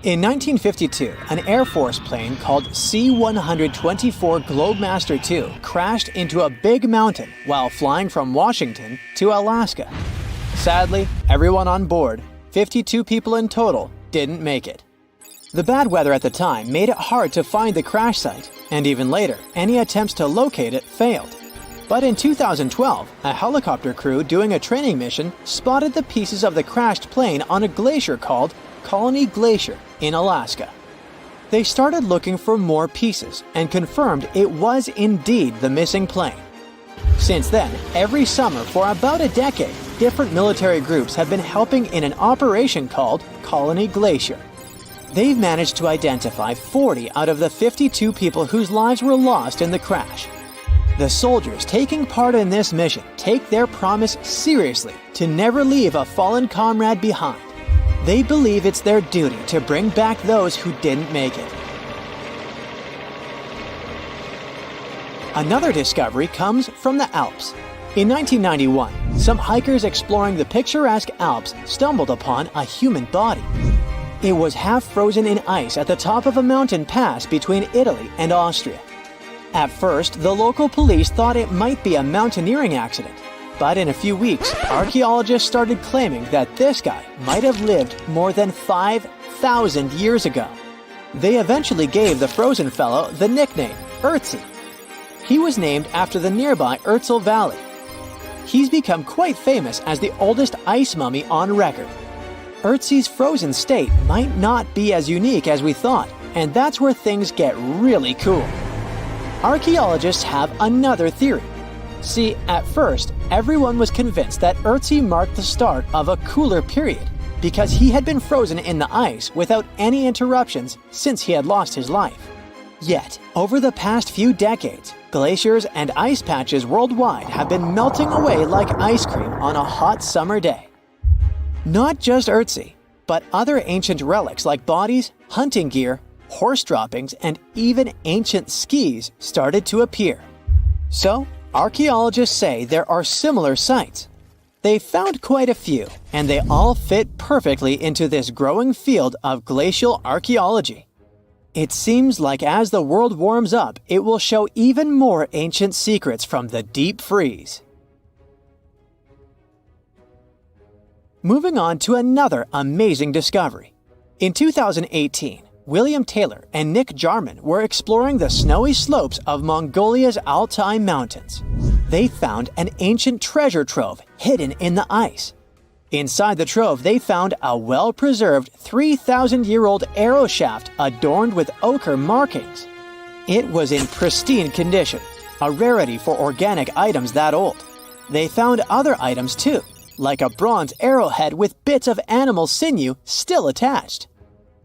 In 1952, an Air Force plane called C-124 Globemaster II crashed into a big mountain while flying from Washington to Alaska. Sadly, everyone on board, 52 people in total, didn't make it. The bad weather at the time made it hard to find the crash site, and even later, any attempts to locate it failed. But in 2012, a helicopter crew doing a training mission spotted the pieces of the crashed plane on a glacier called Colony Glacier in Alaska. They started looking for more pieces and confirmed it was indeed the missing plane. Since then, every summer for about a decade, different military groups have been helping in an operation called Colony Glacier. They've managed to identify 40 out of the 52 people whose lives were lost in the crash. The soldiers taking part in this mission take their promise seriously to never leave a fallen comrade behind. They believe it's their duty to bring back those who didn't make it. Another discovery comes from the Alps. In 1991, some hikers exploring the picturesque Alps stumbled upon a human body. It was half frozen in ice at the top of a mountain pass between Italy and Austria. At first, the local police thought it might be a mountaineering accident. But in a few weeks, archaeologists started claiming that this guy might have lived more than 5,000 years ago. They eventually gave the frozen fellow the nickname Ötzi. He was named after the nearby Ötztal Valley. He's become quite famous as the oldest ice mummy on record. Ötzi's frozen state might not be as unique as we thought, and that's where things get really cool. Archaeologists have another theory. See, at first, everyone was convinced that Ötzi marked the start of a cooler period because he had been frozen in the ice without any interruptions since he had lost his life. Yet, over the past few decades, glaciers and ice patches worldwide have been melting away like ice cream on a hot summer day. Not just Ötzi, but other ancient relics like bodies, hunting gear, horse droppings, and even ancient skis started to appear. So, archaeologists say there are similar sites. They found quite a few, and they all fit perfectly into this growing field of glacial archaeology. It seems like as the world warms up, it will show even more ancient secrets from the deep freeze. Moving on to another amazing discovery. In 2018, William Taylor and Nick Jarman were exploring the snowy slopes of Mongolia's Altai Mountains. They found an ancient treasure trove hidden in the ice. Inside the trove, they found a well-preserved 3,000-year-old arrow shaft adorned with ochre markings. It was in pristine condition, a rarity for organic items that old. They found other items too, like a bronze arrowhead with bits of animal sinew still attached.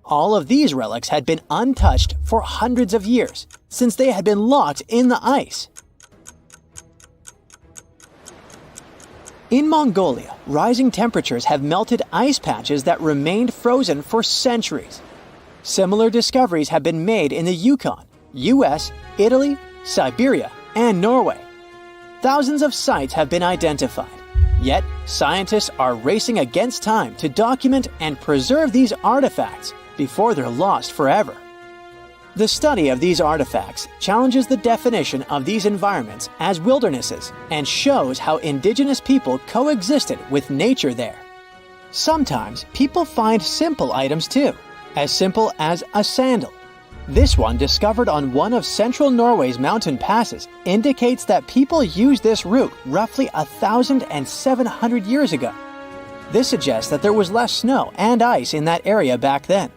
All of these relics had been untouched for hundreds of years, since they had been locked in the ice. In Mongolia, rising temperatures have melted ice patches that remained frozen for centuries. Similar discoveries have been made in the Yukon, US, Italy, Siberia, and Norway. Thousands of sites have been identified. Yet, scientists are racing against time to document and preserve these artifacts before they're lost forever. The study of these artifacts challenges the definition of these environments as wildernesses and shows how indigenous people coexisted with nature there. Sometimes people find simple items too, as simple as a sandal. This one, discovered on one of central Norway's mountain passes, indicates that people used this route roughly 1,700 years ago. This suggests that there was less snow and ice in that area back then.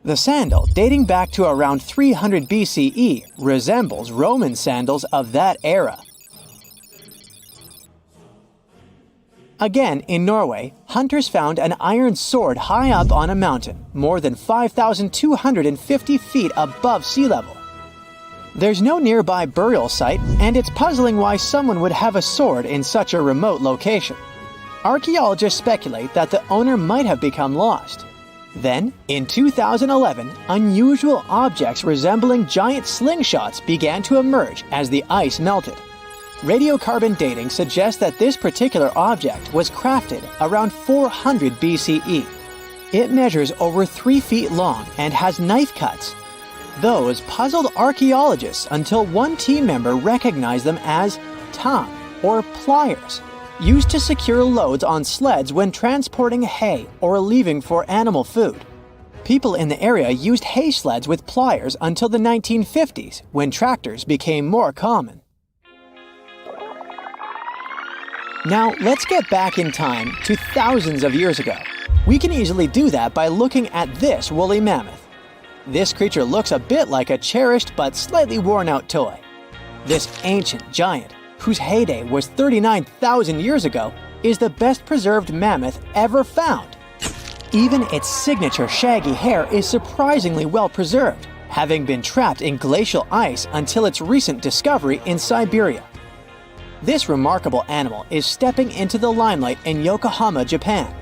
The sandal, dating back to around 300 BCE, resembles Roman sandals of that era. Again, in Norway, hunters found an iron sword high up on a mountain, more than 5,250 feet above sea level. There's no nearby burial site, and it's puzzling why someone would have a sword in such a remote location. Archaeologists speculate that the owner might have become lost. Then, in 2011, unusual objects resembling giant slingshots began to emerge as the ice melted. Radiocarbon dating suggests that this particular object was crafted around 400 BCE. It measures over 3 feet long and has knife cuts. Those puzzled archaeologists until one team member recognized them as tang, or pliers, used to secure loads on sleds when transporting hay or leaving for animal food. People in the area used hay sleds with pliers until the 1950s, when tractors became more common. Now, let's get back in time to thousands of years ago. We can easily do that by looking at this woolly mammoth. This creature looks a bit like a cherished but slightly worn-out toy. This ancient giant, whose heyday was 39,000 years ago, is the best-preserved mammoth ever found. Even its signature shaggy hair is surprisingly well-preserved, having been trapped in glacial ice until its recent discovery in Siberia. This remarkable animal is stepping into the limelight in Yokohama, Japan.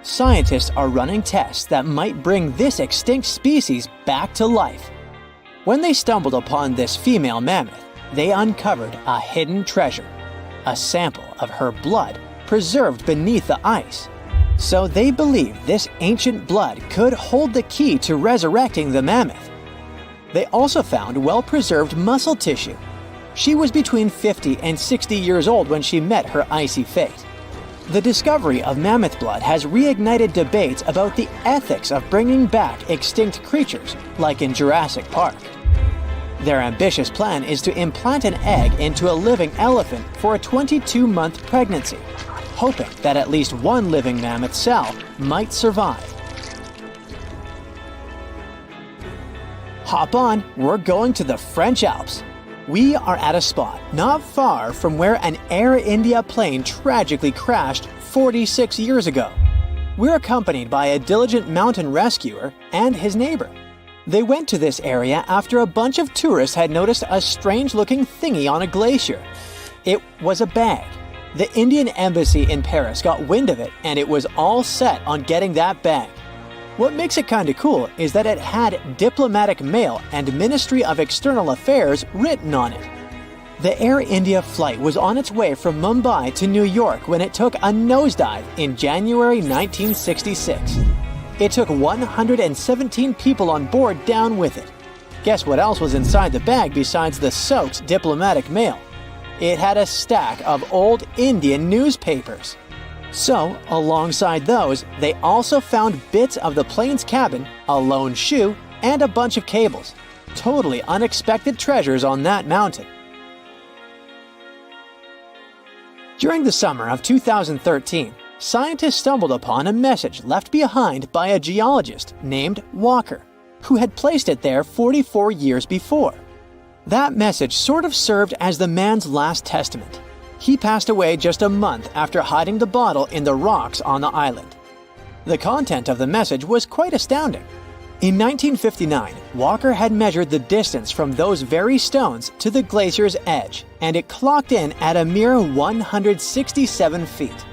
Scientists are running tests that might bring this extinct species back to life. When they stumbled upon this female mammoth, they uncovered a hidden treasure, a sample of her blood preserved beneath the ice. So they believe this ancient blood could hold the key to resurrecting the mammoth. They also found well-preserved muscle tissue. She was between 50 and 60 years old when she met her icy fate. The discovery of mammoth blood has reignited debates about the ethics of bringing back extinct creatures, like in Jurassic Park. Their ambitious plan is to implant an egg into a living elephant for a 22-month pregnancy, hoping that at least one living mammoth cell might survive. Hop on, we're going to the French Alps. We are at a spot not far from where an Air India plane tragically crashed 46 years ago. We're accompanied by a diligent mountain rescuer and his neighbor. They went to this area after a bunch of tourists had noticed a strange-looking thingy on a glacier. It was a bag. The Indian embassy in Paris got wind of it, and it was all set on getting that bag. What makes it kinda cool is that it had diplomatic mail and Ministry of External Affairs written on it. The Air India flight was on its way from Mumbai to New York when it took a nosedive in January 1966. It took 117 people on board down with it. Guess what else was inside the bag besides the soaked diplomatic mail? It had a stack of old Indian newspapers. So, alongside those, they also found bits of the plane's cabin, a lone shoe, and a bunch of cables. Totally unexpected treasures on that mountain. During the summer of 2013, scientists stumbled upon a message left behind by a geologist named Walker, who had placed it there 44 years before. That message sort of served as the man's last testament. He passed away just a month after hiding the bottle in the rocks on the island. The content of the message was quite astounding. In 1959, Walker had measured the distance from those very stones to the glacier's edge, and it clocked in at a mere 167 feet.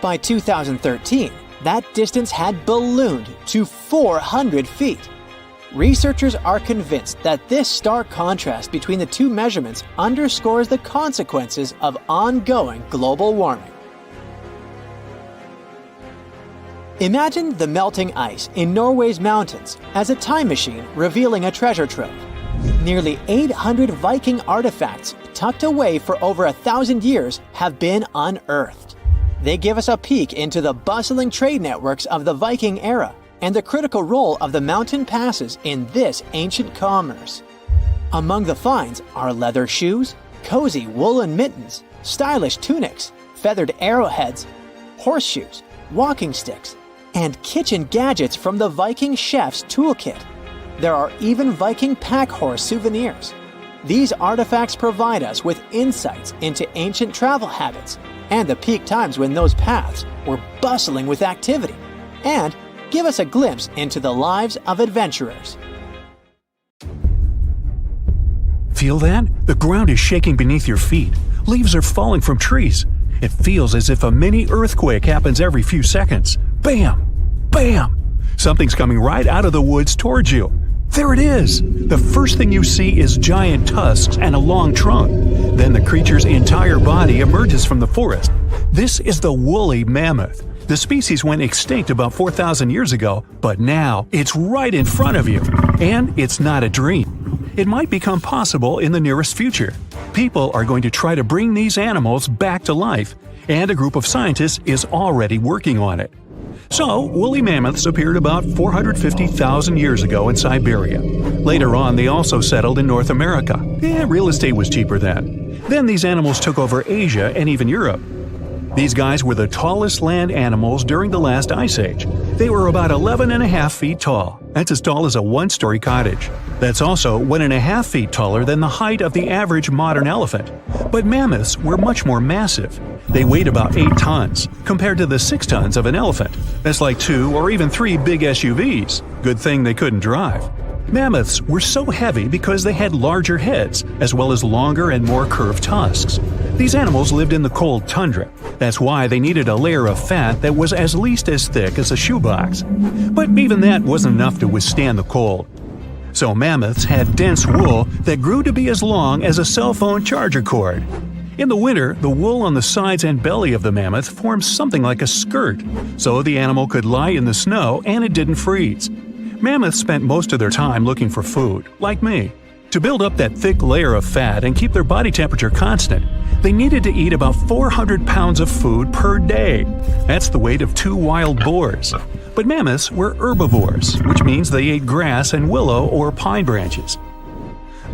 By 2013, that distance had ballooned to 400 feet. Researchers are convinced that this stark contrast between the two measurements underscores the consequences of ongoing global warming. Imagine the melting ice in Norway's mountains as a time machine revealing a treasure trove. Nearly 800 Viking artifacts tucked away for over 1,000 years have been unearthed. They give us a peek into the bustling trade networks of the Viking era and the critical role of the mountain passes in this ancient commerce. Among the finds are leather shoes, cozy woolen mittens, stylish tunics, feathered arrowheads, horseshoes, walking sticks, and kitchen gadgets from the Viking chef's toolkit. There are even Viking pack horse souvenirs. These artifacts provide us with insights into ancient travel habits and the peak times when those paths were bustling with activity, and give us a glimpse into the lives of adventurers. Feel that? The ground is shaking beneath your feet. Leaves are falling from trees. It feels as if a mini earthquake happens every few seconds. Bam! Bam! Something's coming right out of the woods towards you. There it is! The first thing you see is giant tusks and a long trunk. Then the creature's entire body emerges from the forest. This is the woolly mammoth. The species went extinct about 4,000 years ago, but now it's right in front of you. And it's not a dream. It might become possible in the nearest future. People are going to try to bring these animals back to life, and a group of scientists is already working on it. So, woolly mammoths appeared about 450,000 years ago in Siberia. Later on, they also settled in North America. Real estate was cheaper then. Then these animals took over Asia and even Europe. These guys were the tallest land animals during the last ice age. They were about 11.5 feet tall. That's as tall as a one-story cottage. That's also 1.5 feet taller than the height of the average modern elephant. But mammoths were much more massive. They weighed about 8 tons, compared to the 6 tons of an elephant. That's like 2 or even 3 big SUVs. Good thing they couldn't drive. Mammoths were so heavy because they had larger heads, as well as longer and more curved tusks. These animals lived in the cold tundra. That's why they needed a layer of fat that was at least as thick as a shoebox. But even that wasn't enough to withstand the cold. So mammoths had dense wool that grew to be as long as a cell phone charger cord. In the winter, the wool on the sides and belly of the mammoth formed something like a skirt, so the animal could lie in the snow and it didn't freeze. Mammoths spent most of their time looking for food, like me. To build up that thick layer of fat and keep their body temperature constant, they needed to eat about 400 pounds of food per day. That's the weight of 2 wild boars. But mammoths were herbivores, which means they ate grass and willow or pine branches.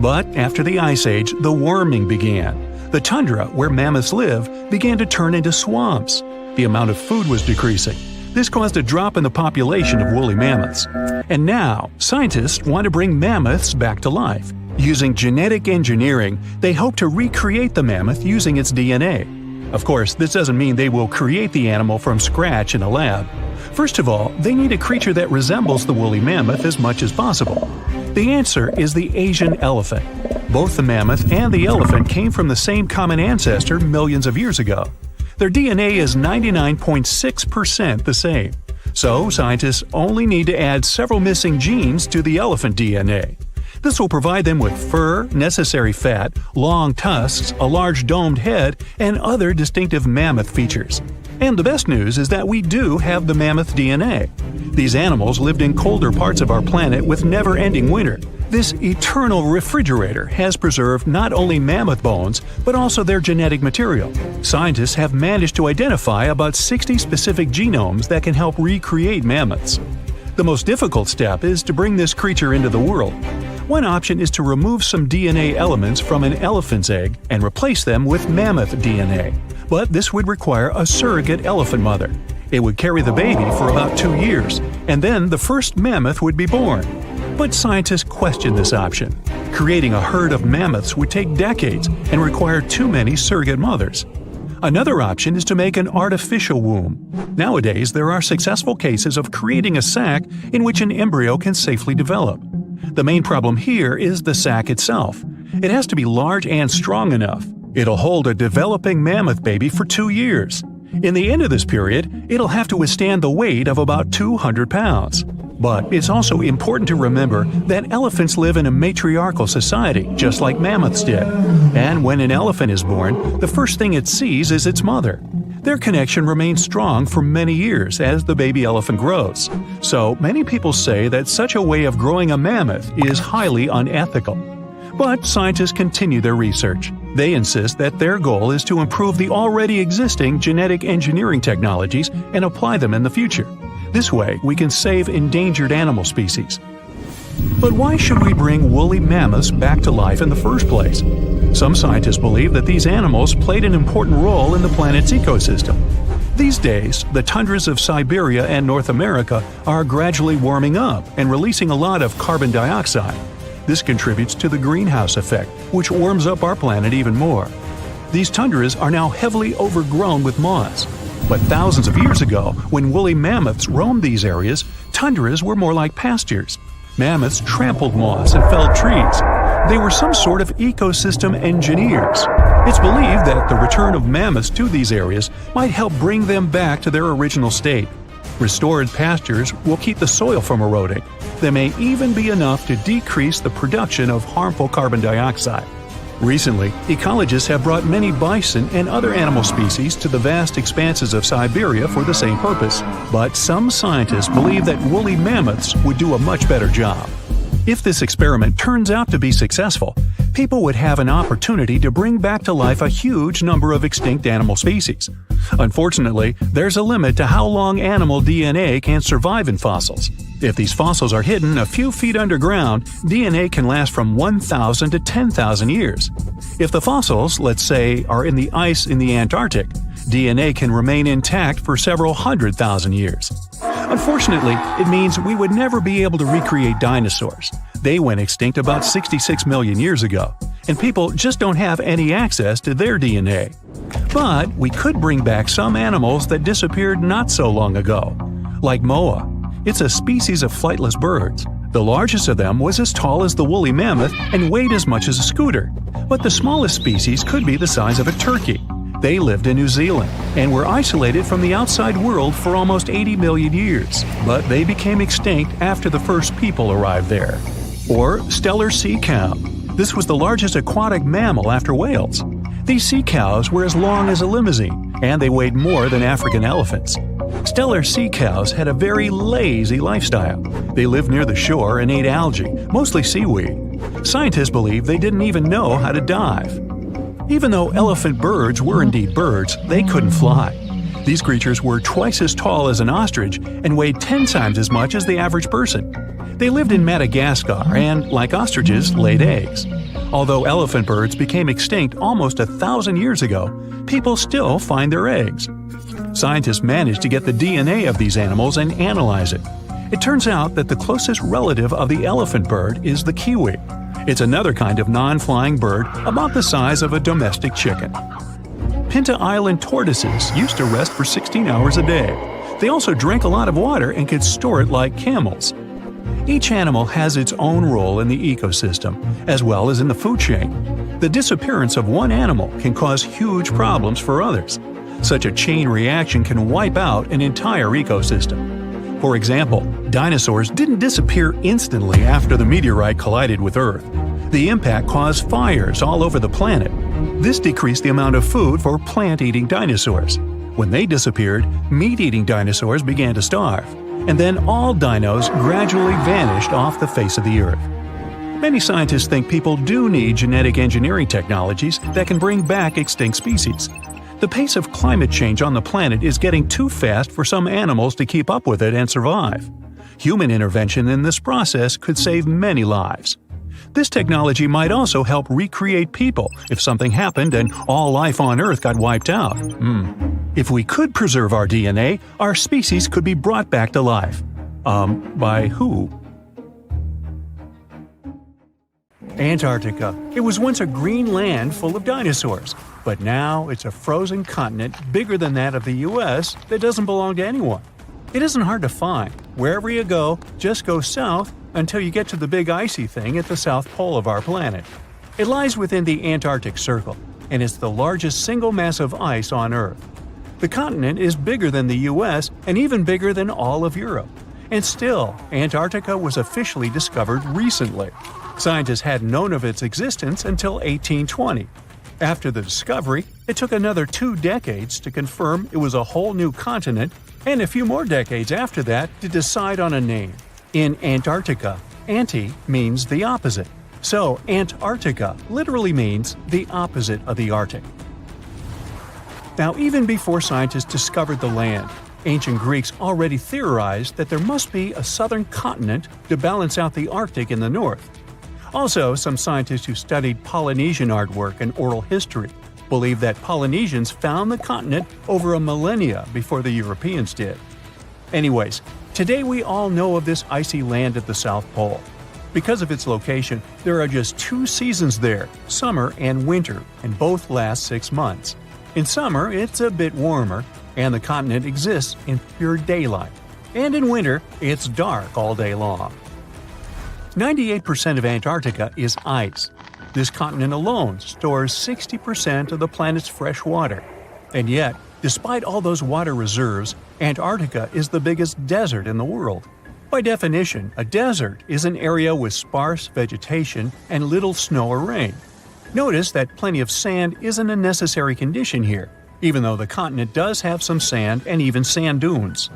But after the Ice Age, the warming began. The tundra, where mammoths live, began to turn into swamps. The amount of food was decreasing. This caused a drop in the population of woolly mammoths. And now, scientists want to bring mammoths back to life. Using genetic engineering, they hope to recreate the mammoth using its DNA. Of course, this doesn't mean they will create the animal from scratch in a lab. First of all, they need a creature that resembles the woolly mammoth as much as possible. The answer is the Asian elephant. Both the mammoth and the elephant came from the same common ancestor millions of years ago. Their DNA is 99.6% the same. So, scientists only need to add several missing genes to the elephant DNA. This will provide them with fur, necessary fat, long tusks, a large domed head, and other distinctive mammoth features. And the best news is that we do have the mammoth DNA. These animals lived in colder parts of our planet with never-ending winter. This eternal refrigerator has preserved not only mammoth bones, but also their genetic material. Scientists have managed to identify about 60 specific genomes that can help recreate mammoths. The most difficult step is to bring this creature into the world. One option is to remove some DNA elements from an elephant's egg and replace them with mammoth DNA. But this would require a surrogate elephant mother. It would carry the baby for about 2 years, and then the first mammoth would be born. But scientists question this option. Creating a herd of mammoths would take decades and require too many surrogate mothers. Another option is to make an artificial womb. Nowadays, there are successful cases of creating a sac in which an embryo can safely develop. The main problem here is the sac itself. It has to be large and strong enough. It'll hold a developing mammoth baby for 2 years. In the end of this period, it'll have to withstand the weight of about 200 pounds. But it's also important to remember that elephants live in a matriarchal society, just like mammoths did. And when an elephant is born, the first thing it sees is its mother. Their connection remains strong for many years as the baby elephant grows. So many people say that such a way of growing a mammoth is highly unethical. But scientists continue their research. They insist that their goal is to improve the already existing genetic engineering technologies and apply them in the future. This way, we can save endangered animal species. But why should we bring woolly mammoths back to life in the first place? Some scientists believe that these animals played an important role in the planet's ecosystem. These days, the tundras of Siberia and North America are gradually warming up and releasing a lot of carbon dioxide. This contributes to the greenhouse effect, which warms up our planet even more. These tundras are now heavily overgrown with moss. But thousands of years ago, when woolly mammoths roamed these areas, tundras were more like pastures. Mammoths trampled moss and felled trees. They were some sort of ecosystem engineers. It's believed that the return of mammoths to these areas might help bring them back to their original state. Restored pastures will keep the soil from eroding. They may even be enough to decrease the production of harmful carbon dioxide. Recently, ecologists have brought many bison and other animal species to the vast expanses of Siberia for the same purpose, but some scientists believe that woolly mammoths would do a much better job. If this experiment turns out to be successful, people would have an opportunity to bring back to life a huge number of extinct animal species. Unfortunately, there's a limit to how long animal DNA can survive in fossils. If these fossils are hidden a few feet underground, DNA can last from 1,000 to 10,000 years. If the fossils, let's say, are in the ice in the Antarctic, DNA can remain intact for several 100,000 years. Unfortunately, it means we would never be able to recreate dinosaurs. They went extinct about 66 million years ago, and people just don't have any access to their DNA. But we could bring back some animals that disappeared not so long ago, like moa. It's a species of flightless birds. The largest of them was as tall as the woolly mammoth and weighed as much as a scooter, but the smallest species could be the size of a turkey. They lived in New Zealand and were isolated from the outside world for almost 80 million years, but they became extinct after the first people arrived there. Or Steller sea cow. This was the largest aquatic mammal after whales. These sea cows were as long as a limousine, and they weighed more than African elephants. Steller sea cows had a very lazy lifestyle. They lived near the shore and ate algae, mostly seaweed. Scientists believe they didn't even know how to dive. Even though elephant birds were indeed birds, they couldn't fly. These creatures were twice as tall as an ostrich and weighed 10 times as much as the average person. They lived in Madagascar and, like ostriches, laid eggs. Although elephant birds became extinct almost 1,000 years ago, people still find their eggs. Scientists managed to get the DNA of these animals and analyze it. It turns out that the closest relative of the elephant bird is the kiwi. It's another kind of non-flying bird about the size of a domestic chicken. Pinta Island tortoises used to rest for 16 hours a day. They also drank a lot of water and could store it like camels. Each animal has its own role in the ecosystem, as well as in the food chain. The disappearance of one animal can cause huge problems for others. Such a chain reaction can wipe out an entire ecosystem. For example, dinosaurs didn't disappear instantly after the meteorite collided with Earth. The impact caused fires all over the planet. This decreased the amount of food for plant-eating dinosaurs. When they disappeared, meat-eating dinosaurs began to starve. And then all dinos gradually vanished off the face of the Earth. Many scientists think people do need genetic engineering technologies that can bring back extinct species. The pace of climate change on the planet is getting too fast for some animals to keep up with it and survive. Human intervention in this process could save many lives. This technology might also help recreate people if something happened and all life on Earth got wiped out. If we could preserve our DNA, our species could be brought back to life. By who? Antarctica. It was once a green land full of dinosaurs, but now it's a frozen continent bigger than that of the US that doesn't belong to anyone. It isn't hard to find. Wherever you go, just go south until you get to the big icy thing at the south pole of our planet. It lies within the Antarctic Circle, and it's the largest single mass of ice on Earth. The continent is bigger than the US and even bigger than all of Europe. And still, Antarctica was officially discovered recently. Scientists hadn't known of its existence until 1820. After the discovery, it took another 2 decades to confirm it was a whole new continent, and a few more decades after that to decide on a name. In Antarctica, anti means the opposite, so Antarctica literally means the opposite of the Arctic. Now, even before scientists discovered the land, ancient Greeks already theorized that there must be a southern continent to balance out the Arctic in the north. Also, some scientists who studied Polynesian artwork and oral history believe that Polynesians found the continent over a millennia before the Europeans did. Anyways, today we all know of this icy land at the South Pole. Because of its location, there are just 2 seasons there, summer and winter, and both last 6 months. In summer, it's a bit warmer, and the continent exists in pure daylight. And in winter, it's dark all day long. 98% of Antarctica is ice. This continent alone stores 60% of the planet's fresh water. And yet, despite all those water reserves, Antarctica is the biggest desert in the world. By definition, a desert is an area with sparse vegetation and little snow or rain. Notice that plenty of sand isn't a necessary condition here, even though the continent does have some sand and even sand dunes.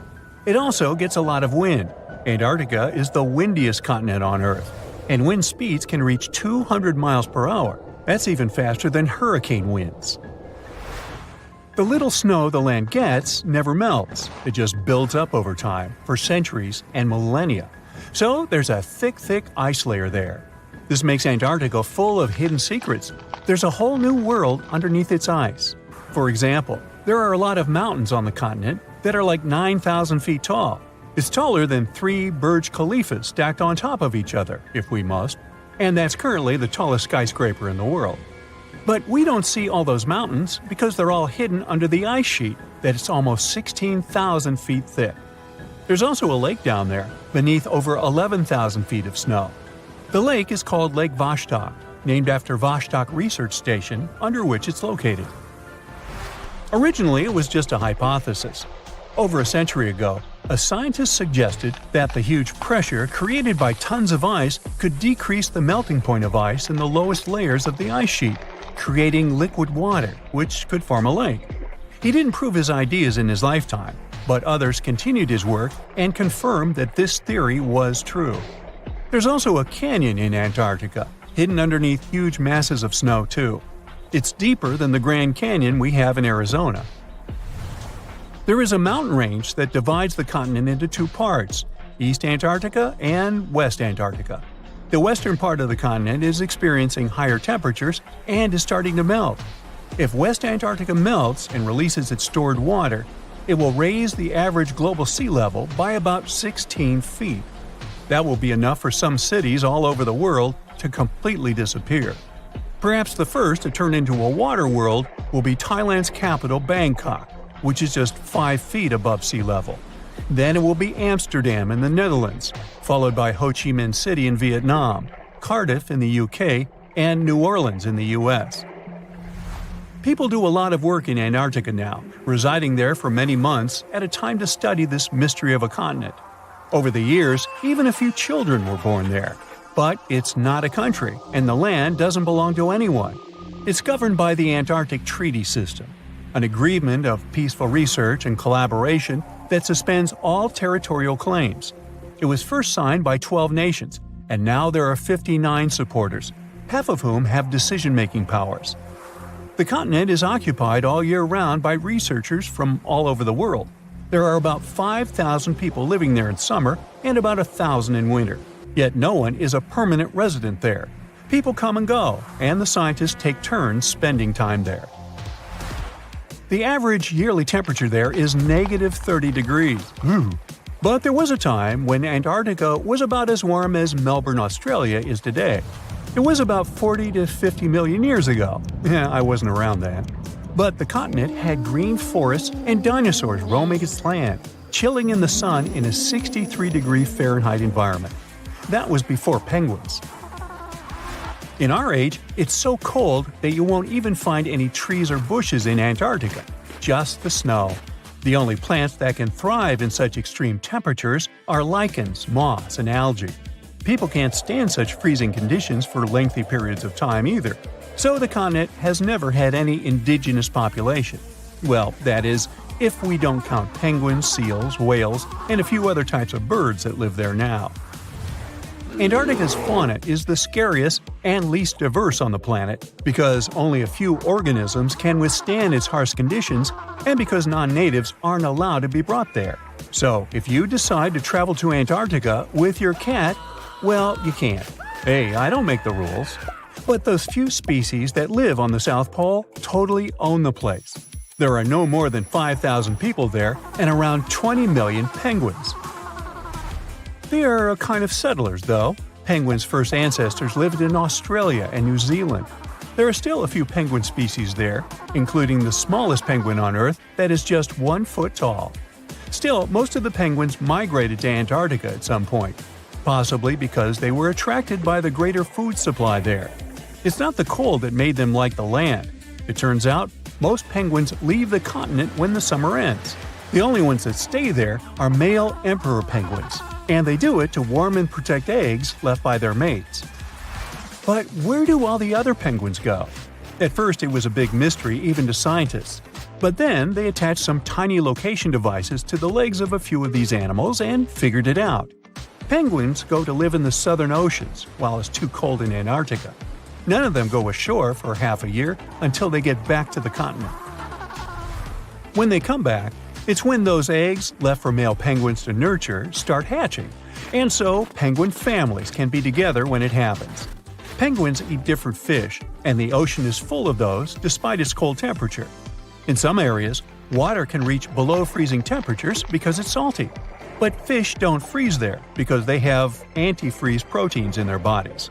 It also gets a lot of wind. Antarctica is the windiest continent on Earth, and wind speeds can reach 200 miles per hour. That's even faster than hurricane winds. The little snow the land gets never melts. It just builds up over time, for centuries and millennia. So there's a thick ice layer there. This makes Antarctica full of hidden secrets. There's a whole new world underneath its ice. For example, there are a lot of mountains on the continent that are like 9,000 feet tall. It's taller than 3 Burj Khalifas stacked on top of each other, if we must, and that's currently the tallest skyscraper in the world. But we don't see all those mountains because they're all hidden under the ice sheet that's almost 16,000 feet thick. There's also a lake down there, beneath over 11,000 feet of snow. The lake is called Lake Vostok, named after Vostok Research Station, under which it's located. Originally, it was just a hypothesis. Over a century ago, a scientist suggested that the huge pressure created by tons of ice could decrease the melting point of ice in the lowest layers of the ice sheet, creating liquid water, which could form a lake. He didn't prove his ideas in his lifetime, but others continued his work and confirmed that this theory was true. There's also a canyon in Antarctica, hidden underneath huge masses of snow too. It's deeper than the Grand Canyon we have in Arizona. There is a mountain range that divides the continent into 2 parts, East Antarctica and West Antarctica. The western part of the continent is experiencing higher temperatures and is starting to melt. If West Antarctica melts and releases its stored water, it will raise the average global sea level by about 16 feet. That will be enough for some cities all over the world to completely disappear. Perhaps the first to turn into a water world will be Thailand's capital Bangkok, which is just 5 feet above sea level. Then it will be Amsterdam in the Netherlands, followed by Ho Chi Minh City in Vietnam, Cardiff in the UK, and New Orleans in the US. People do a lot of work in Antarctica now, residing there for many months at a time to study this mystery of a continent. Over the years, even a few children were born there. But it's not a country, and the land doesn't belong to anyone. It's governed by the Antarctic Treaty System, an agreement of peaceful research and collaboration that suspends all territorial claims. It was first signed by 12 nations, and now there are 59 supporters, half of whom have decision-making powers. The continent is occupied all year round by researchers from all over the world. There are about 5,000 people living there in summer and about 1,000 in winter. Yet no one is a permanent resident there. People come and go, and the scientists take turns spending time there. The average yearly temperature there is negative 30 degrees. But there was a time when Antarctica was about as warm as Melbourne, Australia is today. It was about 40 to 50 million years ago. I wasn't around then. But the continent had green forests and dinosaurs roaming its land, chilling in the sun in a 63-degree Fahrenheit environment. That was before penguins. In our age, it's so cold that you won't even find any trees or bushes in Antarctica, just the snow. The only plants that can thrive in such extreme temperatures are lichens, moss, and algae. People can't stand such freezing conditions for lengthy periods of time either. So the continent has never had any indigenous population. Well, that is, if we don't count penguins, seals, whales, and a few other types of birds that live there now. Antarctica's fauna is the scariest and least diverse on the planet because only a few organisms can withstand its harsh conditions and because non-natives aren't allowed to be brought there. So, if you decide to travel to Antarctica with your cat, well, you can't. Hey, I don't make the rules. But those few species that live on the South Pole totally own the place. There are no more than 5,000 people there and around 20 million penguins. They are a kind of settlers, though. Penguins' first ancestors lived in Australia and New Zealand. There are still a few penguin species there, including the smallest penguin on Earth that is just 1 foot tall. Still, most of the penguins migrated to Antarctica at some point, possibly because they were attracted by the greater food supply there. It's not the cold that made them like the land. It turns out, most penguins leave the continent when the summer ends. The only ones that stay there are male emperor penguins, and they do it to warm and protect eggs left by their mates. But where do all the other penguins go? At first, it was a big mystery even to scientists. But then they attached some tiny location devices to the legs of a few of these animals and figured it out. Penguins go to live in the southern oceans while it's too cold in Antarctica. None of them go ashore for half a year until they get back to the continent. When they come back, it's when those eggs, left for male penguins to nurture, start hatching, and so penguin families can be together when it happens. Penguins eat different fish, and the ocean is full of those despite its cold temperature. In some areas, water can reach below freezing temperatures because it's salty. But fish don't freeze there because they have antifreeze proteins in their bodies.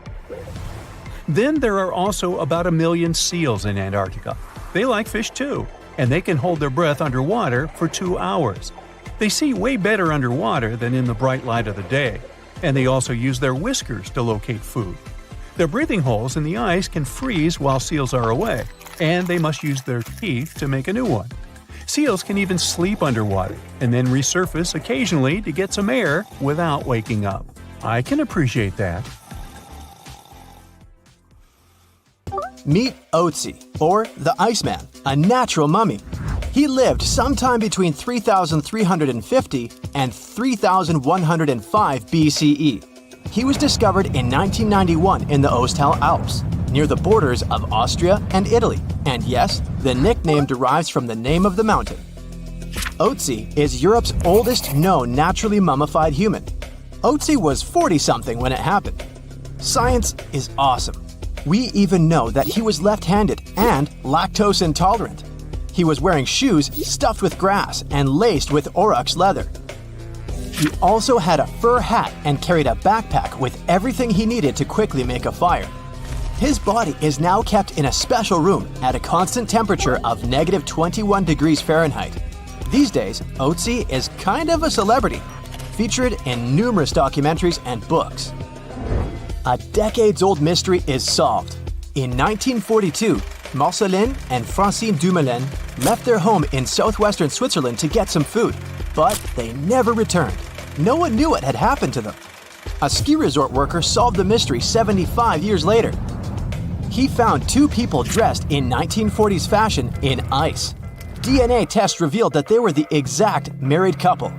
Then there are also about 1 million seals in Antarctica. They like fish too, and they can hold their breath underwater for 2 hours. They see way better underwater than in the bright light of the day, and they also use their whiskers to locate food. Their breathing holes in the ice can freeze while seals are away, and they must use their teeth to make a new one. Seals can even sleep underwater and then resurface occasionally to get some air without waking up. I can appreciate that. Meet Otzi, or the Iceman, a natural mummy. He lived sometime between 3,350 and 3,105 BCE. He was discovered in 1991 in the Ostal Alps, near the borders of Austria and Italy, and yes, the nickname derives from the name of the mountain. Otzi is Europe's oldest known naturally mummified human. Otzi was 40-something when it happened. Science is awesome. We even know that he was left-handed and lactose intolerant. He was wearing shoes stuffed with grass and laced with aurochs leather. He also had a fur hat and carried a backpack with everything he needed to quickly make a fire. His body is now kept in a special room at a constant temperature of -21 degrees Fahrenheit. These days, Otzi is kind of a celebrity, featured in numerous documentaries and books. A decades-old mystery is solved. In 1942, Marceline and Francine Dumoulin left their home in southwestern Switzerland to get some food, but they never returned. No one knew what had happened to them. A ski resort worker solved the mystery 75 years later. He found 2 people dressed in 1940s fashion in ice. DNA tests revealed that they were the exact married couple.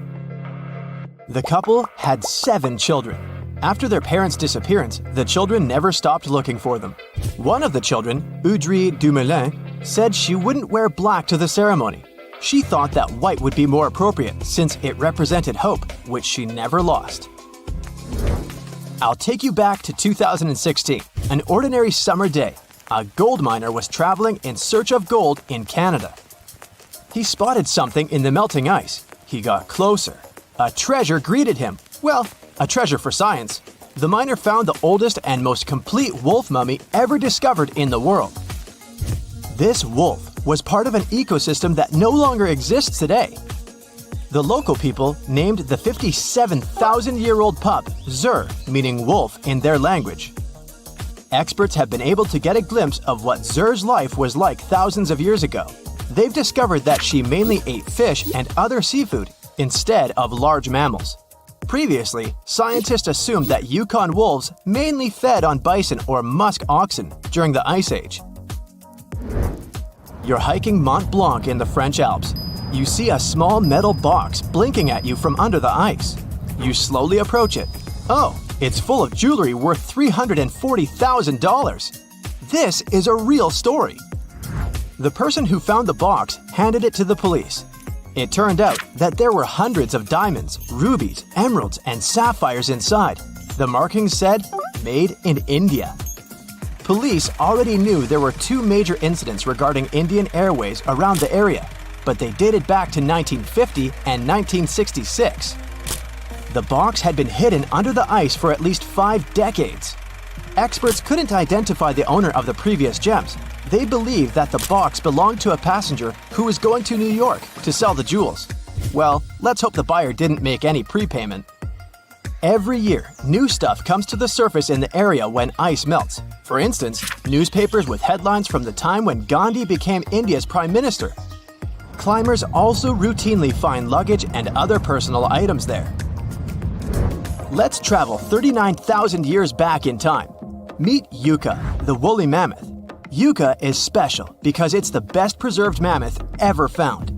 The couple had 7 children. After their parents' disappearance, the children never stopped looking for them. One of the children, Audrey Dumoulin, said she wouldn't wear black to the ceremony. She thought that white would be more appropriate since it represented hope, which she never lost. I'll take you back to 2016, an ordinary summer day. A gold miner was traveling in search of gold in Canada. He spotted something in the melting ice. He got closer. A treasure greeted him. Well, a treasure for science. The miner found the oldest and most complete wolf mummy ever discovered in the world. This wolf was part of an ecosystem that no longer exists today. The local people named the 57,000-year-old pup Zur, meaning wolf in their language. Experts have been able to get a glimpse of what Zur's life was like thousands of years ago. They've discovered that she mainly ate fish and other seafood instead of large mammals. Previously, scientists assumed that Yukon wolves mainly fed on bison or musk oxen during the Ice Age. You're hiking Mont Blanc in the French Alps. You see a small metal box blinking at you from under the ice. You slowly approach it. Oh, it's full of jewelry worth $340,000. This is a real story. The person who found the box handed it to the police. It turned out that there were hundreds of diamonds, rubies, emeralds, and sapphires inside. The markings said, "Made in India." Police already knew there were 2 major incidents regarding Indian Airways around the area, but they dated back to 1950 and 1966. The box had been hidden under the ice for at least 5 decades. Experts couldn't identify the owner of the previous gems. They believed that the box belonged to a passenger who was going to New York to sell the jewels. Well, let's hope the buyer didn't make any prepayment. Every year, new stuff comes to the surface in the area when ice melts. For instance, newspapers with headlines from the time when Gandhi became India's prime minister. Climbers also routinely find luggage and other personal items there. Let's travel 39,000 years back in time. Meet Yucca, the woolly mammoth. Yucca is special because it's the best preserved mammoth ever found.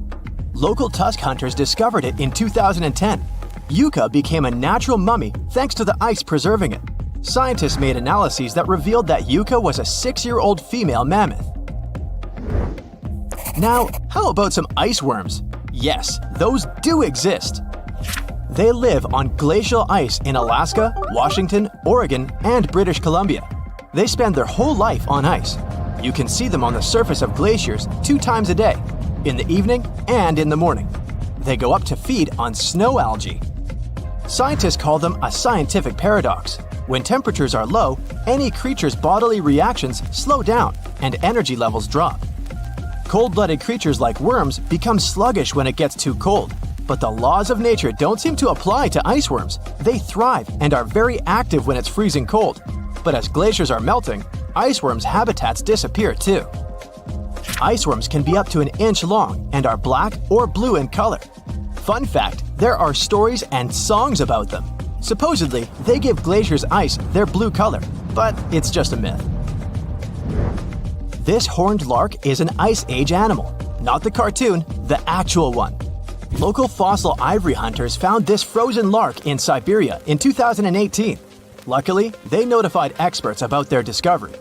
Local tusk hunters discovered it in 2010. Yucca became a natural mummy thanks to the ice preserving it. Scientists made analyses that revealed that Yucca was a 6-year-old female mammoth. Now, how about some ice worms? Yes, those do exist. They live on glacial ice in Alaska, Washington, Oregon, and British Columbia. They spend their whole life on ice. You can see them on the surface of glaciers 2 times a day, in the evening and in the morning. They go up to feed on snow algae. Scientists call them a scientific paradox. When temperatures are low, any creature's bodily reactions slow down and energy levels drop. Cold-blooded creatures like worms become sluggish when it gets too cold. But the laws of nature don't seem to apply to ice worms. They thrive and are very active when it's freezing cold. But as glaciers are melting, ice worms' habitats disappear too. Ice worms can be up to 1 inch long and are black or blue in color. Fun fact, there are stories and songs about them. Supposedly, they give glaciers' ice their blue color, but it's just a myth. This horned lark is an Ice Age animal, not the cartoon, the actual one. Local fossil ivory hunters found this frozen lark in Siberia in 2018. Luckily, they notified experts about their discovery.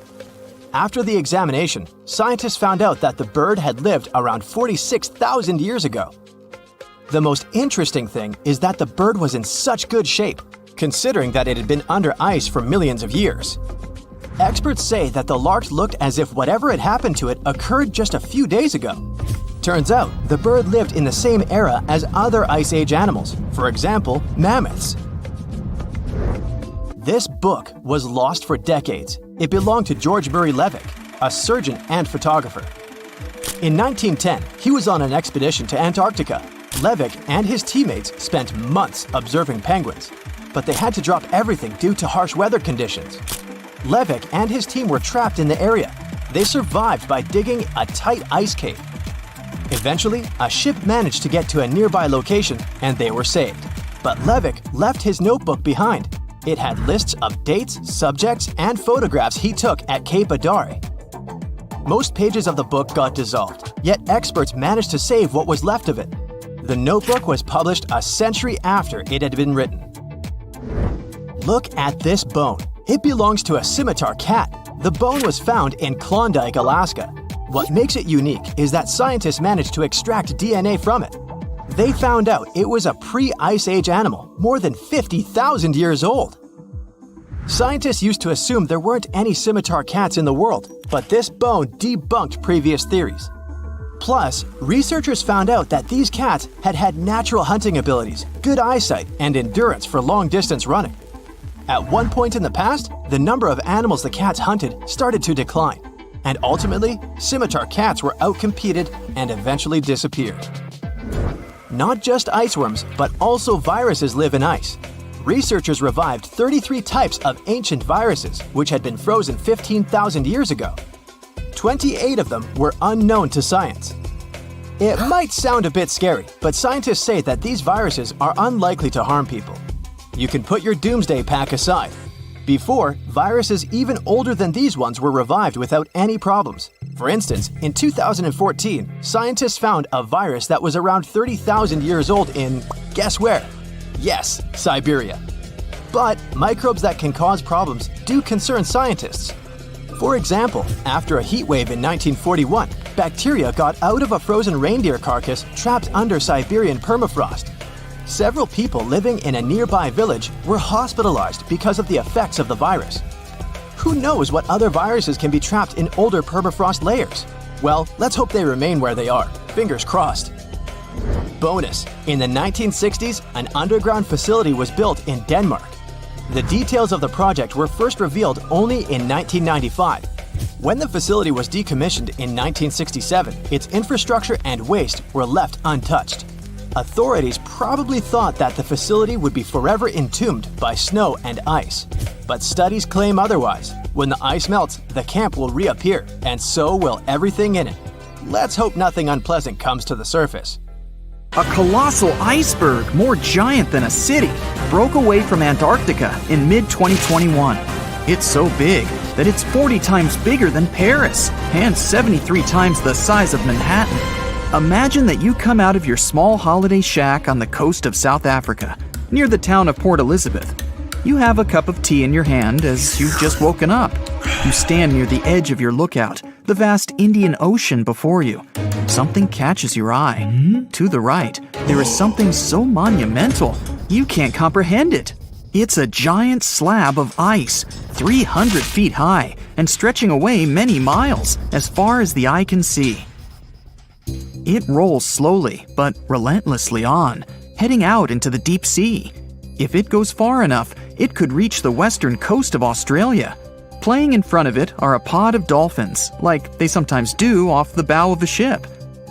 After the examination, scientists found out that the bird had lived around 46,000 years ago. The most interesting thing is that the bird was in such good shape, considering that it had been under ice for millions of years. Experts say that the lark looked as if whatever had happened to it occurred just a few days ago. Turns out, the bird lived in the same era as other Ice Age animals, for example, mammoths. This book was lost for decades. It belonged to George Murray Levick, a surgeon and photographer. In 1910, he was on an expedition to Antarctica. Levick and his teammates spent months observing penguins, but they had to drop everything due to harsh weather conditions. Levick and his team were trapped in the area. They survived by digging a tight ice cave. Eventually, a ship managed to get to a nearby location and they were saved. But Levick left his notebook behind. It had lists of dates, subjects, and photographs he took at Cape Adare. Most pages of the book got dissolved, yet experts managed to save what was left of it. The notebook was published a century after it had been written. Look at this bone. It belongs to a scimitar cat. The bone was found in Klondike, Alaska. What makes it unique is that scientists managed to extract DNA from it. They found out it was a pre-Ice Age animal, more than 50,000 years old. Scientists used to assume there weren't any scimitar cats in the world, but this bone debunked previous theories. Plus, researchers found out that these cats had had natural hunting abilities, good eyesight, and endurance for long-distance running. At one point in the past, the number of animals the cats hunted started to decline, and ultimately, scimitar cats were outcompeted and eventually disappeared. Not just iceworms, but also viruses live in ice. Researchers revived 33 types of ancient viruses, which had been frozen 15,000 years ago. 28 of them were unknown to science. It might sound a bit scary, but scientists say that these viruses are unlikely to harm people. You can put your doomsday pack aside. Before, viruses even older than these ones were revived without any problems. For instance, in 2014, scientists found a virus that was around 30,000 years old in, guess where? Yes, Siberia. But microbes that can cause problems do concern scientists. For example, after a heat wave in 1941, bacteria got out of a frozen reindeer carcass trapped under Siberian permafrost. Several people living in a nearby village were hospitalized because of the effects of the virus. Who knows what other viruses can be trapped in older permafrost layers? Well, let's hope they remain where they are. Fingers crossed. Bonus: in the 1960s, an underground facility was built in Denmark. The details of the project were first revealed only in 1995. When the facility was decommissioned in 1967, its infrastructure and waste were left untouched. Authorities probably thought that the facility would be forever entombed by snow and ice. But studies claim otherwise. When the ice melts, the camp will reappear, and so will everything in it. Let's hope nothing unpleasant comes to the surface. A colossal iceberg, more giant than a city, broke away from Antarctica in mid-2021. It's so big that it's 40 times bigger than Paris and 73 times the size of Manhattan. Imagine that you come out of your small holiday shack on the coast of South Africa, near the town of Port Elizabeth. You have a cup of tea in your hand as you've just woken up. You stand near the edge of your lookout, the vast Indian Ocean before you. Something catches your eye. To the right, there is something so monumental, you can't comprehend it. It's a giant slab of ice, 300 feet high, and stretching away many miles, as far as the eye can see. It rolls slowly, but relentlessly on, heading out into the deep sea. If it goes far enough, it could reach the western coast of Australia. Playing in front of it are a pod of dolphins, like they sometimes do off the bow of a ship.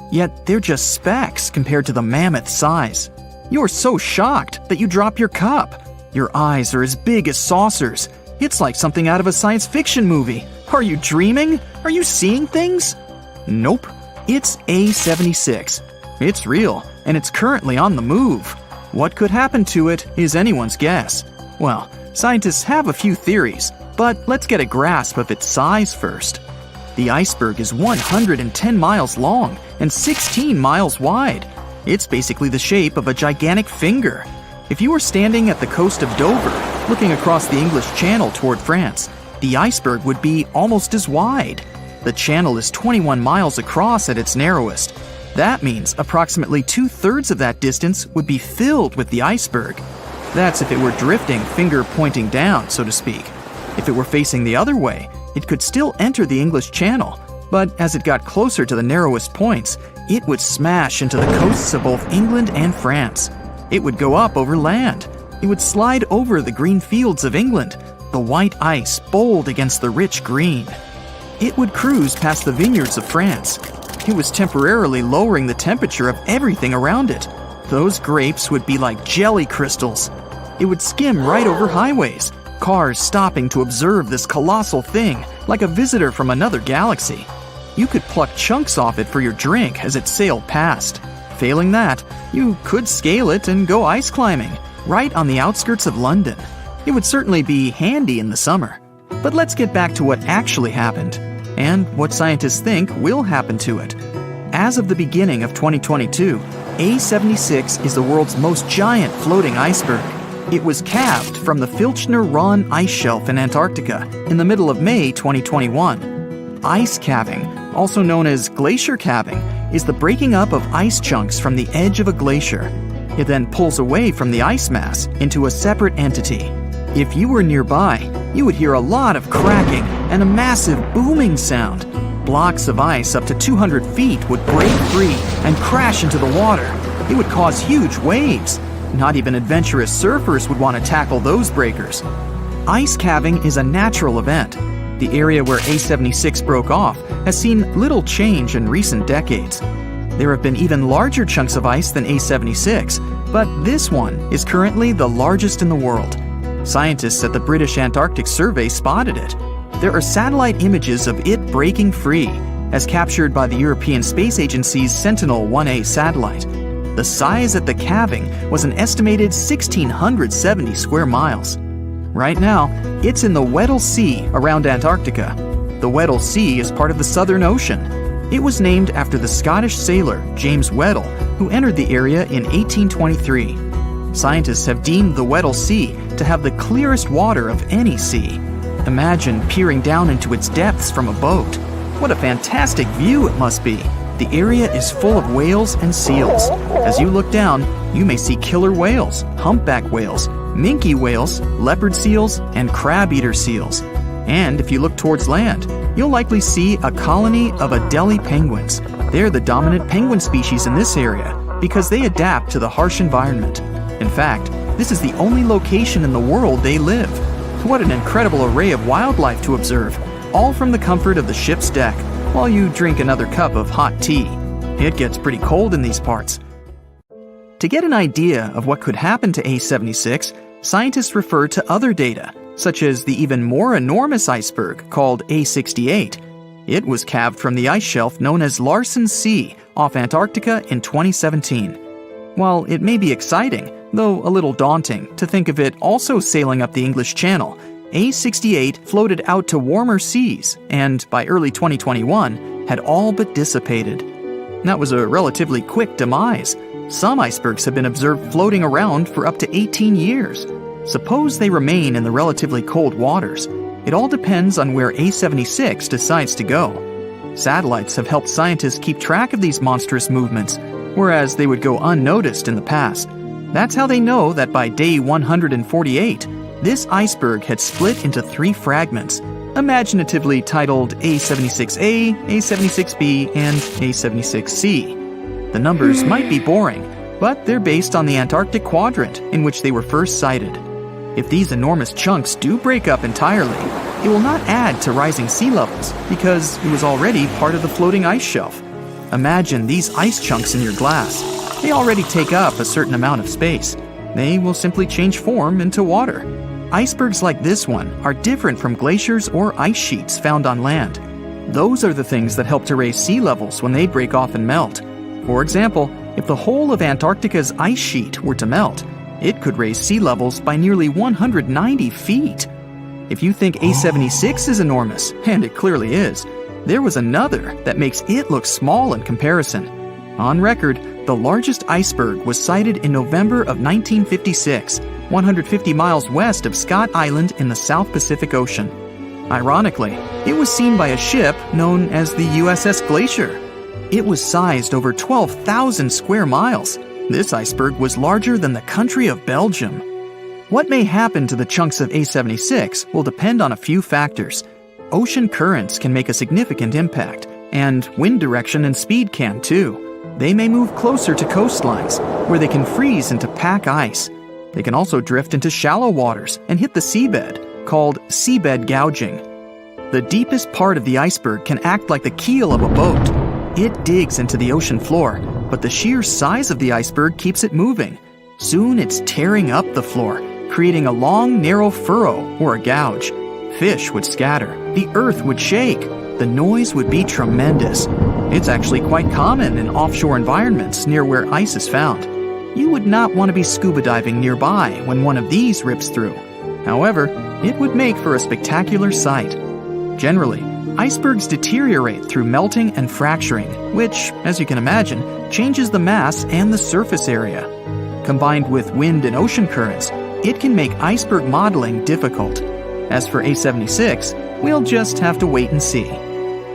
Yet they're just specks compared to the mammoth size. You're so shocked that you drop your cup. Your eyes are as big as saucers. It's like something out of a science fiction movie. Are you dreaming? Are you seeing things? Nope. It's A76. It's real, and it's currently on the move. What could happen to it is anyone's guess. Well, scientists have a few theories, but let's get a grasp of its size first. The iceberg is 110 miles long and 16 miles wide. It's basically the shape of a gigantic finger. If you were standing at the coast of Dover, looking across the English Channel toward France, the iceberg would be almost as wide. The channel is 21 miles across at its narrowest. That means approximately 2/3 of that distance would be filled with the iceberg. That's if it were drifting, finger pointing down, so to speak. If it were facing the other way, it could still enter the English Channel, but as it got closer to the narrowest points, it would smash into the coasts of both England and France. It would go up over land. It would slide over the green fields of England, the white ice bold against the rich green. It would cruise past the vineyards of France. It was temporarily lowering the temperature of everything around it. Those grapes would be like jelly crystals. It would skim right over highways, cars stopping to observe this colossal thing like a visitor from another galaxy. You could pluck chunks off it for your drink as it sailed past. Failing that, you could scale it and go ice climbing, right on the outskirts of London. It would certainly be handy in the summer. But let's get back to what actually happened, and what scientists think will happen to it. As of the beginning of 2022, A76 is the world's most giant floating iceberg. It was calved from the Filchner Ronne ice shelf in Antarctica in the middle of May 2021. Ice calving, also known as glacier calving, is the breaking up of ice chunks from the edge of a glacier. It then pulls away from the ice mass into a separate entity. If you were nearby, you would hear a lot of cracking and a massive booming sound. Blocks of ice up to 200 feet would break free and crash into the water. It would cause huge waves. Not even adventurous surfers would want to tackle those breakers. Ice calving is a natural event. The area where A76 broke off has seen little change in recent decades. There have been even larger chunks of ice than A76, but this one is currently the largest in the world. Scientists at the British Antarctic Survey spotted it. There are satellite images of it breaking free, as captured by the European Space Agency's Sentinel-1A satellite. The size at the calving was an estimated 1,670 square miles. Right now, it's in the Weddell Sea around Antarctica. The Weddell Sea is part of the Southern Ocean. It was named after the Scottish sailor James Weddell, who entered the area in 1823. Scientists have deemed the Weddell Sea to have the clearest water of any sea. Imagine peering down into its depths from a boat. What a fantastic view it must be. The area is full of whales and seals. As you look down, you may see killer whales, humpback whales, minke whales, leopard seals, and crab-eater seals. And if you look towards land, you'll likely see a colony of Adelie penguins. They're the dominant penguin species in this area because they adapt to the harsh environment. In fact, this is the only location in the world they live. What an incredible array of wildlife to observe, all from the comfort of the ship's deck, while you drink another cup of hot tea. It gets pretty cold in these parts. To get an idea of what could happen to A76, scientists refer to other data, such as the even more enormous iceberg called A68. It was calved from the ice shelf known as Larsen C off Antarctica in 2017. While it may be exciting, though a little daunting, to think of it also sailing up the English Channel, A68 floated out to warmer seas and, by early 2021, had all but dissipated. That was a relatively quick demise. Some icebergs have been observed floating around for up to 18 years. Suppose they remain in the relatively cold waters. It all depends on where A76 decides to go. Satellites have helped scientists keep track of these monstrous movements, whereas they would go unnoticed in the past. That's how they know that by day 148, this iceberg had split into 3 fragments, imaginatively titled A76A, A76B, and A76C. The numbers might be boring, but they're based on the Antarctic quadrant in which they were first sighted. If these enormous chunks do break up entirely, it will not add to rising sea levels because it was already part of the floating ice shelf. Imagine these ice chunks in your glass. They already take up a certain amount of space. They will simply change form into water. Icebergs like this one are different from glaciers or ice sheets found on land. Those are the things that help to raise sea levels when they break off and melt. For example, if the whole of Antarctica's ice sheet were to melt, it could raise sea levels by nearly 190 feet. If you think A76 is enormous, and it clearly is, there was another that makes it look small in comparison. On record, the largest iceberg was sighted in November of 1956, 150 miles west of Scott Island in the South Pacific Ocean. Ironically, it was seen by a ship known as the USS Glacier. It was sized over 12,000 square miles. This iceberg was larger than the country of Belgium. What may happen to the chunks of A76 will depend on a few factors. Ocean currents can make a significant impact, and wind direction and speed can too. They may move closer to coastlines, where they can freeze into pack ice. They can also drift into shallow waters and hit the seabed, called seabed gouging. The deepest part of the iceberg can act like the keel of a boat. It digs into the ocean floor, but the sheer size of the iceberg keeps it moving. Soon it's tearing up the floor, creating a long, narrow furrow or a gouge. Fish would scatter, the earth would shake, the noise would be tremendous. It's actually quite common in offshore environments near where ice is found. You would not want to be scuba diving nearby when one of these rips through. However, it would make for a spectacular sight. Generally, icebergs deteriorate through melting and fracturing, which, as you can imagine, changes the mass and the surface area. Combined with wind and ocean currents, it can make iceberg modeling difficult. As for A76, we'll just have to wait and see.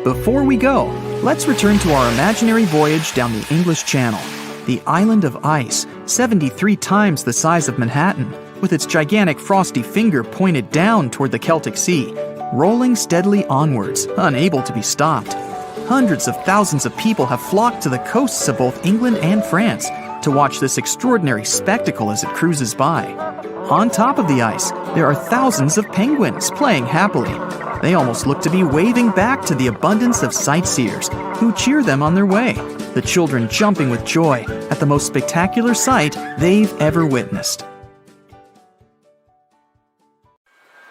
Before we go, let's return to our imaginary voyage down the English Channel. The island of ice, 73 times the size of Manhattan, with its gigantic frosty finger pointed down toward the Celtic Sea, rolling steadily onwards, unable to be stopped. Hundreds of thousands of people have flocked to the coasts of both England and France to watch this extraordinary spectacle as it cruises by. On top of the ice, there are thousands of penguins playing happily. They almost look to be waving back to the abundance of sightseers who cheer them on their way, the children jumping with joy at the most spectacular sight they've ever witnessed.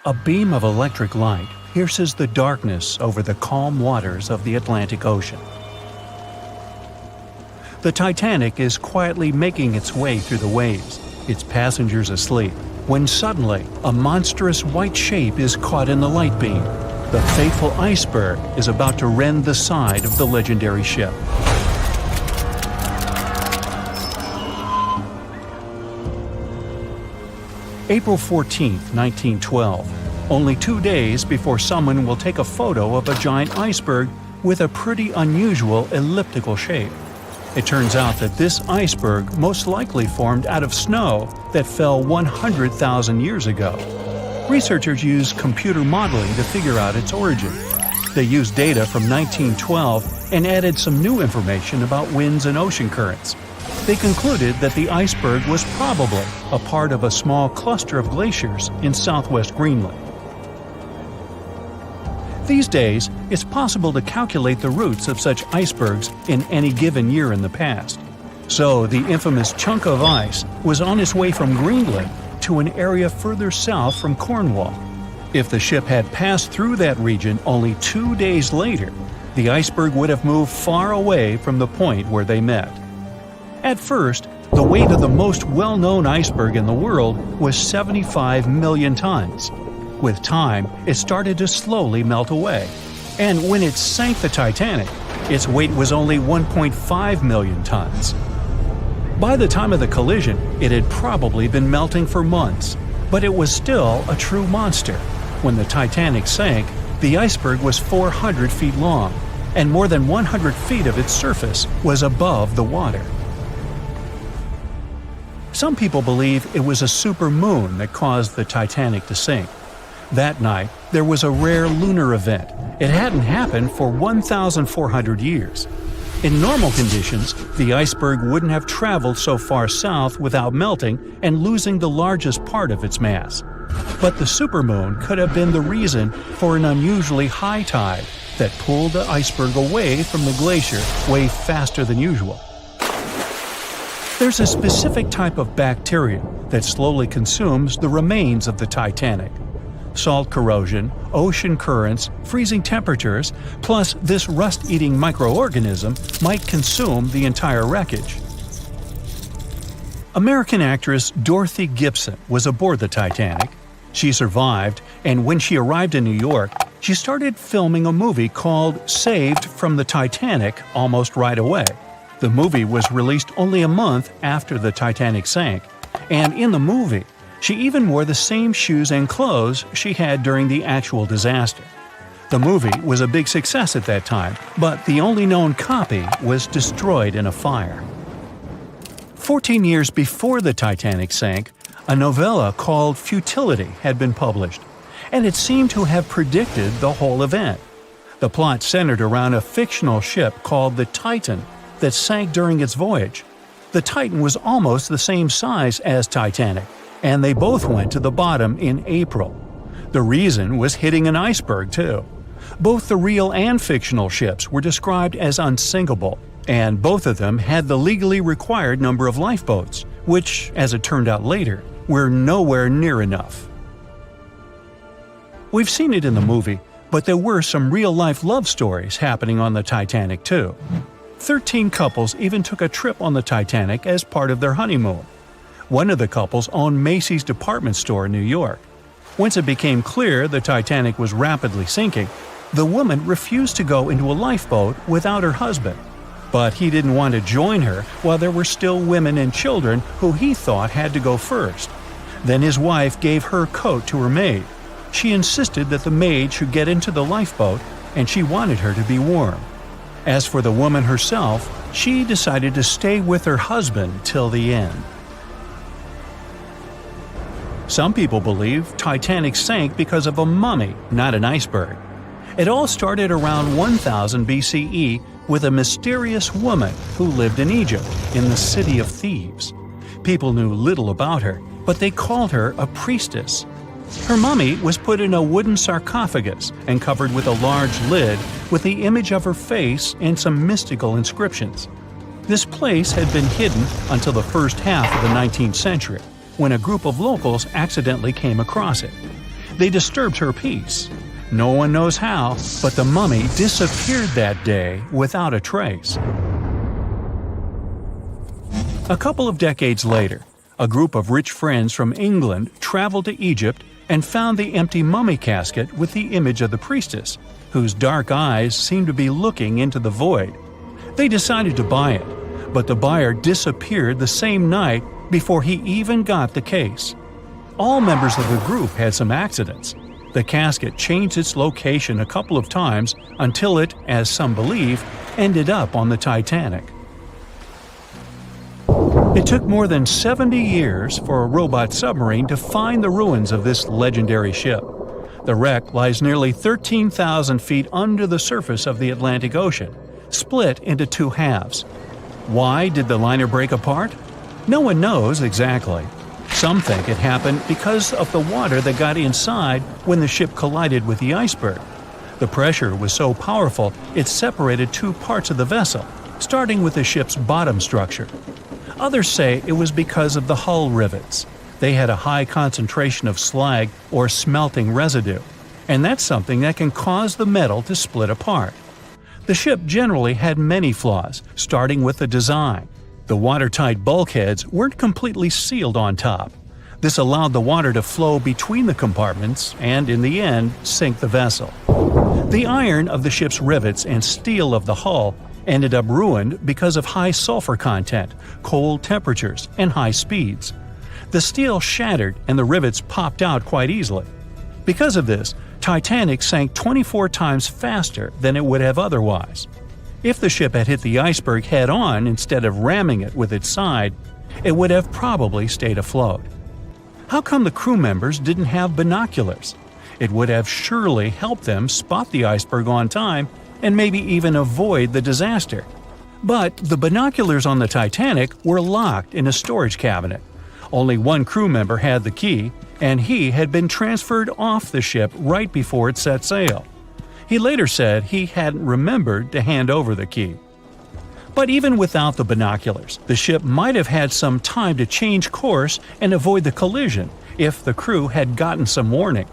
A beam of electric light pierces the darkness over the calm waters of the Atlantic Ocean. The Titanic is quietly making its way through the waves, its passengers asleep, when suddenly a monstrous white shape is caught in the light beam. The fateful iceberg is about to rend the side of the legendary ship. April 14, 1912, only 2 days before someone will take a photo of a giant iceberg with a pretty unusual elliptical shape. It turns out that this iceberg most likely formed out of snow that fell 100,000 years ago. Researchers used computer modeling to figure out its origin. They used data from 1912 and added some new information about winds and ocean currents. They concluded that the iceberg was probably a part of a small cluster of glaciers in southwest Greenland. These days, it's possible to calculate the routes of such icebergs in any given year in the past. So the infamous chunk of ice was on its way from Greenland to an area further south from Cornwall. If the ship had passed through that region only 2 days later, the iceberg would have moved far away from the point where they met. At first, the weight of the most well-known iceberg in the world was 75 million tons. With time, it started to slowly melt away. And when it sank the Titanic, its weight was only 1.5 million tons. By the time of the collision, it had probably been melting for months, but it was still a true monster. When the Titanic sank, the iceberg was 400 feet long, and more than 100 feet of its surface was above the water. Some people believe it was a supermoon that caused the Titanic to sink. That night, there was a rare lunar event. It hadn't happened for 1,400 years. In normal conditions, the iceberg wouldn't have traveled so far south without melting and losing the largest part of its mass. But the supermoon could have been the reason for an unusually high tide that pulled the iceberg away from the glacier way faster than usual. There's a specific type of bacteria that slowly consumes the remains of the Titanic. Salt corrosion, ocean currents, freezing temperatures, plus this rust-eating microorganism might consume the entire wreckage. American actress Dorothy Gibson was aboard the Titanic. She survived, and when she arrived in New York, she started filming a movie called Saved from the Titanic almost right away. The movie was released only a month after the Titanic sank, and in the movie, she even wore the same shoes and clothes she had during the actual disaster. The movie was a big success at that time, but the only known copy was destroyed in a fire. 14 years before the Titanic sank, a novella called Futility had been published, and it seemed to have predicted the whole event. The plot centered around a fictional ship called the Titan that sank during its voyage. The Titan was almost the same size as Titanic, and they both went to the bottom in April. The reason was hitting an iceberg, too. Both the real and fictional ships were described as unsinkable, and both of them had the legally required number of lifeboats, which, as it turned out later, were nowhere near enough. We've seen it in the movie, but there were some real-life love stories happening on the Titanic, too. 13 couples even took a trip on the Titanic as part of their honeymoon. One of the couples owned Macy's department store in New York. Once it became clear the Titanic was rapidly sinking, the woman refused to go into a lifeboat without her husband. But he didn't want to join her while there were still women and children who he thought had to go first. Then his wife gave her coat to her maid. She insisted that the maid should get into the lifeboat, and she wanted her to be warm. As for the woman herself, she decided to stay with her husband till the end. Some people believe Titanic sank because of a mummy, not an iceberg. It all started around 1000 BCE with a mysterious woman who lived in Egypt, in the City of Thieves. People knew little about her, but they called her a priestess. Her mummy was put in a wooden sarcophagus and covered with a large lid with the image of her face and some mystical inscriptions. This place had been hidden until the first half of the 19th century, when a group of locals accidentally came across it. They disturbed her peace. No one knows how, but the mummy disappeared that day without a trace. A couple of decades later, a group of rich friends from England traveled to Egypt and found the empty mummy casket with the image of the priestess, whose dark eyes seemed to be looking into the void. They decided to buy it, but the buyer disappeared the same night before he even got the case. All members of the group had some accidents. The casket changed its location a couple of times until it, as some believe, ended up on the Titanic. It took more than 70 years for a robot submarine to find the ruins of this legendary ship. The wreck lies nearly 13,000 feet under the surface of the Atlantic Ocean, split into two halves. Why did the liner break apart? No one knows exactly. Some think it happened because of the water that got inside when the ship collided with the iceberg. The pressure was so powerful it separated two parts of the vessel, starting with the ship's bottom structure. Others say it was because of the hull rivets. They had a high concentration of slag or smelting residue, and that's something that can cause the metal to split apart. The ship generally had many flaws, starting with the design. The watertight bulkheads weren't completely sealed on top. This allowed the water to flow between the compartments and, in the end, sink the vessel. The iron of the ship's rivets and steel of the hull ended up ruined because of high sulfur content, cold temperatures, and high speeds. The steel shattered and the rivets popped out quite easily. Because of this, Titanic sank 24 times faster than it would have otherwise. If the ship had hit the iceberg head-on instead of ramming it with its side, it would have probably stayed afloat. How come the crew members didn't have binoculars? It would have surely helped them spot the iceberg on time and maybe even avoid the disaster. But the binoculars on the Titanic were locked in a storage cabinet. Only one crew member had the key, and he had been transferred off the ship right before it set sail. He later said he hadn't remembered to hand over the key. But even without the binoculars, the ship might have had some time to change course and avoid the collision if the crew had gotten some warning.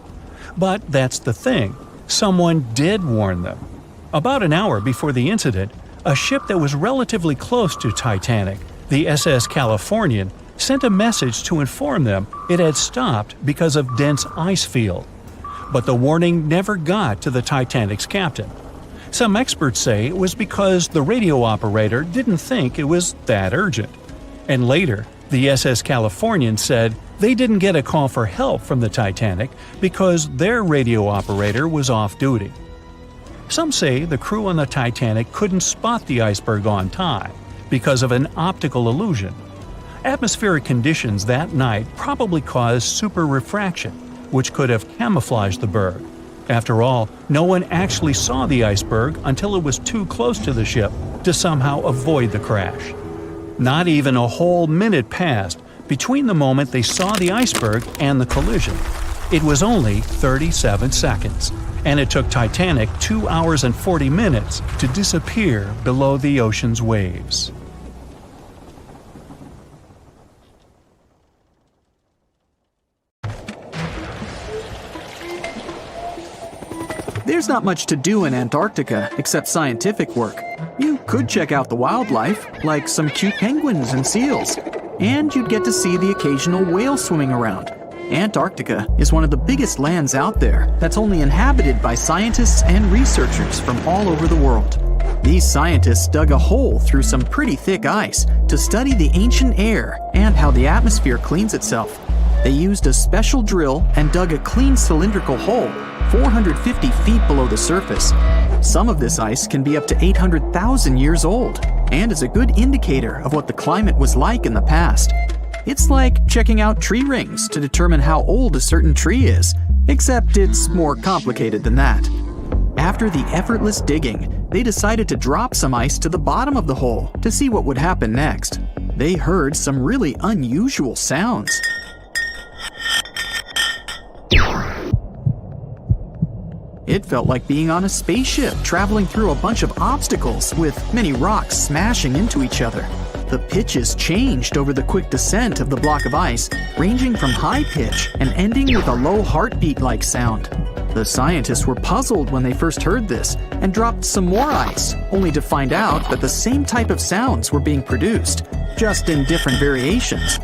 But that's the thing, someone did warn them. About an hour before the incident, a ship that was relatively close to Titanic, the SS Californian, sent a message to inform them it had stopped because of dense ice field. But the warning never got to the Titanic's captain. Some experts say it was because the radio operator didn't think it was that urgent. And later, the SS Californian said they didn't get a call for help from the Titanic because their radio operator was off duty. Some say the crew on the Titanic couldn't spot the iceberg on time because of an optical illusion. Atmospheric conditions that night probably caused super refraction, which could have camouflaged the berg. After all, no one actually saw the iceberg until it was too close to the ship to somehow avoid the crash. Not even a whole minute passed between the moment they saw the iceberg and the collision. It was only 37 seconds, and it took Titanic 2 hours and 40 minutes to disappear below the ocean's waves. There's not much to do in Antarctica except scientific work. You could check out the wildlife, like some cute penguins and seals, and you'd get to see the occasional whale swimming around. Antarctica is one of the biggest lands out there that's only inhabited by scientists and researchers from all over the world. These scientists dug a hole through some pretty thick ice to study the ancient air and how the atmosphere cleans itself. They used a special drill and dug a clean cylindrical hole 450 feet below the surface. Some of this ice can be up to 800,000 years old and is a good indicator of what the climate was like in the past. It's like checking out tree rings to determine how old a certain tree is, except it's more complicated than that. After the effortless digging, they decided to drop some ice to the bottom of the hole to see what would happen next. They heard some really unusual sounds. It felt like being on a spaceship traveling through a bunch of obstacles with many rocks smashing into each other. The pitches changed over the quick descent of the block of ice, ranging from high pitch and ending with a low heartbeat-like sound. The scientists were puzzled when they first heard this and dropped some more ice, only to find out that the same type of sounds were being produced, just in different variations.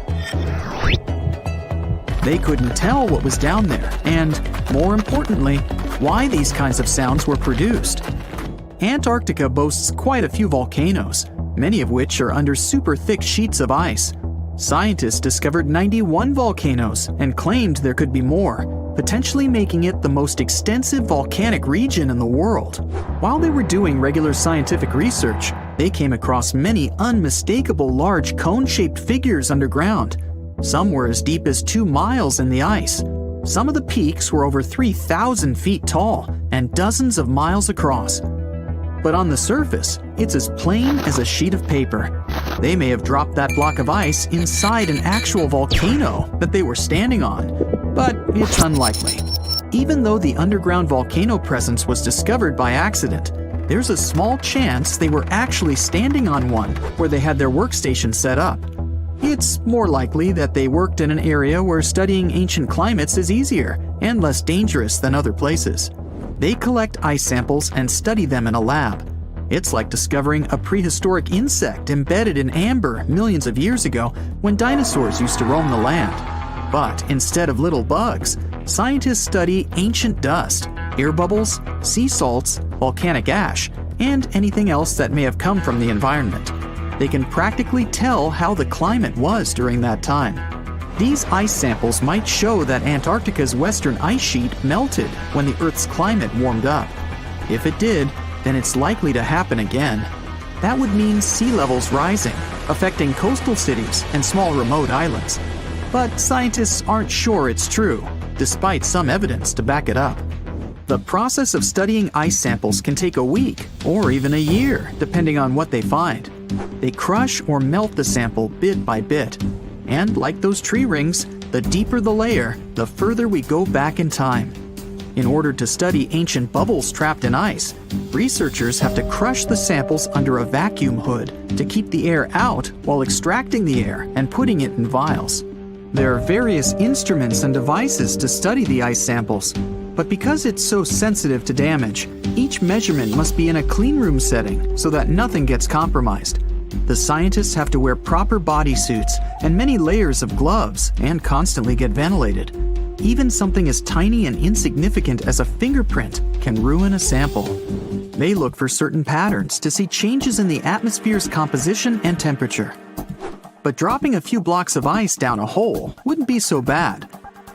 They couldn't tell what was down there, and, more importantly, why these kinds of sounds were produced. Antarctica boasts quite a few volcanoes, many of which are under super thick sheets of ice. Scientists discovered 91 volcanoes and claimed there could be more, potentially making it the most extensive volcanic region in the world. While they were doing regular scientific research, they came across many unmistakable large cone-shaped figures underground. Some were as deep as 2 miles in the ice. Some of the peaks were over 3,000 feet tall and dozens of miles across. But on the surface, it's as plain as a sheet of paper. They may have dropped that block of ice inside an actual volcano that they were standing on, but it's unlikely. Even though the underground volcano presence was discovered by accident, there's a small chance they were actually standing on one where they had their workstation set up. It's more likely that they worked in an area where studying ancient climates is easier and less dangerous than other places. They collect ice samples and study them in a lab. It's like discovering a prehistoric insect embedded in amber millions of years ago when dinosaurs used to roam the land. But instead of little bugs, scientists study ancient dust, air bubbles, sea salts, volcanic ash, and anything else that may have come from the environment. They can practically tell how the climate was during that time. These ice samples might show that Antarctica's western ice sheet melted when the Earth's climate warmed up. If it did, then it's likely to happen again. That would mean sea levels rising, affecting coastal cities and small remote islands. But scientists aren't sure it's true, despite some evidence to back it up. The process of studying ice samples can take a week or even a year, depending on what they find. They crush or melt the sample bit by bit. And like those tree rings, the deeper the layer, the further we go back in time. In order to study ancient bubbles trapped in ice, researchers have to crush the samples under a vacuum hood to keep the air out while extracting the air and putting it in vials. There are various instruments and devices to study the ice samples, but because it's so sensitive to damage, each measurement must be in a clean room setting so that nothing gets compromised. The scientists have to wear proper bodysuits and many layers of gloves and constantly get ventilated. Even something as tiny and insignificant as a fingerprint can ruin a sample. They look for certain patterns to see changes in the atmosphere's composition and temperature. But dropping a few blocks of ice down a hole wouldn't be so bad.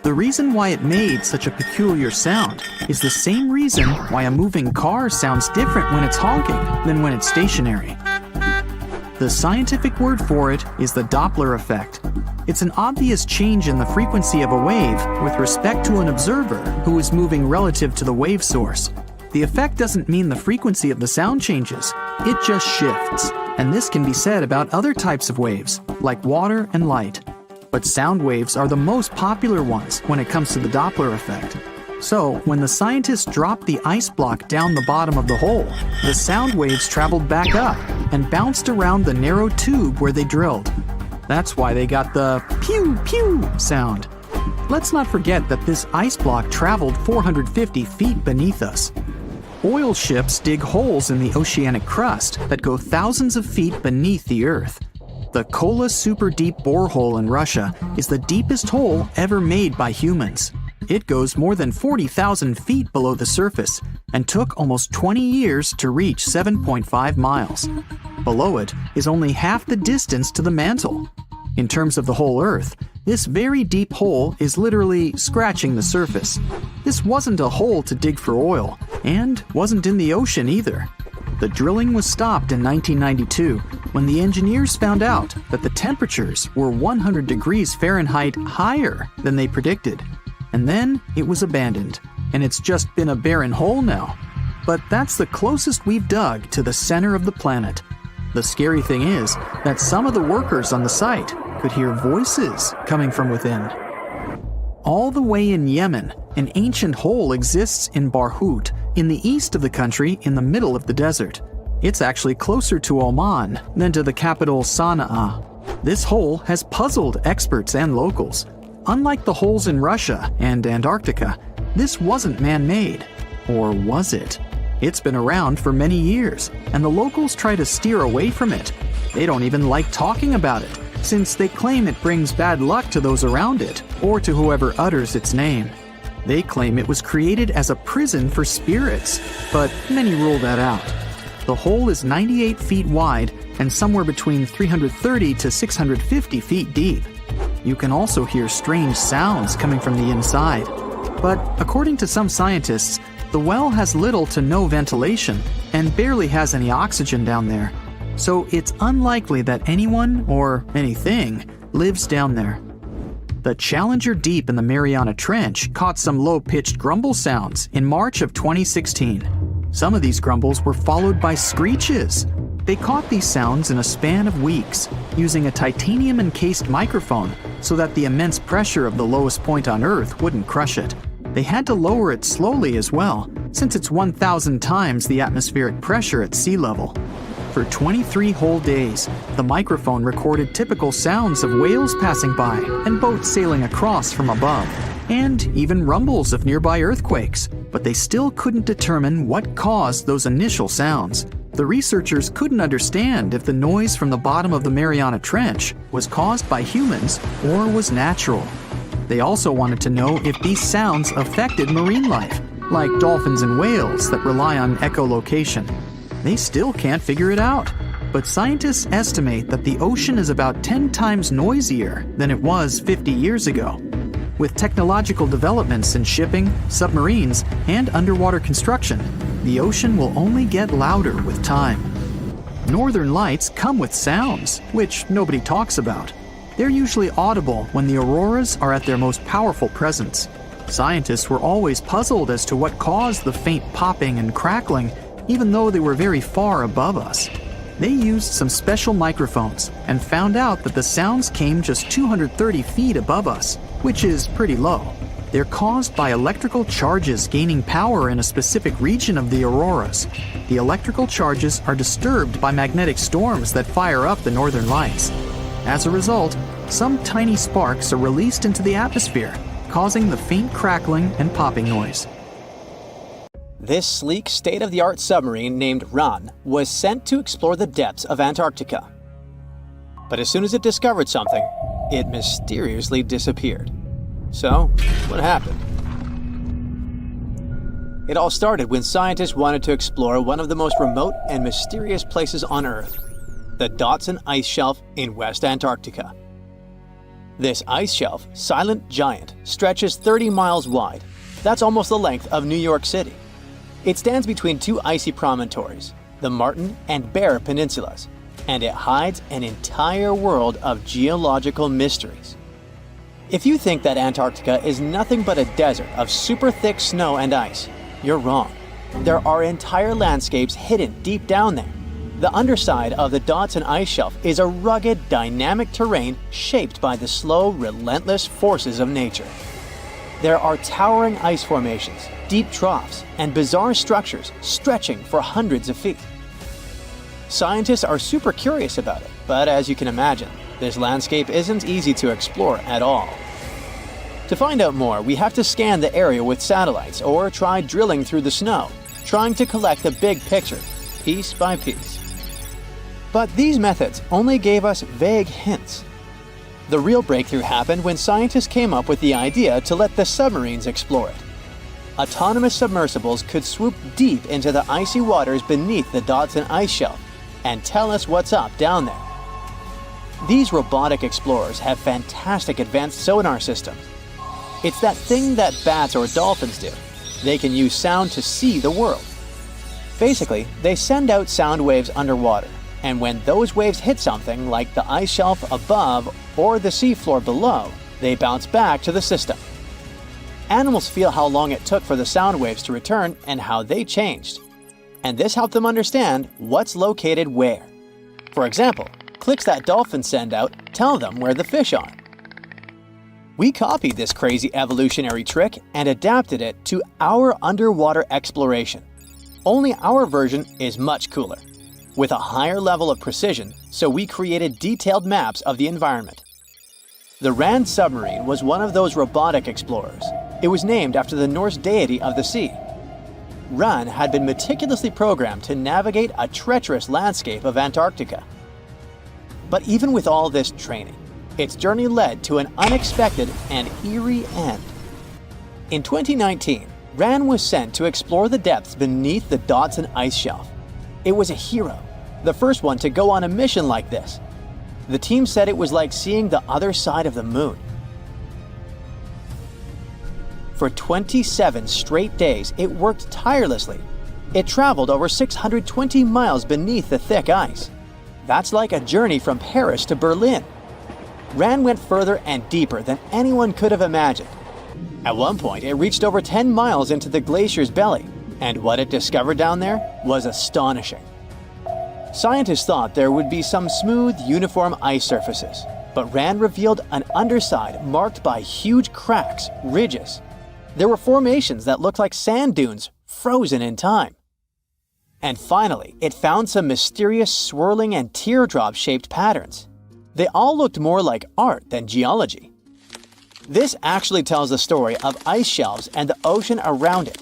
The reason why it made such a peculiar sound is the same reason why a moving car sounds different when it's honking than when it's stationary. The scientific word for it is the Doppler effect. It's an obvious change in the frequency of a wave with respect to an observer who is moving relative to the wave source. The effect doesn't mean the frequency of the sound changes, it just shifts. And this can be said about other types of waves, like water and light. But sound waves are the most popular ones when it comes to the Doppler effect. So, when the scientists dropped the ice block down the bottom of the hole, the sound waves traveled back up and bounced around the narrow tube where they drilled. That's why they got the pew pew sound. Let's not forget that this ice block traveled 450 feet beneath us. Oil ships dig holes in the oceanic crust that go thousands of feet beneath the Earth. The Kola Super Deep Borehole in Russia is the deepest hole ever made by humans. It goes more than 40,000 feet below the surface and took almost 20 years to reach 7.5 miles. Below it is only half the distance to the mantle. In terms of the whole Earth, this very deep hole is literally scratching the surface. This wasn't a hole to dig for oil, and wasn't in the ocean either. The drilling was stopped in 1992 when the engineers found out that the temperatures were 100 degrees Fahrenheit higher than they predicted. And then it was abandoned, and it's just been a barren hole now. But that's the closest we've dug to the center of the planet. The scary thing is that some of the workers on the site could hear voices coming from within. All the way in Yemen, an ancient hole exists in Barhout, in the east of the country in the middle of the desert. It's actually closer to Oman than to the capital Sana'a. This hole has puzzled experts and locals. Unlike the holes in Russia and Antarctica, this wasn't man-made. Or was it? It's been around for many years, and the locals try to steer away from it. They don't even like talking about it, since they claim it brings bad luck to those around it, or to whoever utters its name. They claim it was created as a prison for spirits, but many rule that out. The hole is 98 feet wide and somewhere between 330 to 650 feet deep. You can also hear strange sounds coming from the inside. But according to some scientists, the well has little to no ventilation and barely has any oxygen down there. So it's unlikely that anyone or anything lives down there. The Challenger Deep in the Mariana Trench caught some low-pitched grumble sounds in March of 2016. Some of these grumbles were followed by screeches. They caught these sounds in a span of weeks, using a titanium-encased microphone so that the immense pressure of the lowest point on Earth wouldn't crush it. They had to lower it slowly as well, since it's 1,000 times the atmospheric pressure at sea level. For 23 whole days, the microphone recorded typical sounds of whales passing by and boats sailing across from above, and even rumbles of nearby earthquakes, but they still couldn't determine what caused those initial sounds. The researchers couldn't understand if the noise from the bottom of the Mariana Trench was caused by humans or was natural. They also wanted to know if these sounds affected marine life, like dolphins and whales that rely on echolocation. They still can't figure it out, but scientists estimate that the ocean is about 10 times noisier than it was 50 years ago. With technological developments in shipping, submarines, and underwater construction, the ocean will only get louder with time. Northern lights come with sounds, which nobody talks about. They're usually audible when the auroras are at their most powerful presence. Scientists were always puzzled as to what caused the faint popping and crackling, even though they were very far above us. They used some special microphones and found out that the sounds came just 230 feet above us, which is pretty low. They're caused by electrical charges gaining power in a specific region of the auroras. The electrical charges are disturbed by magnetic storms that fire up the northern lights. As a result, some tiny sparks are released into the atmosphere, causing the faint crackling and popping noise. This sleek, state-of-the-art submarine named Ran was sent to explore the depths of Antarctica. But as soon as it discovered something, it mysteriously disappeared. So, what happened? It all started when scientists wanted to explore one of the most remote and mysterious places on Earth, the Dotson Ice Shelf in West Antarctica. This ice shelf, silent giant, stretches 30 miles wide. That's almost the length of New York City. It stands between two icy promontories, the Martin and Bear Peninsulas, and it hides an entire world of geological mysteries. If you think that Antarctica is nothing but a desert of super thick snow and ice, you're wrong. There are entire landscapes hidden deep down there. The underside of the Dotson Ice Shelf is a rugged, dynamic terrain shaped by the slow, relentless forces of nature. There are towering ice formations, deep troughs, and bizarre structures stretching for hundreds of feet. Scientists are super curious about it, but as you can imagine, this landscape isn't easy to explore at all. To find out more, we have to scan the area with satellites or try drilling through the snow, trying to collect the big picture, piece by piece. But these methods only gave us vague hints. The real breakthrough happened when scientists came up with the idea to let the submarines explore it. Autonomous submersibles could swoop deep into the icy waters beneath the Dotson Ice Shelf and tell us what's up down there. These robotic explorers have fantastic advanced sonar systems. It's that thing that bats or dolphins do. They can use sound to see the world. Basically, they send out sound waves underwater, and when those waves hit something like the ice shelf above or the seafloor below, they bounce back to the system. Animals feel how long it took for the sound waves to return and how they changed. And this helped them understand what's located where. For example, clicks that dolphins send out tell them where the fish are. We copied this crazy evolutionary trick and adapted it to our underwater exploration. Only our version is much cooler, with a higher level of precision, so we created detailed maps of the environment. The Ran submarine was one of those robotic explorers. It was named after the Norse deity of the sea. Ran had been meticulously programmed to navigate a treacherous landscape of Antarctica. But even with all this training, its journey led to an unexpected and eerie end. In 2019, Ran was sent to explore the depths beneath the Dotson Ice Shelf. It was a hero, the first one to go on a mission like this. The team said it was like seeing the other side of the moon. For 27 straight days, it worked tirelessly. It traveled over 620 miles beneath the thick ice. That's like a journey from Paris to Berlin. Ran went further and deeper than anyone could have imagined. At one point, it reached over 10 miles into the glacier's belly, and what it discovered down there was astonishing. Scientists thought there would be some smooth, uniform ice surfaces, but Ran revealed an underside marked by huge cracks, ridges. There were formations that looked like sand dunes, frozen in time. And finally, it found some mysterious swirling and teardrop-shaped patterns. They all looked more like art than geology. This actually tells the story of ice shelves and the ocean around it.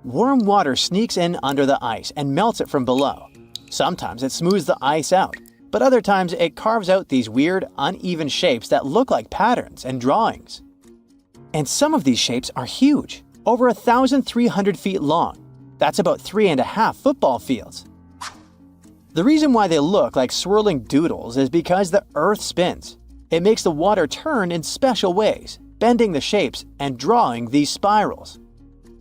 Warm water sneaks in under the ice and melts it from below. Sometimes it smooths the ice out, but other times it carves out these weird, uneven shapes that look like patterns and drawings. And some of these shapes are huge, over 1,300 feet long. That's about 3.5 football fields. The reason why they look like swirling doodles is because the Earth spins. It makes the water turn in special ways, bending the shapes and drawing these spirals.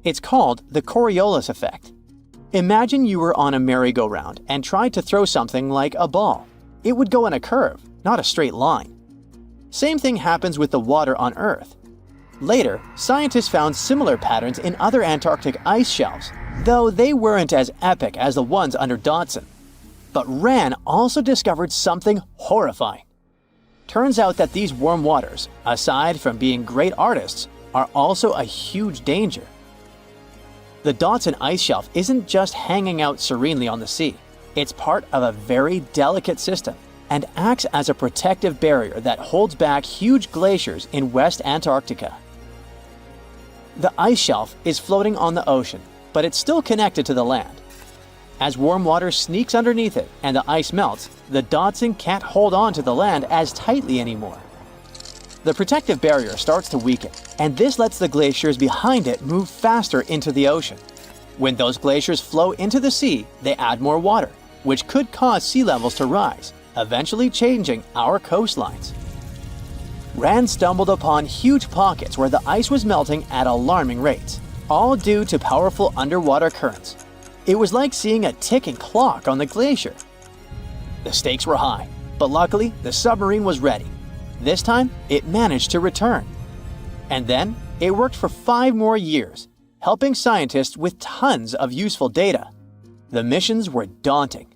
It's called the Coriolis effect. Imagine you were on a merry-go-round and tried to throw something like a ball. It would go in a curve, not a straight line. Same thing happens with the water on Earth. Later, scientists found similar patterns in other Antarctic ice shelves, though they weren't as epic as the ones under Dodson. But Ran also discovered something horrifying. Turns out that these warm waters, aside from being great artists, are also a huge danger. The Dodson ice shelf isn't just hanging out serenely on the sea. It's part of a very delicate system and acts as a protective barrier that holds back huge glaciers in West Antarctica. The ice shelf is floating on the ocean, but it's still connected to the land. As warm water sneaks underneath it and the ice melts, the Dodson can't hold on to the land as tightly anymore. The protective barrier starts to weaken, and this lets the glaciers behind it move faster into the ocean. When those glaciers flow into the sea, they add more water, which could cause sea levels to rise, eventually changing our coastlines. Rand stumbled upon huge pockets where the ice was melting at alarming rates, all due to powerful underwater currents. It was like seeing a ticking clock on the glacier. The stakes were high, but luckily the submarine was ready. This time, it managed to return. And then, it worked for 5 more years, helping scientists with tons of useful data. The missions were daunting.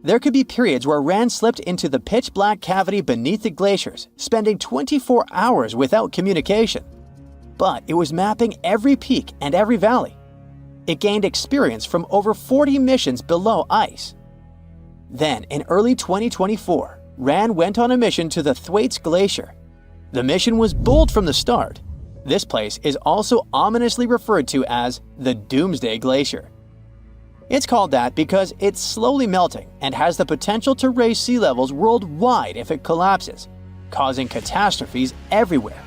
There could be periods where Rand slipped into the pitch-black cavity beneath the glaciers, spending 24 hours without communication. But it was mapping every peak and every valley. It gained experience from over 40 missions below ice. Then, in early 2024, Rand went on a mission to the Thwaites Glacier. The mission was bold from the start. This place is also ominously referred to as the Doomsday Glacier. It's called that because it's slowly melting and has the potential to raise sea levels worldwide if it collapses, causing catastrophes everywhere.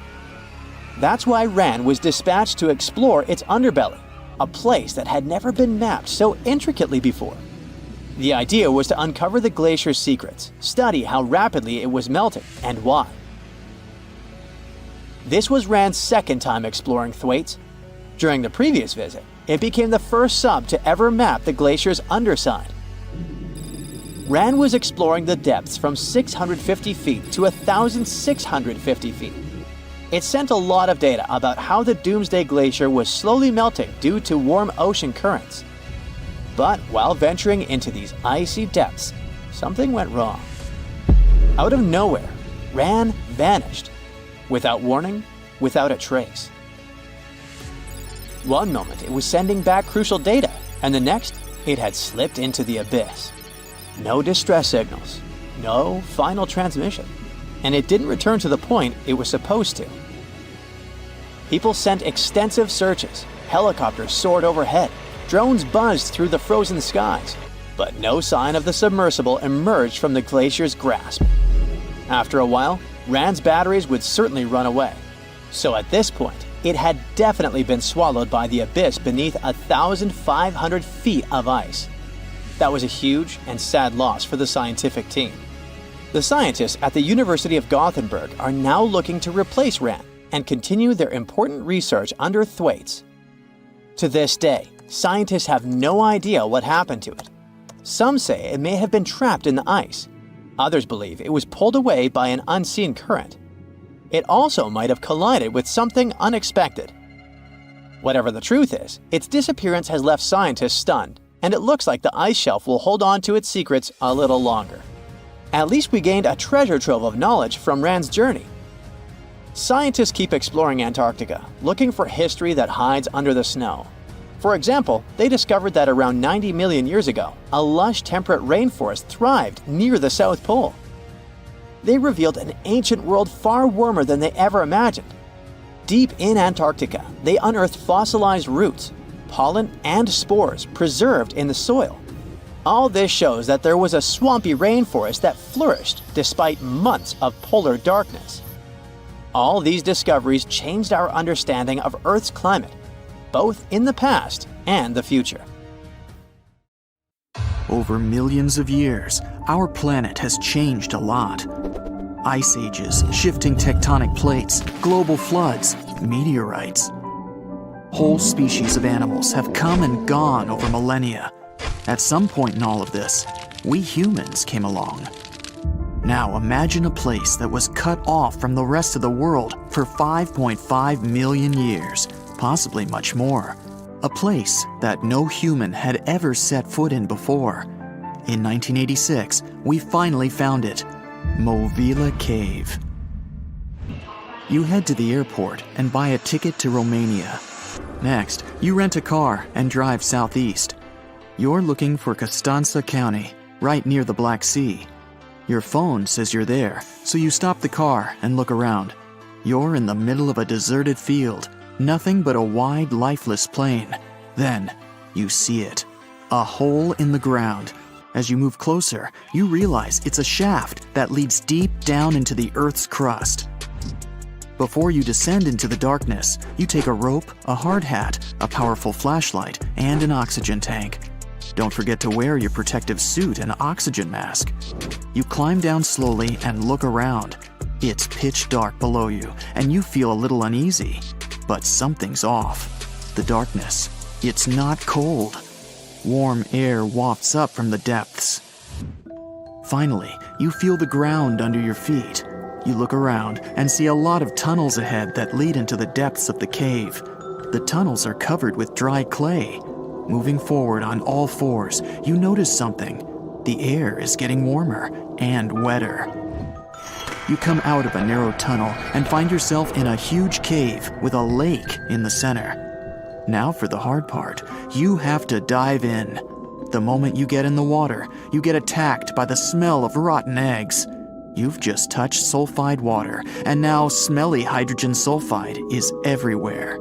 That's why Rand was dispatched to explore its underbelly, a place that had never been mapped so intricately before. The idea was to uncover the glacier's secrets, study how rapidly it was melting, and why. This was Rand's second time exploring Thwaites. During the previous visit, it became the first sub to ever map the glacier's underside. Rand was exploring the depths from 650 feet to 1,650 feet. It sent a lot of data about how the Doomsday Glacier was slowly melting due to warm ocean currents. But while venturing into these icy depths, something went wrong. Out of nowhere, Rand vanished. Without warning, without a trace. One moment it was sending back crucial data, and the next, it had slipped into the abyss. No distress signals, no final transmission, and it didn't return to the point it was supposed to. People sent extensive searches, helicopters soared overhead, drones buzzed through the frozen skies, but no sign of the submersible emerged from the glacier's grasp. After a while, Rand's batteries would certainly run away. So at this point, it had definitely been swallowed by the abyss beneath 1,500 feet of ice. That was a huge and sad loss for the scientific team. The scientists at the University of Gothenburg are now looking to replace Rand and continue their important research under Thwaites. To this day, scientists have no idea what happened to it. Some say it may have been trapped in the ice. Others believe it was pulled away by an unseen current. It also might have collided with something unexpected. Whatever the truth is, its disappearance has left scientists stunned, and it looks like the ice shelf will hold on to its secrets a little longer. At least we gained a treasure trove of knowledge from Rand's journey. Scientists keep exploring Antarctica, looking for history that hides under the snow. For example, they discovered that around 90 million years ago, a lush temperate rainforest thrived near the South Pole. They revealed an ancient world far warmer than they ever imagined. Deep in Antarctica, they unearthed fossilized roots, pollen, and spores preserved in the soil. All this shows that there was a swampy rainforest that flourished despite months of polar darkness. All these discoveries changed our understanding of Earth's climate, both in the past and the future. Over millions of years, our planet has changed a lot. Ice ages, shifting tectonic plates, global floods, meteorites. Whole species of animals have come and gone over millennia. At some point in all of this, we humans came along. Now imagine a place that was cut off from the rest of the world for 5.5 million years, possibly much more. A place that no human had ever set foot in before. In 1986, we finally found it, Movila Cave. You head to the airport and buy a ticket to Romania. Next, you rent a car and drive southeast. You're looking for Constanța County, right near the Black Sea. Your phone says you're there, so you stop the car and look around. You're in the middle of a deserted field, nothing but a wide, lifeless plain. Then, you see it. A hole in the ground. As you move closer, you realize it's a shaft that leads deep down into the Earth's crust. Before you descend into the darkness, you take a rope, a hard hat, a powerful flashlight, and an oxygen tank. Don't forget to wear your protective suit and oxygen mask. You climb down slowly and look around. It's pitch dark below you, and you feel a little uneasy. But something's off. The darkness. It's not cold. Warm air wafts up from the depths. Finally, you feel the ground under your feet. You look around and see a lot of tunnels ahead that lead into the depths of the cave. The tunnels are covered with dry clay. Moving forward on all fours, you notice something. The air is getting warmer and wetter. You come out of a narrow tunnel and find yourself in a huge cave with a lake in the center. Now for the hard part, you have to dive in. The moment you get in the water, you get attacked by the smell of rotten eggs. You've just touched sulfide water, and now smelly hydrogen sulfide is everywhere.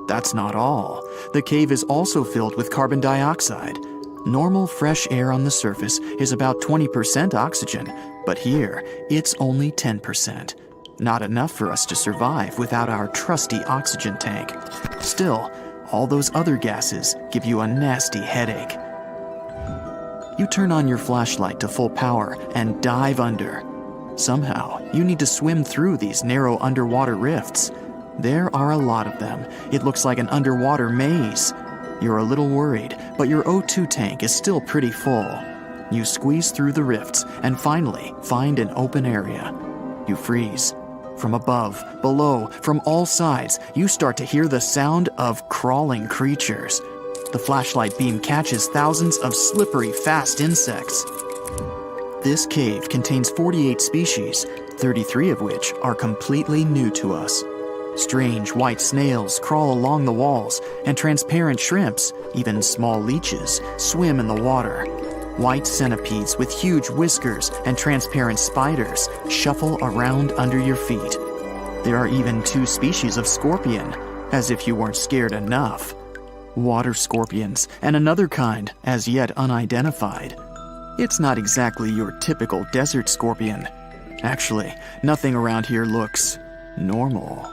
That's not all. The cave is also filled with carbon dioxide. Normal fresh air on the surface is about 20% oxygen, but here it's only 10%. Not enough for us to survive without our trusty oxygen tank. Still, all those other gases give you a nasty headache. You turn on your flashlight to full power and dive under. Somehow, you need to swim through these narrow underwater rifts. There are a lot of them. It looks like an underwater maze. You're a little worried, but your O2 tank is still pretty full. You squeeze through the rifts and finally find an open area. You freeze. From above, below, from all sides, you start to hear the sound of crawling creatures. The flashlight beam catches thousands of slippery, fast insects. This cave contains 48 species, 33 of which are completely new to us. Strange white snails crawl along the walls, and transparent shrimps, even small leeches, swim in the water. White centipedes with huge whiskers and transparent spiders shuffle around under your feet. There are even 2 species of scorpion, as if you weren't scared enough. Water scorpions, and another kind, as yet unidentified. It's not exactly your typical desert scorpion. Actually, nothing around here looks normal.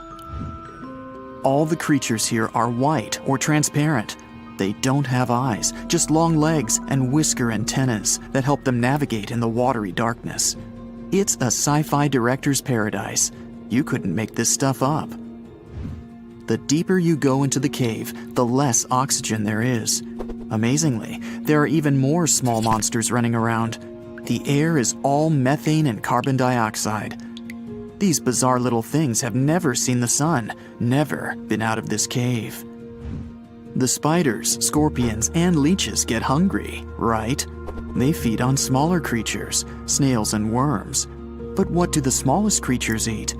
All the creatures here are white or transparent. They don't have eyes, just long legs and whisker antennas that help them navigate in the watery darkness. It's a sci-fi director's paradise. You couldn't make this stuff up. The deeper you go into the cave, the less oxygen there is. Amazingly, there are even more small monsters running around. The air is all methane and carbon dioxide. These bizarre little things have never seen the sun, never been out of this cave. The spiders, scorpions, and leeches get hungry, right? They feed on smaller creatures, snails and worms. But what do the smallest creatures eat?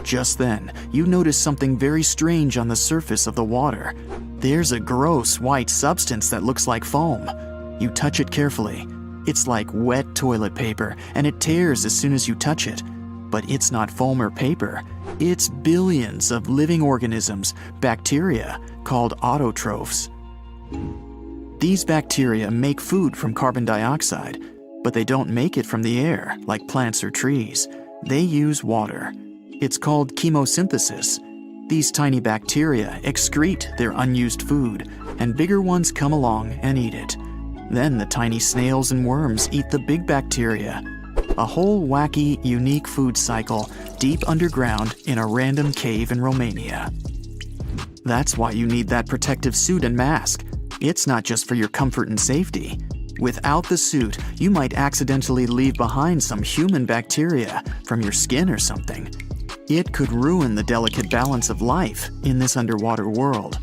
Just then, you notice something very strange on the surface of the water. There's a gross white substance that looks like foam. You touch it carefully. It's like wet toilet paper, and it tears as soon as you touch it. But it's not foam or paper. It's billions of living organisms, bacteria, called autotrophs. These bacteria make food from carbon dioxide, but they don't make it from the air like plants or trees. They use water. It's called chemosynthesis. These tiny bacteria excrete their unused food, and bigger ones come along and eat it. Then the tiny snails and worms eat the big bacteria. A whole wacky, unique food cycle deep underground in a random cave in Romania. That's why you need that protective suit and mask. It's not just for your comfort and safety. Without the suit, you might accidentally leave behind some human bacteria from your skin or something. It could ruin the delicate balance of life in this underwater world.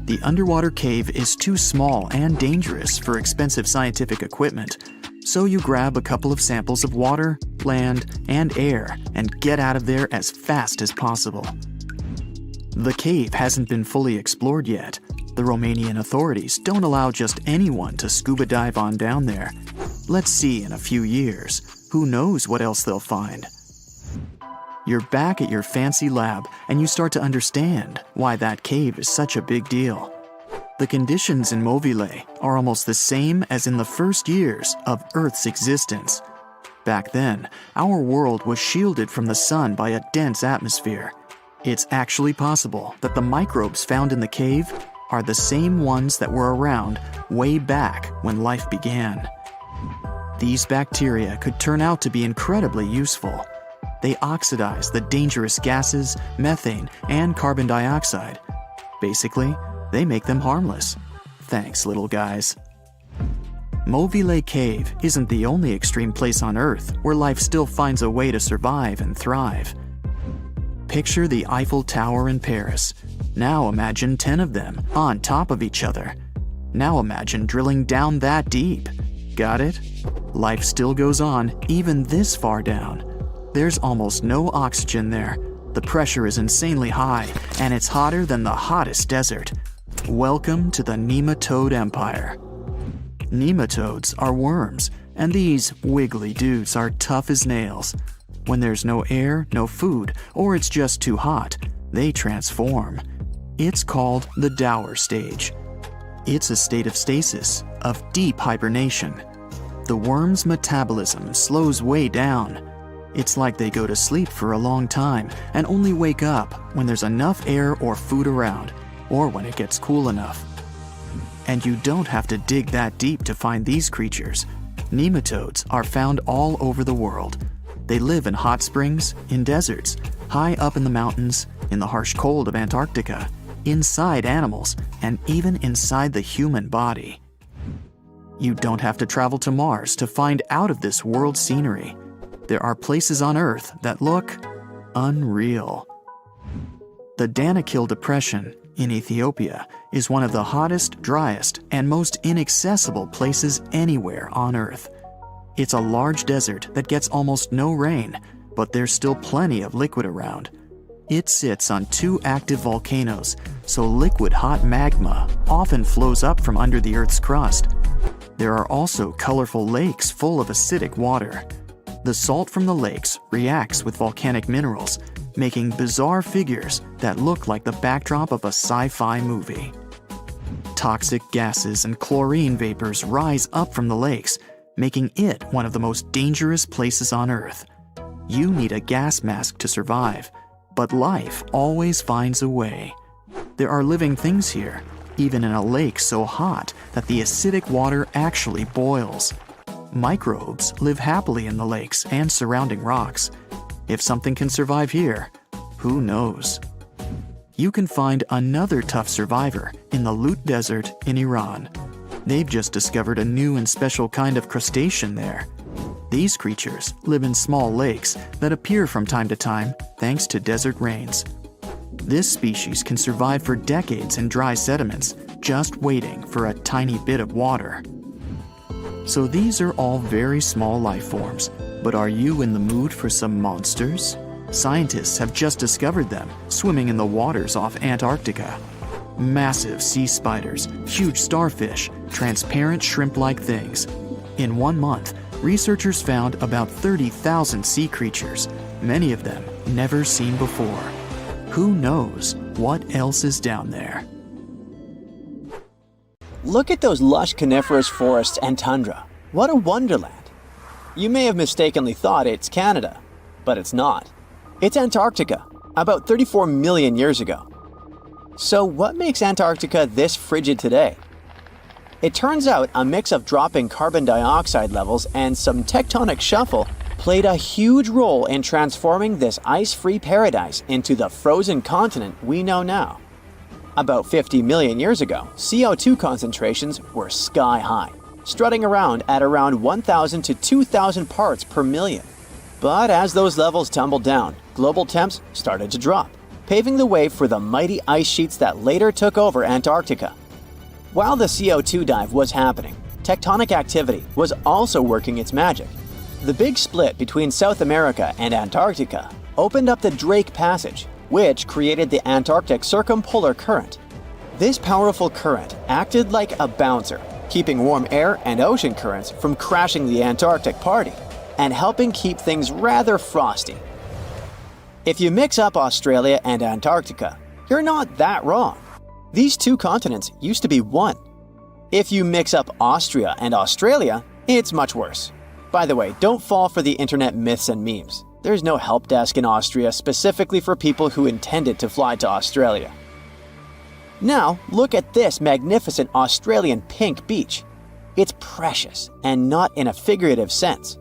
The underwater cave is too small and dangerous for expensive scientific equipment, so you grab a couple of samples of water, land, and air and get out of there as fast as possible. The cave hasn't been fully explored yet. The Romanian authorities don't allow just anyone to scuba dive on down there. Let's see in a few years. Who knows what else they'll find? You're back at your fancy lab, and you start to understand why that cave is such a big deal. The conditions in Mobile are almost the same as in the first years of Earth's existence. Back then, our world was shielded from the sun by a dense atmosphere. It's actually possible that the microbes found in the cave are the same ones that were around way back when life began. These bacteria could turn out to be incredibly useful. They oxidize the dangerous gases, methane, and carbon dioxide. Basically, they make them harmless. Thanks, little guys. Mobile Cave isn't the only extreme place on Earth where life still finds a way to survive and thrive. Picture the Eiffel Tower in Paris. Now imagine 10 of them on top of each other. Now imagine drilling down that deep. Got it? Life still goes on, even this far down. There's almost no oxygen there. The pressure is insanely high, and it's hotter than the hottest desert. Welcome to the nematode empire. Nematodes are worms, and these wiggly dudes are tough as nails. When there's no air, no food, or it's just too hot, they transform. It's called the Dower stage. It's a state of stasis, of deep hibernation. The worm's metabolism slows way down. It's like they go to sleep for a long time and only wake up when there's enough air or food around, or when it gets cool enough. And you don't have to dig that deep to find these creatures. Nematodes are found all over the world. They live in hot springs, in deserts, high up in the mountains, in the harsh cold of Antarctica, inside animals, and even inside the human body. You don't have to travel to Mars to find out of this world scenery. There are places on Earth that look unreal. The Danakil Depression in Ethiopia is one of the hottest, driest, and most inaccessible places anywhere on Earth. It's a large desert that gets almost no rain, but there's still plenty of liquid around. It sits on 2 active volcanoes, so liquid hot magma often flows up from under the Earth's crust. There are also colorful lakes full of acidic water. The salt from the lakes reacts with volcanic minerals, making bizarre figures that look like the backdrop of a sci-fi movie. Toxic gases and chlorine vapors rise up from the lakes, making it one of the most dangerous places on Earth. You need a gas mask to survive, but life always finds a way. There are living things here, even in a lake so hot that the acidic water actually boils. Microbes live happily in the lakes and surrounding rocks. If something can survive here, who knows? You can find another tough survivor in the Lut Desert in Iran. They've just discovered a new and special kind of crustacean there. These creatures live in small lakes that appear from time to time thanks to desert rains. This species can survive for decades in dry sediments, just waiting for a tiny bit of water. So these are all very small life forms, but are you in the mood for some monsters? Scientists have just discovered them swimming in the waters off Antarctica. Massive sea spiders, huge starfish, transparent shrimp-like things. In 1 month, researchers found about 30,000 sea creatures, many of them never seen before. Who knows what else is down there? Look at those lush coniferous forests and tundra. What a wonderland. You may have mistakenly thought it's Canada, but it's not. It's Antarctica, about 34 million years ago. So what makes Antarctica this frigid today? It turns out a mix of dropping carbon dioxide levels and some tectonic shuffle played a huge role in transforming this ice-free paradise into the frozen continent we know now. About 50 million years ago, CO2 concentrations were sky high, strutting around at around 1,000 to 2,000 parts per million. But as those levels tumbled down, global temps started to drop, paving the way for the mighty ice sheets that later took over Antarctica. While the CO2 dive was happening, tectonic activity was also working its magic. The big split between South America and Antarctica opened up the Drake Passage, which created the Antarctic Circumpolar Current. This powerful current acted like a bouncer, keeping warm air and ocean currents from crashing the Antarctic party, and helping keep things rather frosty. If you mix up Australia and Antarctica, you're not that wrong. These two continents used to be one. If you mix up Austria and Australia, it's much worse. By the way, don't fall for the internet myths and memes. There's no help desk in Austria specifically for people who intended to fly to Australia. Now, look at this magnificent Australian pink beach. It's precious, and not in a figurative sense.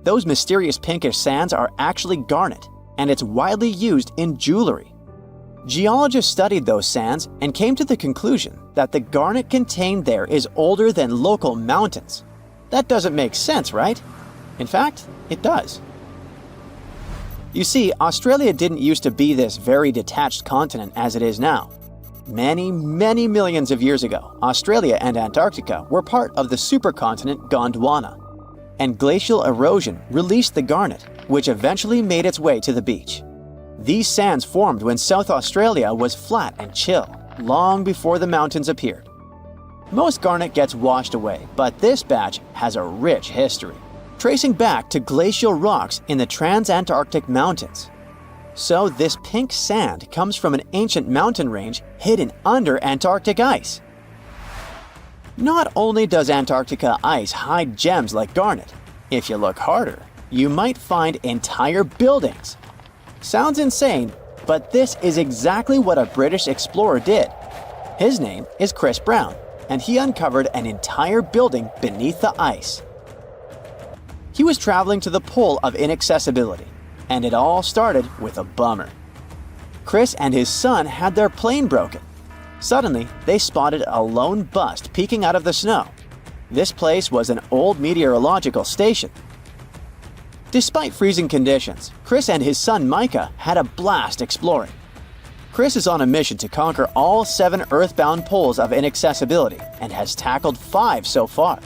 Those mysterious pinkish sands are actually garnet, and it's widely used in jewelry. Geologists studied those sands and came to the conclusion that the garnet contained there is older than local mountains. That doesn't make sense, right? In fact, it does. You see, Australia didn't used to be this very detached continent as it is now. Many millions of years ago, Australia and Antarctica were part of the supercontinent Gondwana, and glacial erosion released the garnet, which eventually made its way to the beach. These sands formed when South Australia was flat and chill, long before the mountains appeared. Most garnet gets washed away, but this batch has a rich history, tracing back to glacial rocks in the Transantarctic Mountains. So this pink sand comes from an ancient mountain range hidden under Antarctic ice. Not only does Antarctica ice hide gems like garnet, if you look harder, you might find entire buildings. Sounds insane, but this is exactly what a British explorer did. His name is Chris Brown, and he uncovered an entire building beneath the ice. He was traveling to the pole of inaccessibility, and it all started with a bummer. Chris and his son had their plane broken. Suddenly, they spotted a lone bust peeking out of the snow. This place was an old meteorological station. Despite freezing conditions, Chris and his son Micah had a blast exploring. Chris is on a mission to conquer all 7 earthbound poles of inaccessibility and has tackled 5 so far.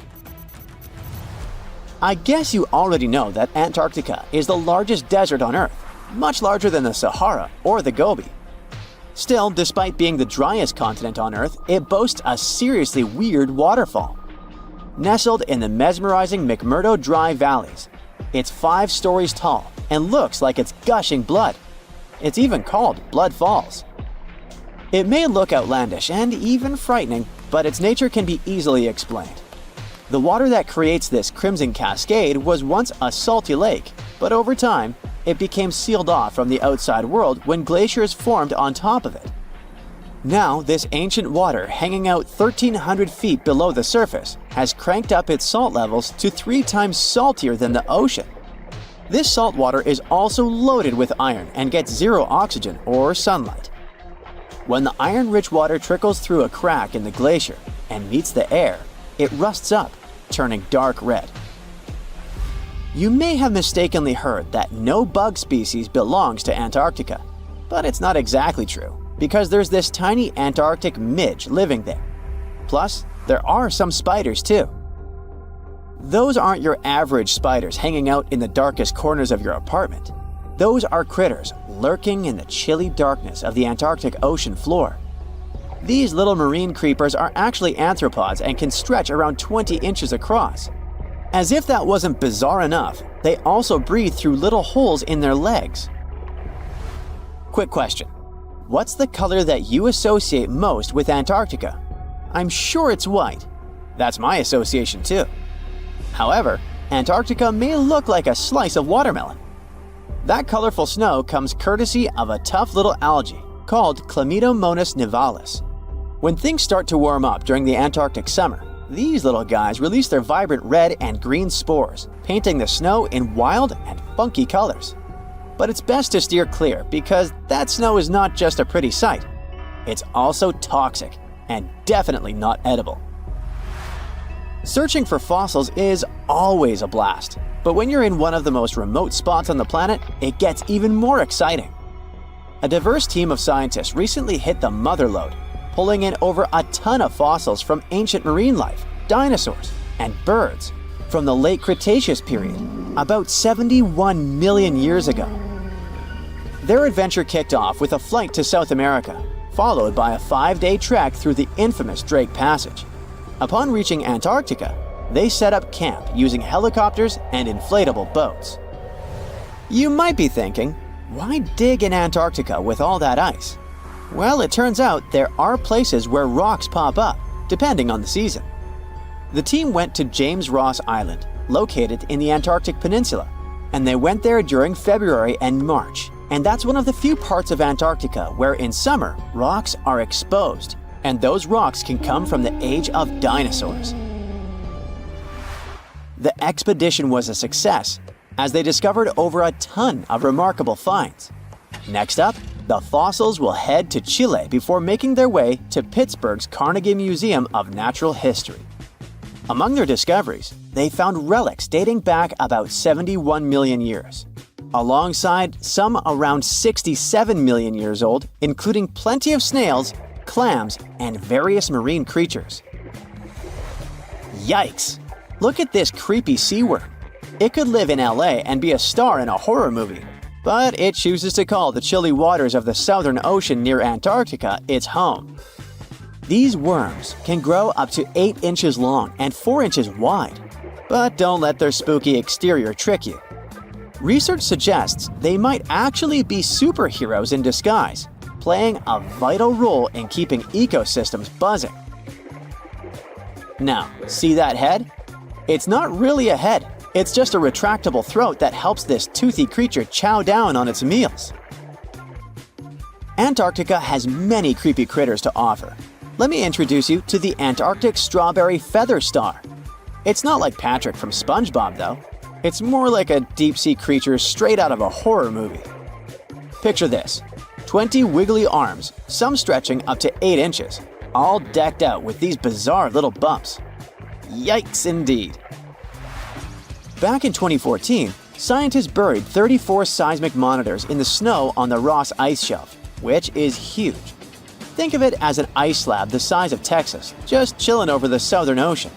I guess you already know that Antarctica is the largest desert on Earth, much larger than the Sahara or the Gobi. Still, despite being the driest continent on Earth, it boasts a seriously weird waterfall. Nestled in the mesmerizing McMurdo Dry Valleys, it's 5 stories tall and looks like it's gushing blood. It's even called Blood Falls. It may look outlandish and even frightening, but its nature can be easily explained. The water that creates this crimson cascade was once a salty lake, but over time, it became sealed off from the outside world when glaciers formed on top of it. Now, this ancient water hanging out 1,300 feet below the surface has cranked up its salt levels to 3 times saltier than the ocean. This salt water is also loaded with iron and gets 0 oxygen or sunlight. When the iron-rich water trickles through a crack in the glacier and meets the air, it rusts up, turning dark red. You may have mistakenly heard that no bug species belongs to Antarctica, but it's not exactly true, because there's this tiny Antarctic midge living there. Plus, there are some spiders too. Those aren't your average spiders hanging out in the darkest corners of your apartment. Those are critters lurking in the chilly darkness of the Antarctic ocean floor. These little marine creepers are actually arthropods and can stretch around 20 inches across. As if that wasn't bizarre enough, they also breathe through little holes in their legs. Quick question. What's the color that you associate most with Antarctica? I'm sure it's white. That's my association too. However, Antarctica may look like a slice of watermelon. That colorful snow comes courtesy of a tough little algae called Chlamydomonas nivalis. When things start to warm up during the Antarctic summer, these little guys release their vibrant red and green spores, painting the snow in wild and funky colors. But it's best to steer clear because that snow is not just a pretty sight. It's also toxic and definitely not edible. Searching for fossils is always a blast, but when you're in one of the most remote spots on the planet, it gets even more exciting. A diverse team of scientists recently hit the mother lode, pulling in over a ton of fossils from ancient marine life, dinosaurs, and birds from the late Cretaceous period, about 71 million years ago. Their adventure kicked off with a flight to South America, followed by a 5-day trek through the infamous Drake Passage. Upon reaching Antarctica, they set up camp using helicopters and inflatable boats. You might be thinking, why dig in Antarctica with all that ice? Well, it turns out there are places where rocks pop up, depending on the season. The team went to James Ross Island, located in the Antarctic Peninsula, and they went there during February and March. And that's one of the few parts of Antarctica where in summer, rocks are exposed, and those rocks can come from the age of dinosaurs. The expedition was a success, as they discovered over a ton of remarkable finds. Next up, the fossils will head to Chile before making their way to Pittsburgh's Carnegie Museum of Natural History. Among their discoveries, they found relics dating back about 71 million years, alongside some around 67 million years old, including plenty of snails, clams, and various marine creatures. Yikes! Look at this creepy sea worm. It could live in LA and be a star in a horror movie, but it chooses to call the chilly waters of the Southern Ocean near Antarctica its home. These worms can grow up to 8 inches long and 4 inches wide, but don't let their spooky exterior trick you. Research suggests they might actually be superheroes in disguise, playing a vital role in keeping ecosystems buzzing. Now, see that head? It's not really a head, it's just a retractable throat that helps this toothy creature chow down on its meals. Antarctica has many creepy critters to offer. Let me introduce you to the Antarctic strawberry feather star. It's not like Patrick from SpongeBob though. It's more like a deep-sea creature straight out of a horror movie. Picture this, 20 wiggly arms, some stretching up to 8 inches, all decked out with these bizarre little bumps. Yikes indeed. Back in 2014, scientists buried 34 seismic monitors in the snow on the Ross Ice Shelf, which is huge. Think of it as an ice slab the size of Texas, just chilling over the Southern Ocean.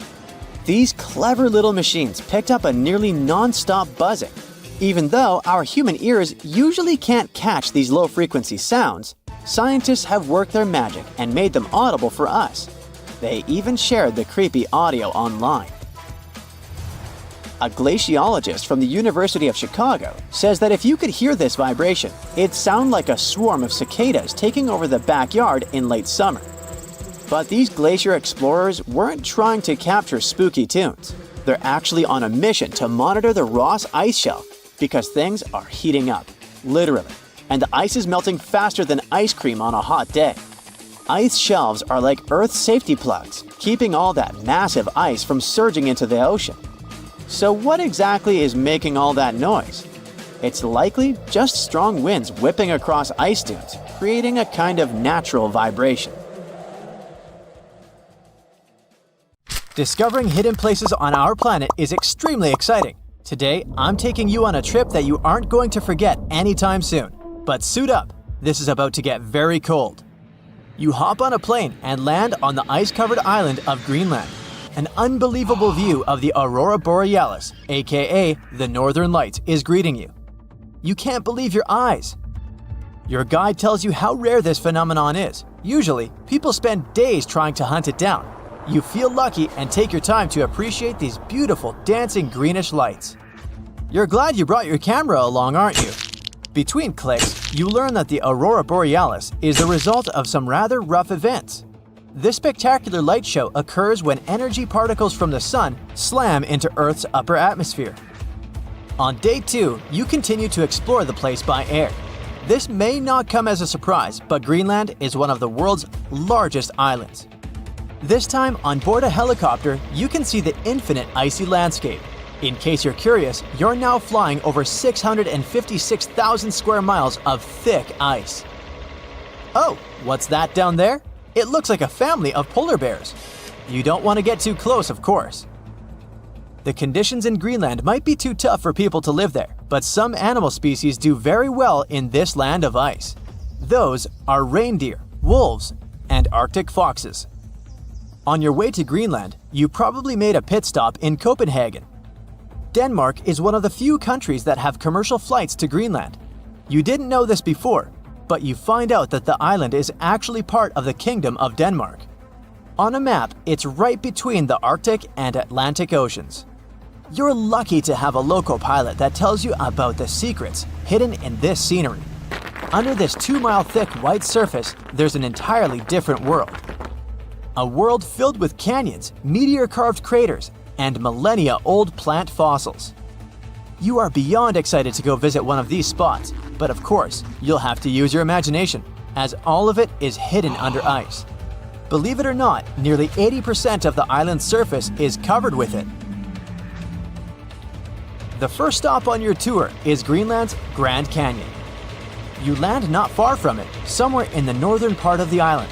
These clever little machines picked up a nearly non-stop buzzing. Even though our human ears usually can't catch these low-frequency sounds, scientists have worked their magic and made them audible for us. They even shared the creepy audio online. A glaciologist from the University of Chicago says that if you could hear this vibration, it'd sound like a swarm of cicadas taking over the backyard in late summer. But these glacier explorers weren't trying to capture spooky tunes. They're actually on a mission to monitor the Ross Ice Shelf because things are heating up, literally, and the ice is melting faster than ice cream on a hot day. Ice shelves are like Earth's safety plugs, keeping all that massive ice from surging into the ocean. So what exactly is making all that noise? It's likely just strong winds whipping across ice dunes, creating a kind of natural vibration. Discovering hidden places on our planet is extremely exciting. Today, I'm taking you on a trip that you aren't going to forget anytime soon. But suit up, this is about to get very cold. You hop on a plane and land on the ice-covered island of Greenland. An unbelievable view of the Aurora Borealis, aka the Northern Lights, is greeting you. You can't believe your eyes. Your guide tells you how rare this phenomenon is. Usually, people spend days trying to hunt it down. You feel lucky and take your time to appreciate these beautiful dancing greenish lights. You're glad you brought your camera along, aren't you? Between clicks, you learn that the Aurora Borealis is the result of some rather rough events. This spectacular light show occurs when energy particles from the sun slam into Earth's upper atmosphere. On day 2, you continue to explore the place by air. This may not come as a surprise, but Greenland is one of the world's largest islands. This time, on board a helicopter, you can see the infinite icy landscape. In case you're curious, you're now flying over 656,000 square miles of thick ice. Oh, what's that down there? It looks like a family of polar bears. You don't want to get too close, of course. The conditions in Greenland might be too tough for people to live there, but some animal species do very well in this land of ice. Those are reindeer, wolves, and Arctic foxes. On your way to Greenland, you probably made a pit stop in Copenhagen. Denmark is one of the few countries that have commercial flights to Greenland. You didn't know this before, but you find out that the island is actually part of the Kingdom of Denmark. On a map, it's right between the Arctic and Atlantic Oceans. You're lucky to have a local pilot that tells you about the secrets hidden in this scenery. Under this 2-mile thick white surface, there's an entirely different world. A world filled with canyons, meteor-carved craters, and millennia-old plant fossils. You are beyond excited to go visit one of these spots, but of course, you'll have to use your imagination, as all of it is hidden under ice. Believe it or not, nearly 80% of the island's surface is covered with it. The first stop on your tour is Greenland's Grand Canyon. You land not far from it, somewhere in the northern part of the island.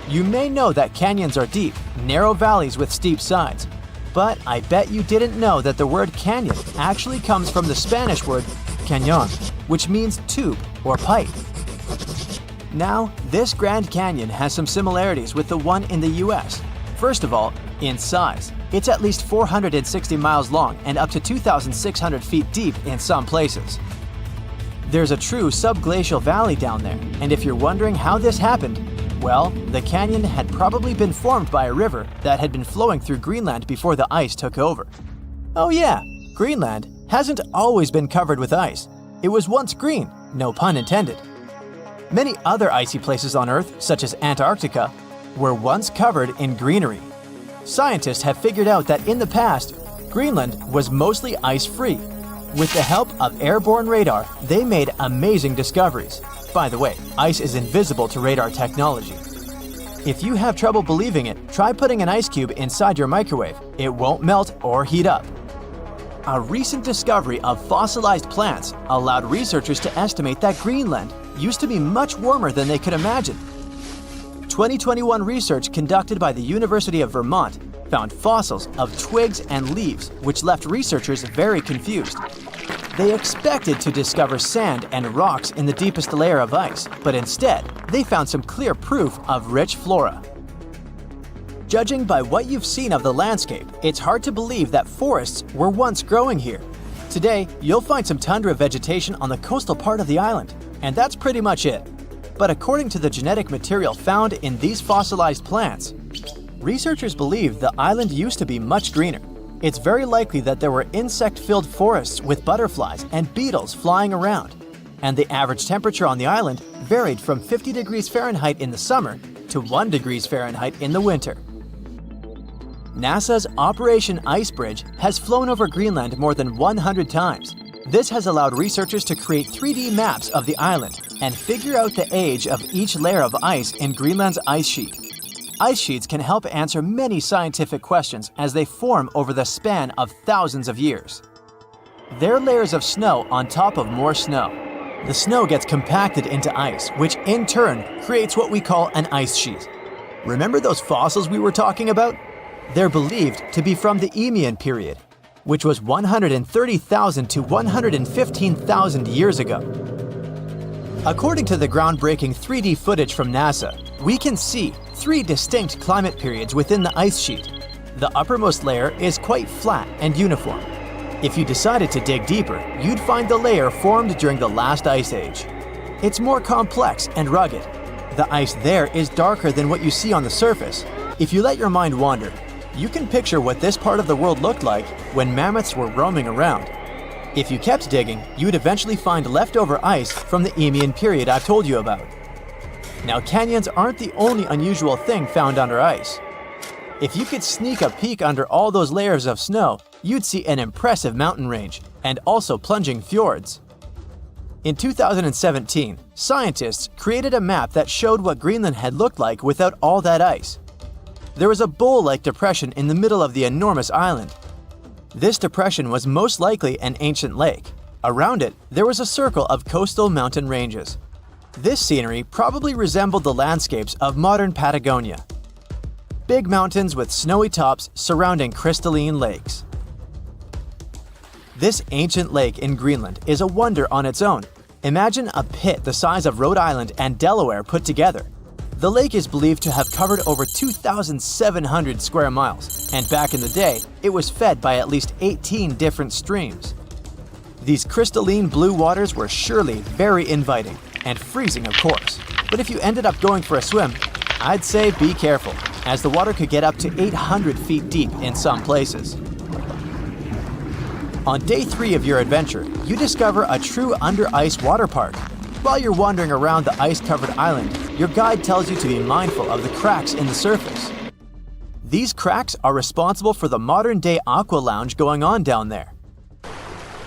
You may know that canyons are deep, narrow valleys with steep sides, but I bet you didn't know that the word canyon actually comes from the Spanish word cañón, which means tube or pipe. Now, this Grand Canyon has some similarities with the one in the US. First of all, in size. It's at least 460 miles long and up to 2,600 feet deep in some places. There's a true subglacial valley down there, and if you're wondering how this happened, well, the canyon had probably been formed by a river that had been flowing through Greenland before the ice took over. Oh yeah, Greenland hasn't always been covered with ice. It was once green, no pun intended. Many other icy places on Earth, such as Antarctica, were once covered in greenery. Scientists have figured out that in the past, Greenland was mostly ice-free. With the help of airborne radar, they made amazing discoveries. By the way, ice is invisible to radar technology. If you have trouble believing it, try putting an ice cube inside your microwave. It won't melt or heat up. A recent discovery of fossilized plants allowed researchers to estimate that Greenland used to be much warmer than they could imagine. 2021 research conducted by the University of Vermont found fossils of twigs and leaves, which left researchers very confused. They expected to discover sand and rocks in the deepest layer of ice, but instead, they found some clear proof of rich flora. Judging by what you've seen of the landscape, it's hard to believe that forests were once growing here. Today, you'll find some tundra vegetation on the coastal part of the island, and that's pretty much it. But according to the genetic material found in these fossilized plants, researchers believe the island used to be much greener. It's very likely that there were insect-filled forests with butterflies and beetles flying around, and the average temperature on the island varied from 50 degrees Fahrenheit in the summer to 1 degrees Fahrenheit in the winter. NASA's Operation Ice Bridge has flown over Greenland more than 100 times. This has allowed researchers to create 3D maps of the island and figure out the age of each layer of ice in Greenland's ice sheet. Ice sheets can help answer many scientific questions as they form over the span of thousands of years. They're layers of snow on top of more snow. The snow gets compacted into ice, which in turn creates what we call an ice sheet. Remember those fossils we were talking about? They're believed to be from the Eemian period, which was 130,000 to 115,000 years ago. According to the groundbreaking 3D footage from NASA, we can see 3 distinct climate periods within the ice sheet. The uppermost layer is quite flat and uniform. If you decided to dig deeper, you'd find the layer formed during the last ice age. It's more complex and rugged. The ice there is darker than what you see on the surface. If you let your mind wander, you can picture what this part of the world looked like when mammoths were roaming around. If you kept digging, you'd eventually find leftover ice from the Eemian period I've told you about. Now, canyons aren't the only unusual thing found under ice. If you could sneak a peek under all those layers of snow, you'd see an impressive mountain range, and also plunging fjords. In 2017, scientists created a map that showed what Greenland had looked like without all that ice. There was a bowl-like depression in the middle of the enormous island. This depression was most likely an ancient lake. Around it, there was a circle of coastal mountain ranges. This scenery probably resembled the landscapes of modern Patagonia. Big mountains with snowy tops surrounding crystalline lakes. This ancient lake in Greenland is a wonder on its own. Imagine a pit the size of Rhode Island and Delaware put together. The lake is believed to have covered over 2,700 square miles, and back in the day, it was fed by at least 18 different streams. These crystalline blue waters were surely very inviting, and freezing of course. But if you ended up going for a swim, I'd say be careful, as the water could get up to 800 feet deep in some places. On day 3 of your adventure, you discover a true under-ice water park. While you're wandering around the ice-covered island, your guide tells you to be mindful of the cracks in the surface. These cracks are responsible for the modern-day aqua lounge going on down there.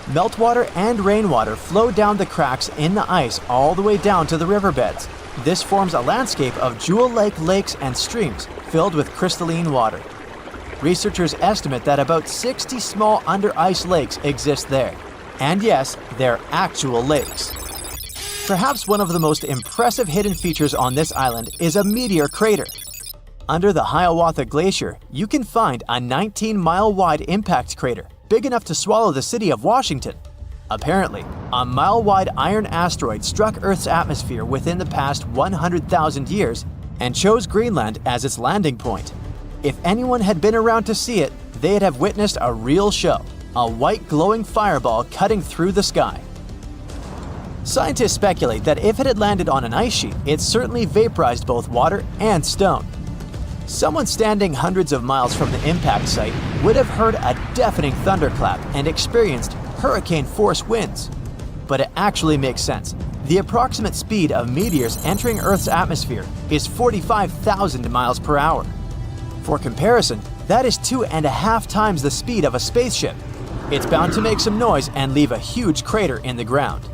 Meltwater and rainwater flow down the cracks in the ice all the way down to the riverbeds. This forms a landscape of jewel-like lakes and streams filled with crystalline water. Researchers estimate that about 60 small under-ice lakes exist there. And yes, they're actual lakes. Perhaps one of the most impressive hidden features on this island is a meteor crater. Under the Hiawatha Glacier, you can find a 19-mile-wide impact crater, big enough to swallow the city of Washington. Apparently, a mile-wide iron asteroid struck Earth's atmosphere within the past 100,000 years and chose Greenland as its landing point. If anyone had been around to see it, they'd have witnessed a real show, a white glowing fireball cutting through the sky. Scientists speculate that if it had landed on an ice sheet, it certainly vaporized both water and stone. Someone standing hundreds of miles from the impact site would have heard a deafening thunderclap and experienced hurricane-force winds. But it actually makes sense. The approximate speed of meteors entering Earth's atmosphere is 45,000 miles per hour. For comparison, that is 2.5 times the speed of a spaceship. It's bound to make some noise and leave a huge crater in the ground.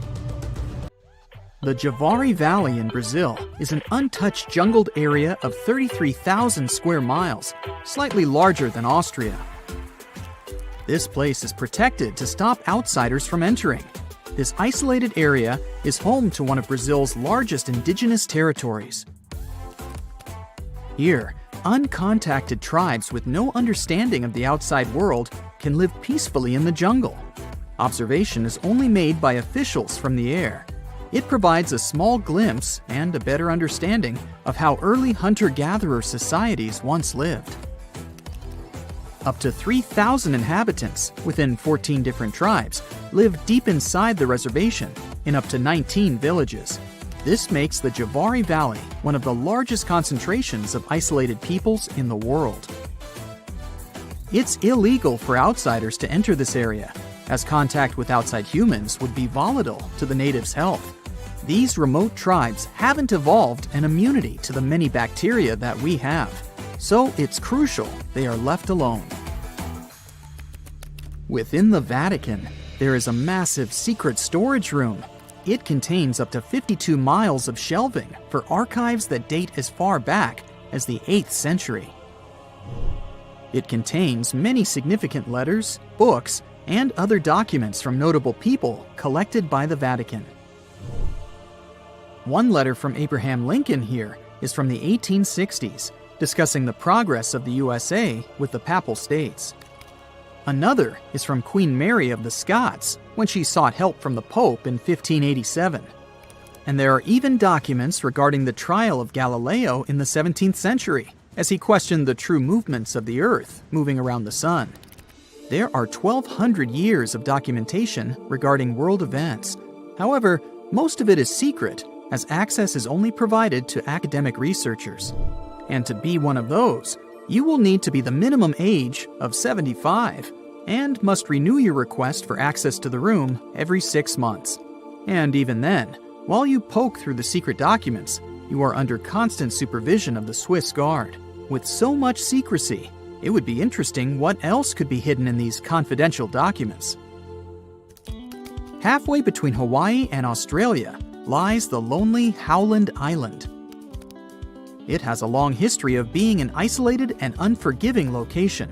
The Javari Valley in Brazil is an untouched jungled area of 33,000 square miles, slightly larger than Austria. This place is protected to stop outsiders from entering. This isolated area is home to one of Brazil's largest indigenous territories. Here, uncontacted tribes with no understanding of the outside world can live peacefully in the jungle. Observation is only made by officials from the air. It provides a small glimpse and a better understanding of how early hunter-gatherer societies once lived. Up to 3,000 inhabitants within 14 different tribes live deep inside the reservation in up to 19 villages. This makes the Javari Valley one of the largest concentrations of isolated peoples in the world. It's illegal for outsiders to enter this area, as contact with outside humans would be volatile to the natives' health. These remote tribes haven't evolved an immunity to the many bacteria that we have, so it's crucial they are left alone. Within the Vatican, there is a massive secret storage room. It contains up to 52 miles of shelving for archives that date as far back as the 8th century. It contains many significant letters, books, and other documents from notable people collected by the Vatican. One letter from Abraham Lincoln here is from the 1860s, discussing the progress of the USA with the Papal States. Another is from Queen Mary of the Scots when she sought help from the Pope in 1587. And there are even documents regarding the trial of Galileo in the 17th century, as he questioned the true movements of the Earth moving around the Sun. There are 1,200 years of documentation regarding world events. However, most of it is secret, as access is only provided to academic researchers. And to be one of those, you will need to be the minimum age of 75 and must renew your request for access to the room every 6 months. And even then, while you poke through the secret documents, you are under constant supervision of the Swiss Guard. With so much secrecy, it would be interesting what else could be hidden in these confidential documents. Halfway between Hawaii and Australia lies the lonely Howland Island. It has a long history of being an isolated and unforgiving location.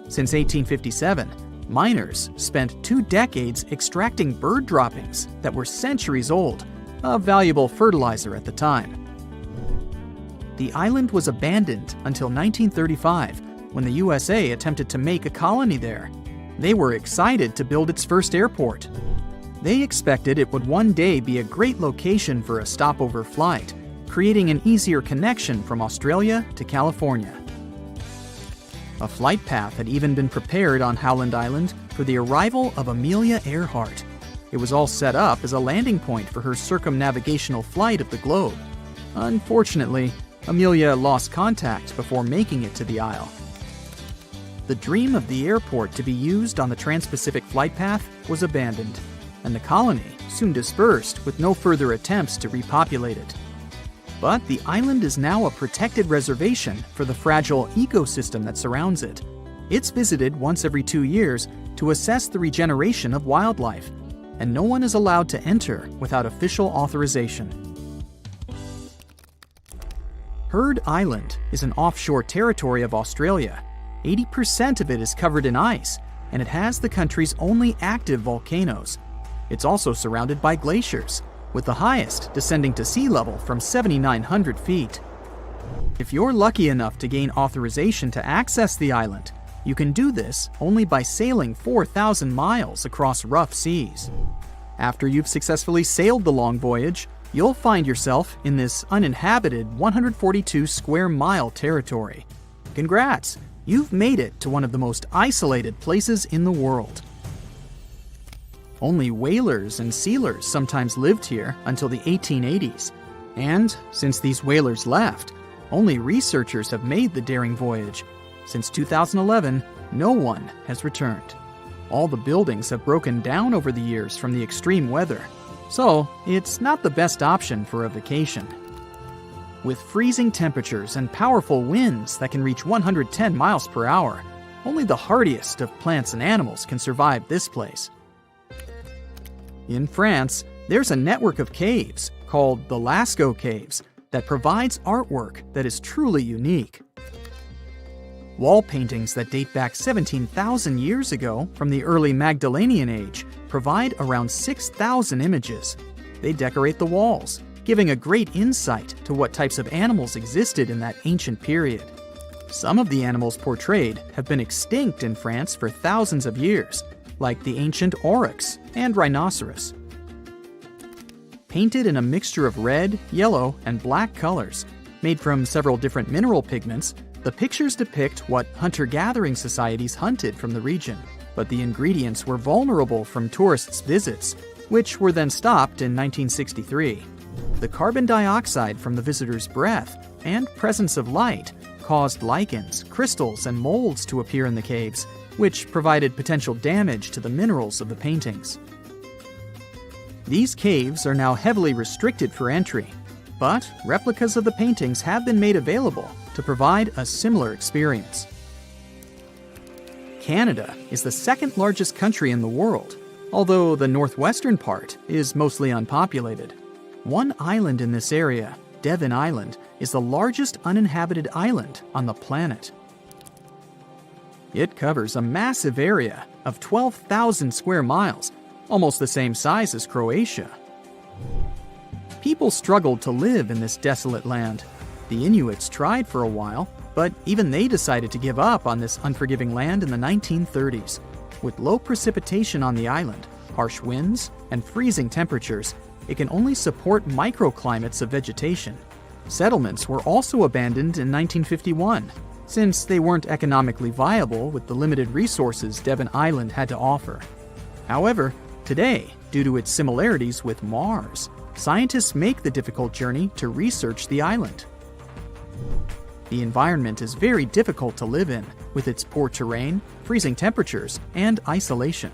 Since 1857, miners spent 2 decades extracting bird droppings that were centuries old, a valuable fertilizer at the time. The island was abandoned until 1935, when the USA attempted to make a colony there. They were excited to build its first airport. They expected it would one day be a great location for a stopover flight, creating an easier connection from Australia to California. A flight path had even been prepared on Howland Island for the arrival of Amelia Earhart. It was all set up as a landing point for her circumnavigational flight of the globe. Unfortunately, Amelia lost contact before making it to the isle. The dream of the airport to be used on the Trans-Pacific flight path was abandoned, and the colony soon dispersed with no further attempts to repopulate it. But the island is now a protected reservation for the fragile ecosystem that surrounds it. It's visited once every 2 years to assess the regeneration of wildlife, and no one is allowed to enter without official authorization. Heard Island is an offshore territory of Australia. 80% of it is covered in ice, and it has the country's only active volcanoes. It's also surrounded by glaciers, with the highest descending to sea level from 7,900 feet. If you're lucky enough to gain authorization to access the island, you can do this only by sailing 4,000 miles across rough seas. After you've successfully sailed the long voyage, you'll find yourself in this uninhabited 142 square mile territory. Congrats! You've made it to one of the most isolated places in the world. Only whalers and sealers sometimes lived here until the 1880s. And since these whalers left, only researchers have made the daring voyage. Since 2011, no one has returned. All the buildings have broken down over the years from the extreme weather, so it's not the best option for a vacation. With freezing temperatures and powerful winds that can reach 110 miles per hour, only the hardiest of plants and animals can survive this place. In France, there's a network of caves called the Lascaux Caves that provides artwork that is truly unique. Wall paintings that date back 17,000 years ago from the early Magdalenian age provide around 6,000 images. They decorate the walls, giving a great insight to what types of animals existed in that ancient period. Some of the animals portrayed have been extinct in France for thousands of years, like the ancient aurochs and rhinoceros. Painted in a mixture of red, yellow, and black colors, made from several different mineral pigments, the pictures depict what hunter-gathering societies hunted from the region. But the ingredients were vulnerable from tourists' visits, which were then stopped in 1963. The carbon dioxide from the visitors' breath and presence of light caused lichens, crystals, and molds to appear in the caves, which provided potential damage to the minerals of the paintings. These caves are now heavily restricted for entry, but replicas of the paintings have been made available to provide a similar experience. Canada is the second largest country in the world, although the northwestern part is mostly unpopulated. One island in this area, Devon Island, is the largest uninhabited island on the planet. It covers a massive area of 12,000 square miles, almost the same size as Croatia. People struggled to live in this desolate land. The Inuits tried for a while, but even they decided to give up on this unforgiving land in the 1930s. With low precipitation on the island, harsh winds, and freezing temperatures, it can only support microclimates of vegetation. Settlements were also abandoned in 1951, since they weren't economically viable with the limited resources Devon Island had to offer. However, today, due to its similarities with Mars, scientists make the difficult journey to research the island. The environment is very difficult to live in, with its poor terrain, freezing temperatures, and isolation.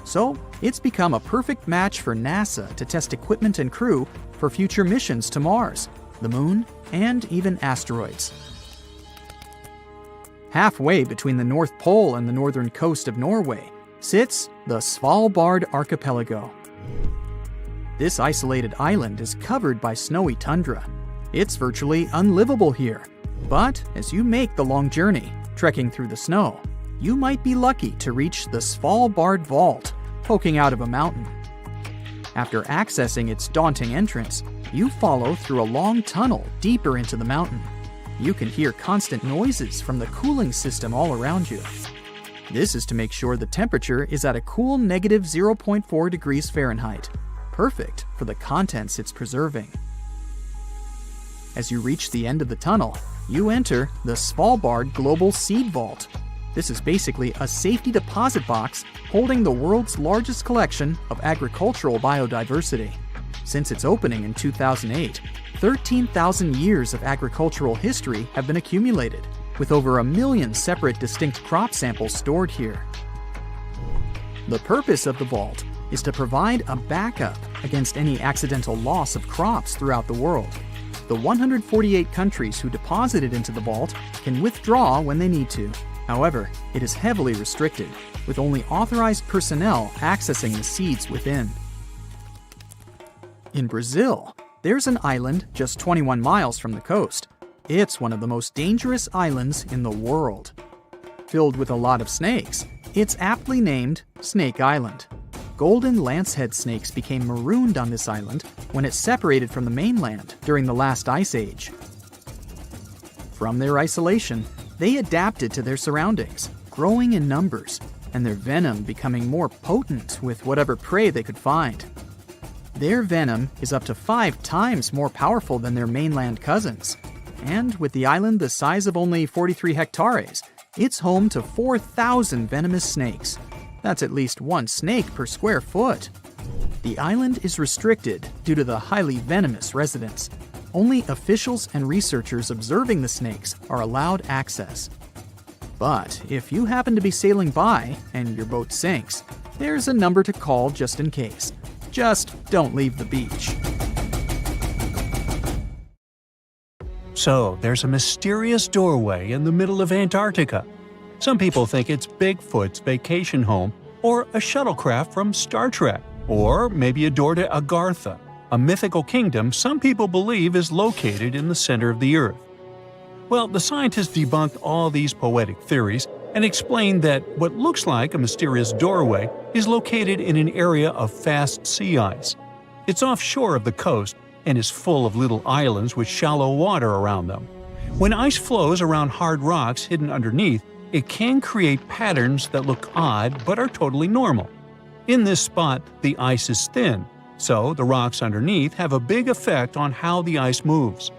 So, it's become a perfect match for NASA to test equipment and crew for future missions to Mars, the Moon, and even asteroids. Halfway between the North Pole and the northern coast of Norway sits the Svalbard Archipelago. This isolated island is covered by snowy tundra. It's virtually unlivable here. But as you make the long journey, trekking through the snow, you might be lucky to reach the Svalbard Vault, poking out of a mountain. After accessing its daunting entrance, you follow through a long tunnel deeper into the mountain. You can hear constant noises from the cooling system all around you. This is to make sure the temperature is at a cool negative 0.4 degrees Fahrenheit, perfect for the contents it's preserving. As you reach the end of the tunnel, you enter the Svalbard Global Seed Vault. This is basically a safety deposit box holding the world's largest collection of agricultural biodiversity. Since its opening in 2008, 13,000 years of agricultural history have been accumulated, with over 1 million separate distinct crop samples stored here. The purpose of the vault is to provide a backup against any accidental loss of crops throughout the world. The 148 countries who deposited into the vault can withdraw when they need to. However, it is heavily restricted, with only authorized personnel accessing the seeds within. In Brazil, there's an island just 21 miles from the coast. It's one of the most dangerous islands in the world. Filled with a lot of snakes, it's aptly named Snake Island. Golden lancehead snakes became marooned on this island when it separated from the mainland during the last ice age. From their isolation, they adapted to their surroundings, growing in numbers, and their venom becoming more potent with whatever prey they could find. Their venom is up to 5 times more powerful than their mainland cousins. And with the island the size of only 43 hectares, it's home to 4,000 venomous snakes. That's at least 1 snake per square foot. The island is restricted due to the highly venomous residents. Only officials and researchers observing the snakes are allowed access. But if you happen to be sailing by and your boat sinks, there's a number to call just in case. Just don't leave the beach. So, there's a mysterious doorway in the middle of Antarctica. Some people think it's Bigfoot's vacation home, or a shuttlecraft from Star Trek, or maybe a door to Agartha, a mythical kingdom some people believe is located in the center of the Earth. Well, the scientists debunked all these poetic theories and explained that what looks like a mysterious doorway is located in an area of fast sea ice. It's offshore of the coast and is full of little islands with shallow water around them. When ice flows around hard rocks hidden underneath, it can create patterns that look odd but are totally normal. In this spot, the ice is thin, so the rocks underneath have a big effect on how the ice moves.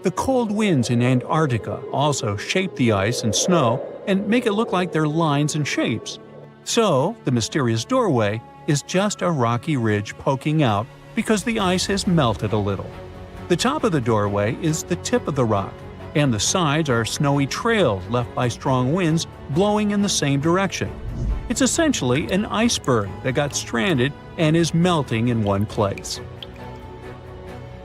The cold winds in Antarctica also shape the ice and snow and make it look like they're lines and shapes. So, the mysterious doorway is just a rocky ridge poking out because the ice has melted a little. The top of the doorway is the tip of the rock, and the sides are snowy trails left by strong winds blowing in the same direction. It's essentially an iceberg that got stranded and is melting in one place.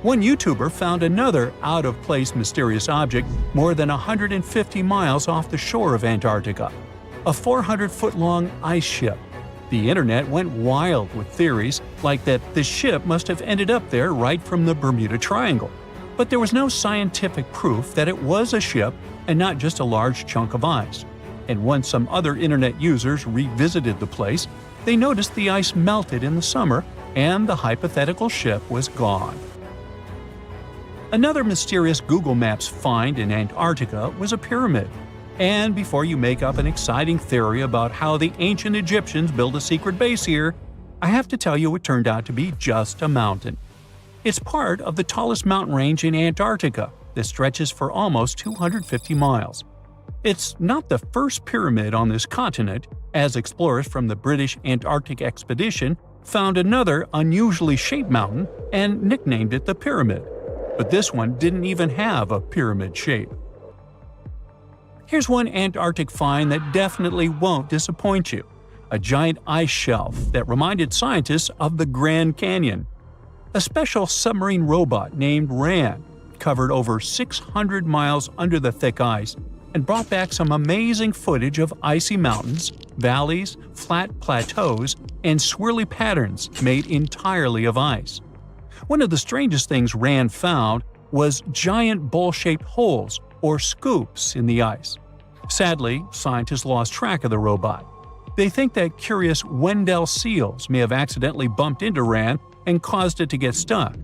One YouTuber found another out-of-place mysterious object more than 150 miles off the shore of Antarctica, a 400-foot-long ice ship. The internet went wild with theories like that the ship must have ended up there right from the Bermuda Triangle. But there was no scientific proof that it was a ship and not just a large chunk of ice. And once some other internet users revisited the place, they noticed the ice melted in the summer and the hypothetical ship was gone. Another mysterious Google Maps find in Antarctica was a pyramid. And before you make up an exciting theory about how the ancient Egyptians built a secret base here, I have to tell you it turned out to be just a mountain. It's part of the tallest mountain range in Antarctica that stretches for almost 250 miles. It's not the first pyramid on this continent, as explorers from the British Antarctic Expedition found another unusually shaped mountain and nicknamed it the Pyramid. But this one didn't even have a pyramid shape. Here's one Antarctic find that definitely won't disappoint you: a giant ice shelf that reminded scientists of the Grand Canyon. A special submarine robot named RAN covered over 600 miles under the thick ice and brought back some amazing footage of icy mountains, valleys, flat plateaus, and swirly patterns made entirely of ice. One of the strangest things Rand found was giant bowl-shaped holes, or scoops, in the ice. Sadly, scientists lost track of the robot. They think that curious Wendell seals may have accidentally bumped into Rand and caused it to get stuck.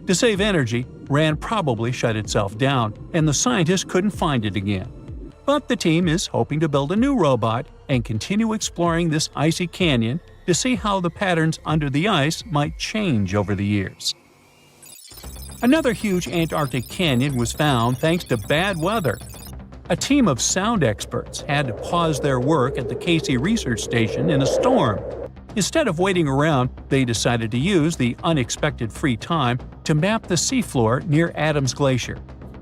To save energy, Rand probably shut itself down, and the scientists couldn't find it again. But the team is hoping to build a new robot and continue exploring this icy canyon to see how the patterns under the ice might change over the years. Another huge Antarctic canyon was found thanks to bad weather. A team of sound experts had to pause their work at the Casey Research Station in a storm. Instead of waiting around, they decided to use the unexpected free time to map the seafloor near Adams Glacier.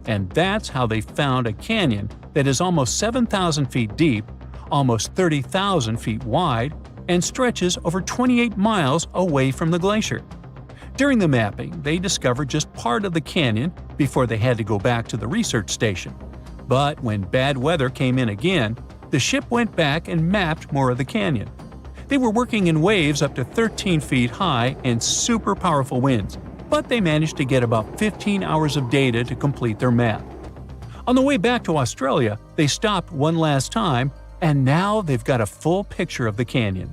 And that's how they found a canyon that is almost 7,000 feet deep, almost 30,000 feet wide, and stretches over 28 miles away from the glacier. During the mapping, they discovered just part of the canyon before they had to go back to the research station. But when bad weather came in again, the ship went back and mapped more of the canyon. They were working in waves up to 13 feet high and super powerful winds, but they managed to get about 15 hours of data to complete their map. On the way back to Australia, they stopped one last time, and now they've got a full picture of the canyon.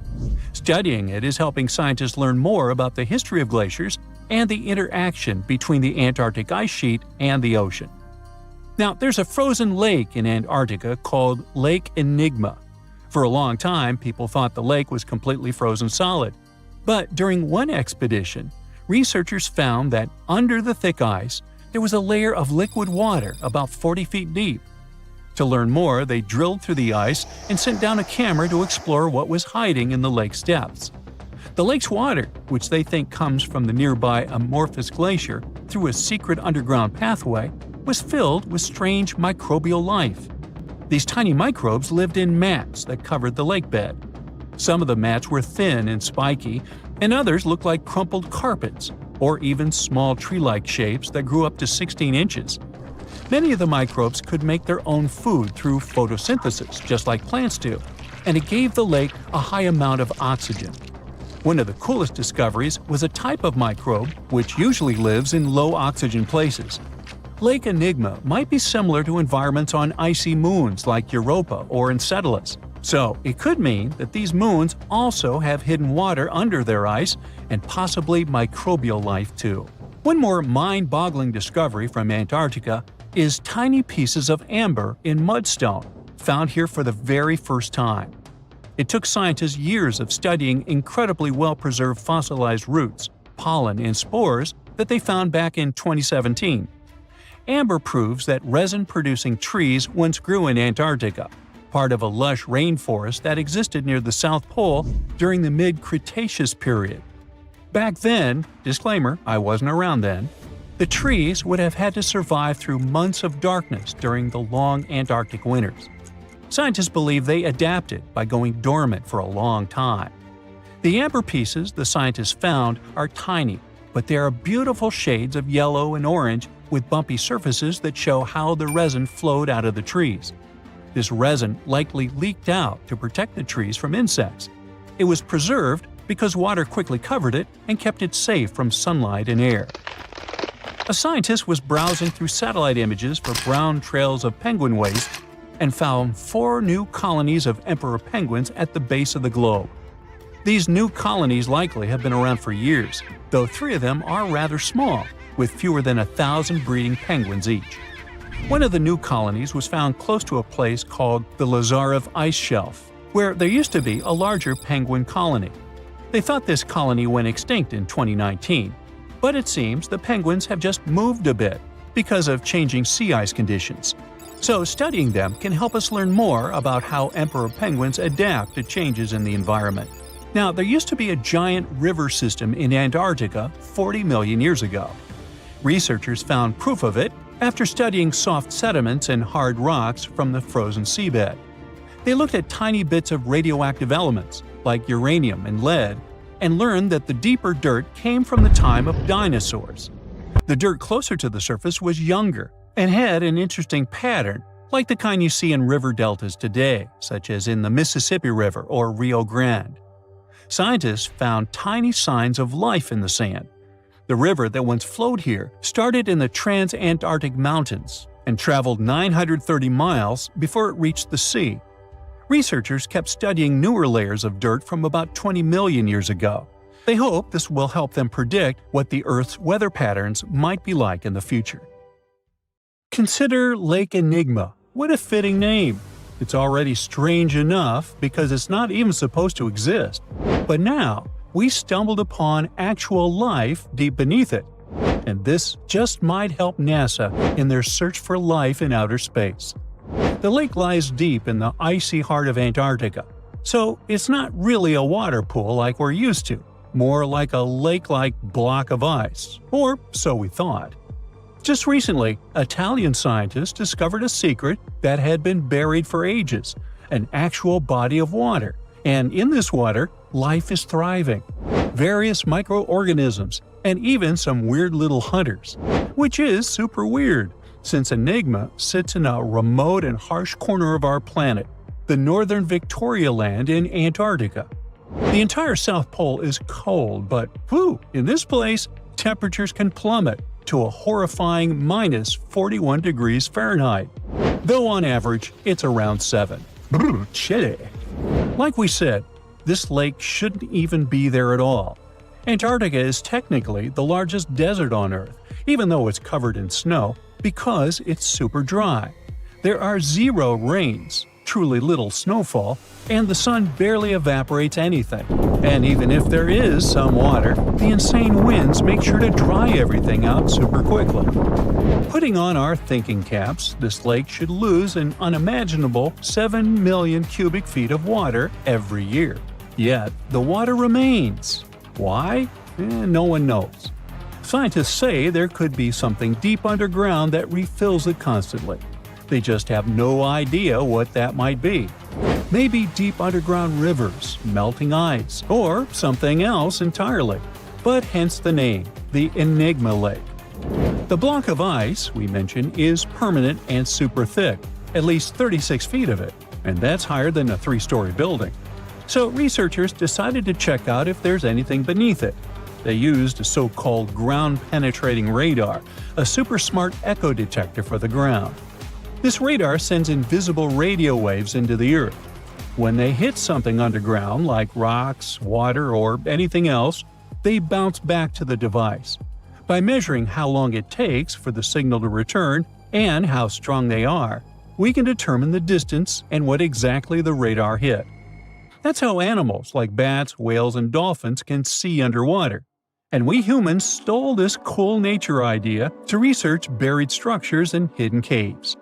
Studying it is helping scientists learn more about the history of glaciers and the interaction between the Antarctic ice sheet and the ocean. Now, there's a frozen lake in Antarctica called Lake Enigma. For a long time, people thought the lake was completely frozen solid. But during one expedition, researchers found that under the thick ice, there was a layer of liquid water about 40 feet deep. To learn more, they drilled through the ice and sent down a camera to explore what was hiding in the lake's depths. The lake's water, which they think comes from the nearby Amorphous Glacier through a secret underground pathway, was filled with strange microbial life. These tiny microbes lived in mats that covered the lake bed. Some of the mats were thin and spiky, and others looked like crumpled carpets, or even small tree-like shapes that grew up to 16 inches. Many of the microbes could make their own food through photosynthesis, just like plants do, and it gave the lake a high amount of oxygen. One of the coolest discoveries was a type of microbe which usually lives in low-oxygen places. Lake Enigma might be similar to environments on icy moons like Europa or Enceladus, so it could mean that these moons also have hidden water under their ice and possibly microbial life too. One more mind-boggling discovery from Antarctica is tiny pieces of amber in mudstone, found here for the very first time. It took scientists years of studying incredibly well-preserved fossilized roots, pollen, and spores that they found back in 2017. Amber proves that resin-producing trees once grew in Antarctica, part of a lush rainforest that existed near the South Pole during the mid-Cretaceous period. Back then, disclaimer, I wasn't around then, the trees would have had to survive through months of darkness during the long Antarctic winters. Scientists believe they adapted by going dormant for a long time. The amber pieces the scientists found are tiny, but they are beautiful shades of yellow and orange with bumpy surfaces that show how the resin flowed out of the trees. This resin likely leaked out to protect the trees from insects. It was preserved because water quickly covered it and kept it safe from sunlight and air. A scientist was browsing through satellite images for brown trails of penguin waste and found 4 new colonies of emperor penguins at the base of the globe. These new colonies likely have been around for years, though 3 of them are rather small, with fewer than 1,000 breeding penguins each. One of the new colonies was found close to a place called the Lazarev Ice Shelf, where there used to be a larger penguin colony. They thought this colony went extinct in 2019, but it seems the penguins have just moved a bit because of changing sea ice conditions. So studying them can help us learn more about how emperor penguins adapt to changes in the environment. Now, there used to be a giant river system in Antarctica 40 million years ago. Researchers found proof of it after studying soft sediments and hard rocks from the frozen seabed. They looked at tiny bits of radioactive elements, like uranium and lead, and learned that the deeper dirt came from the time of dinosaurs. The dirt closer to the surface was younger and had an interesting pattern like the kind you see in river deltas today, such as in the Mississippi River or Rio Grande. Scientists found tiny signs of life in the sand. The river that once flowed here started in the Trans-Antarctic Mountains and traveled 930 miles before it reached the sea. Researchers kept studying newer layers of dirt from about 20 million years ago. They hope this will help them predict what the Earth's weather patterns might be like in the future. Consider Lake Enigma. What a fitting name! It's already strange enough because it's not even supposed to exist. But now, we stumbled upon actual life deep beneath it. And this just might help NASA in their search for life in outer space. The lake lies deep in the icy heart of Antarctica, so it's not really a water pool like we're used to, more like a lake-like block of ice, or so we thought. Just recently, Italian scientists discovered a secret that had been buried for ages, an actual body of water, and in this water, life is thriving. Various microorganisms, and even some weird little hunters. Which is super weird, since Enigma sits in a remote and harsh corner of our planet, the northern Victoria Land in Antarctica. The entire South Pole is cold, but in this place, temperatures can plummet to a horrifying minus 41 degrees Fahrenheit, though on average it's around 7. Chilly. Like we said, this lake shouldn't even be there at all. Antarctica is technically the largest desert on Earth, even though it's covered in snow, because it's super dry. There are 0 rains, truly little snowfall, and the sun barely evaporates anything. And even if there is some water, the insane winds make sure to dry everything out super quickly. Putting on our thinking caps, this lake should lose an unimaginable 7 million cubic feet of water every year. Yet, the water remains. Why? No one knows. Scientists say there could be something deep underground that refills it constantly. They just have no idea what that might be. Maybe deep underground rivers, melting ice, or something else entirely. But hence the name, the Enigma Lake. The block of ice we mentioned is permanent and super thick, at least 36 feet of it, and that's higher than a 3-story building. So researchers decided to check out if there's anything beneath it. They used a so-called ground-penetrating radar, a super smart echo detector for the ground. This radar sends invisible radio waves into the Earth. When they hit something underground, like rocks, water, or anything else, they bounce back to the device. By measuring how long it takes for the signal to return and how strong they are, we can determine the distance and what exactly the radar hit. That's how animals like bats, whales, and dolphins can see underwater. And we humans stole this cool nature idea to research buried structures and hidden caves.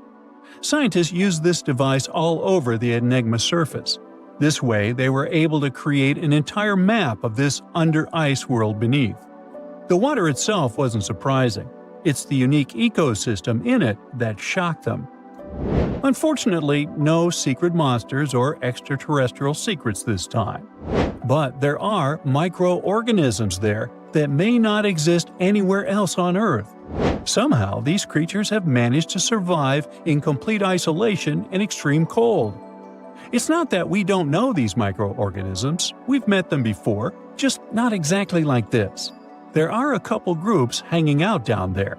Scientists used this device all over the Enigma surface. This way, they were able to create an entire map of this under-ice world beneath. The water itself wasn't surprising. It's the unique ecosystem in it that shocked them. Unfortunately, no secret monsters or extraterrestrial secrets this time. But there are microorganisms there that may not exist anywhere else on Earth. Somehow, these creatures have managed to survive in complete isolation and extreme cold. It's not that we don't know these microorganisms, we've met them before, just not exactly like this. There are a couple groups hanging out down there.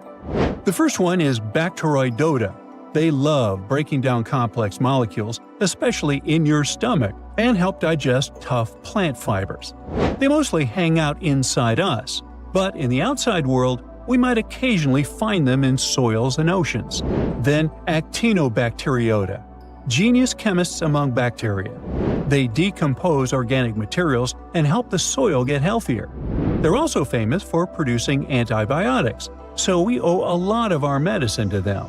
The first one is Bacteroidota. They love breaking down complex molecules, especially in your stomach, and help digest tough plant fibers. They mostly hang out inside us, but in the outside world, we might occasionally find them in soils and oceans. Then Actinobacteriota, genius chemists among bacteria. They decompose organic materials and help the soil get healthier. They're also famous for producing antibiotics, so we owe a lot of our medicine to them.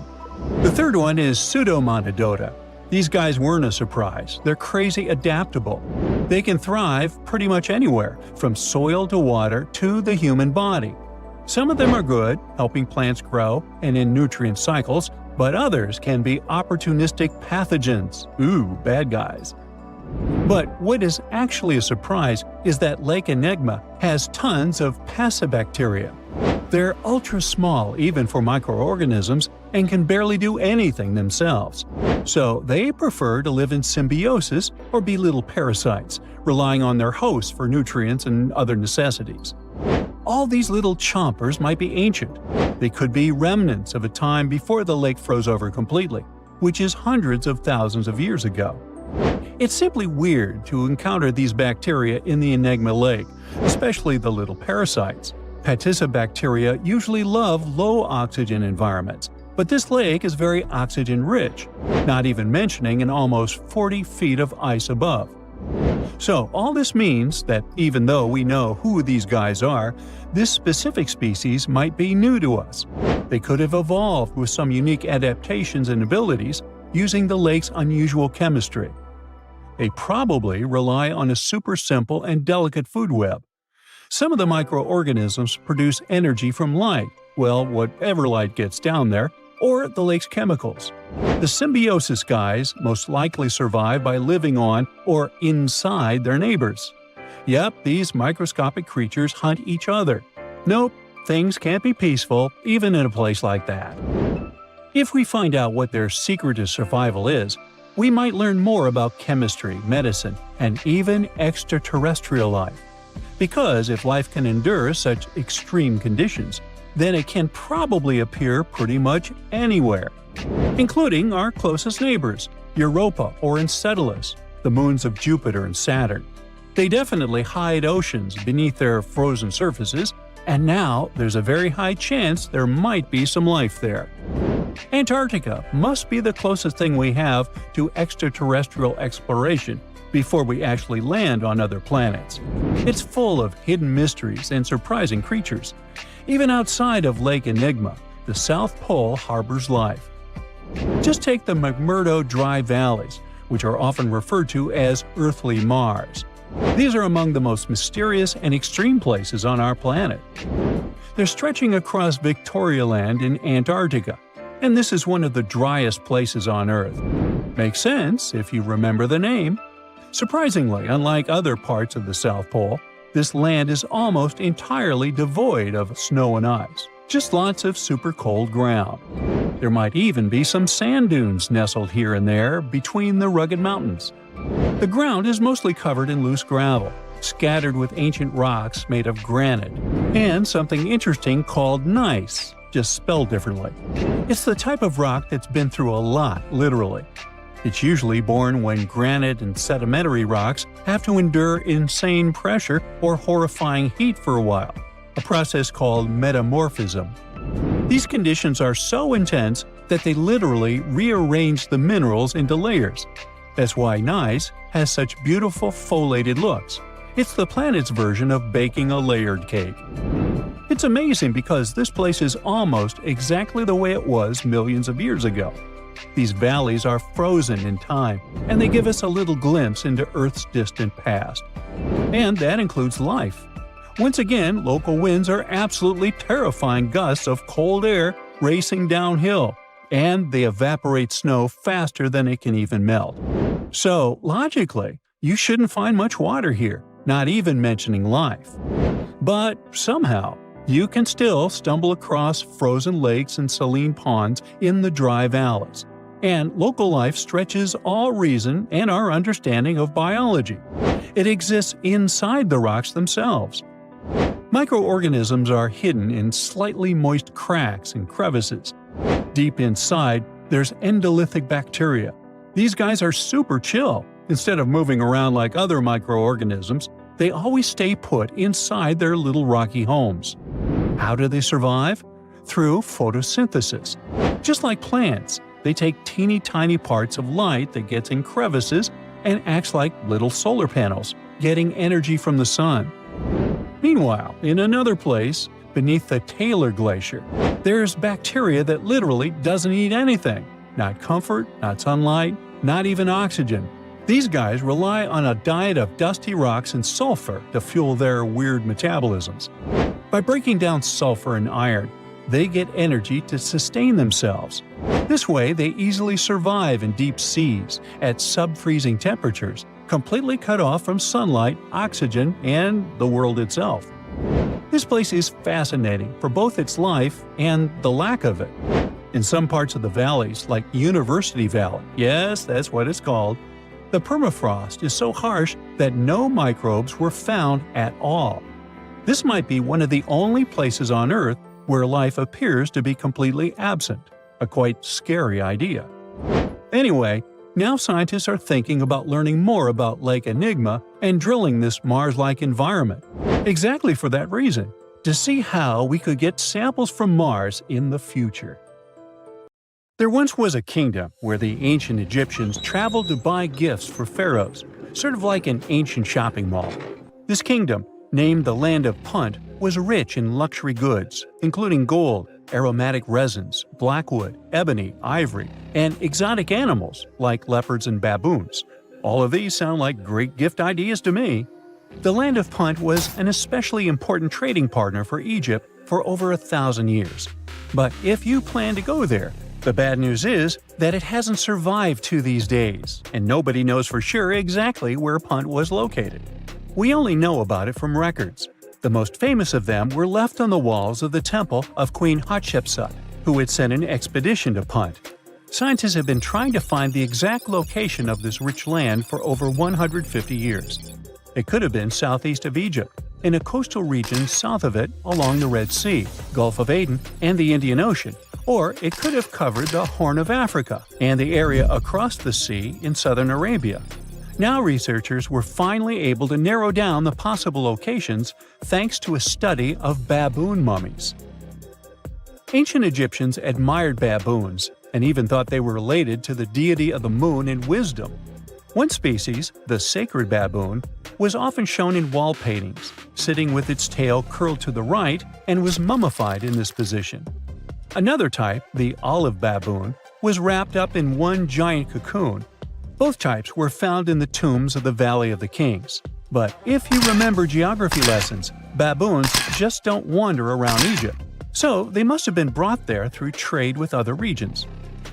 The third one is Pseudomonadota. These guys weren't a surprise. They're crazy adaptable. They can thrive pretty much anywhere, from soil to water to the human body. Some of them are good, helping plants grow and in nutrient cycles, but others can be opportunistic pathogens. Bad guys. But what is actually a surprise is that Lake Enigma has tons of passibacteria. They're ultra-small even for microorganisms and can barely do anything themselves. So they prefer to live in symbiosis or be little parasites, relying on their hosts for nutrients and other necessities. All these little chompers might be ancient. They could be remnants of a time before the lake froze over completely, which is hundreds of thousands of years ago. It's simply weird to encounter these bacteria in the Enigma Lake, especially the little parasites. Paticibacteria usually love low-oxygen environments, but this lake is very oxygen-rich, not even mentioning an almost 40 feet of ice above. So all this means that even though we know who these guys are, this specific species might be new to us. They could have evolved with some unique adaptations and abilities using the lake's unusual chemistry. They probably rely on a super simple and delicate food web. Some of the microorganisms produce energy from light, well, whatever light gets down there, or the lake's chemicals. The symbiosis guys most likely survive by living on or inside their neighbors. Yep, these microscopic creatures hunt each other. Nope, things can't be peaceful even in a place like that. If we find out what their secret to survival is, we might learn more about chemistry, medicine, and even extraterrestrial life. Because if life can endure such extreme conditions, then it can probably appear pretty much anywhere, including our closest neighbors, Europa or Enceladus, the moons of Jupiter and Saturn. They definitely hide oceans beneath their frozen surfaces, and now there's a very high chance there might be some life there. Antarctica must be the closest thing we have to extraterrestrial exploration before we actually land on other planets. It's full of hidden mysteries and surprising creatures. Even outside of Lake Enigma, the South Pole harbors life. Just take the McMurdo Dry Valleys, which are often referred to as Earthly Mars. These are among the most mysterious and extreme places on our planet. They're stretching across Victoria Land in Antarctica, and this is one of the driest places on Earth. Makes sense if you remember the name. Surprisingly, unlike other parts of the South Pole, this land is almost entirely devoid of snow and ice, just lots of super cold ground. There might even be some sand dunes nestled here and there between the rugged mountains. The ground is mostly covered in loose gravel, scattered with ancient rocks made of granite, and something interesting called gneiss, just spelled differently. It's the type of rock that's been through a lot, literally. It's usually born when granite and sedimentary rocks have to endure insane pressure or horrifying heat for a while, a process called metamorphism. These conditions are so intense that they literally rearrange the minerals into layers. That's why gneiss has such beautiful foliated looks. It's the planet's version of baking a layered cake. It's amazing because this place is almost exactly the way it was millions of years ago. These valleys are frozen in time, and they give us a little glimpse into Earth's distant past. And that includes life. Once again, local winds are absolutely terrifying gusts of cold air racing downhill, and they evaporate snow faster than it can even melt. So, logically, you shouldn't find much water here, not even mentioning life. But somehow, you can still stumble across frozen lakes and saline ponds in the dry valleys. And local life stretches all reason and our understanding of biology. It exists inside the rocks themselves. Microorganisms are hidden in slightly moist cracks and crevices. Deep inside, there's endolithic bacteria. These guys are super chill. Instead of moving around like other microorganisms, they always stay put inside their little rocky homes. How do they survive? Through photosynthesis. Just like plants, they take teeny tiny parts of light that gets in crevices and acts like little solar panels, getting energy from the sun. Meanwhile, in another place, beneath the Taylor Glacier, there's bacteria that literally doesn't eat anything. Not comfort, not sunlight, not even oxygen. These guys rely on a diet of dusty rocks and sulfur to fuel their weird metabolisms. By breaking down sulfur and iron, they get energy to sustain themselves. This way, they easily survive in deep seas at sub-freezing temperatures, completely cut off from sunlight, oxygen, and the world itself. This place is fascinating for both its life and the lack of it. In some parts of the valleys, like University Valley, yes, that's what it's called, the permafrost is so harsh that no microbes were found at all. This might be one of the only places on Earth where life appears to be completely absent, a quite scary idea. Anyway, now scientists are thinking about learning more about Lake Enigma and drilling this Mars-like environment, exactly for that reason, to see how we could get samples from Mars in the future. There once was a kingdom where the ancient Egyptians traveled to buy gifts for pharaohs, sort of like an ancient shopping mall. This kingdom, named the Land of Punt, was rich in luxury goods, including gold, aromatic resins, blackwood, ebony, ivory, and exotic animals like leopards and baboons. All of these sound like great gift ideas to me. The Land of Punt was an especially important trading partner for Egypt for over 1,000 years. But if you plan to go there, the bad news is that it hasn't survived to these days, and nobody knows for sure exactly where Punt was located. We only know about it from records. The most famous of them were left on the walls of the temple of Queen Hatshepsut, who had sent an expedition to Punt. Scientists have been trying to find the exact location of this rich land for over 150 years. It could have been southeast of Egypt, in a coastal region south of it along the Red Sea, Gulf of Aden, and the Indian Ocean, or it could have covered the Horn of Africa and the area across the sea in southern Arabia. Now researchers were finally able to narrow down the possible locations thanks to a study of baboon mummies. Ancient Egyptians admired baboons and even thought they were related to the deity of the moon and wisdom. One species, the sacred baboon, was often shown in wall paintings, sitting with its tail curled to the right, and was mummified in this position. Another type, the olive baboon, was wrapped up in one giant cocoon. Both types were found in the tombs of the Valley of the Kings. But if you remember geography lessons, baboons just don't wander around Egypt, so they must have been brought there through trade with other regions.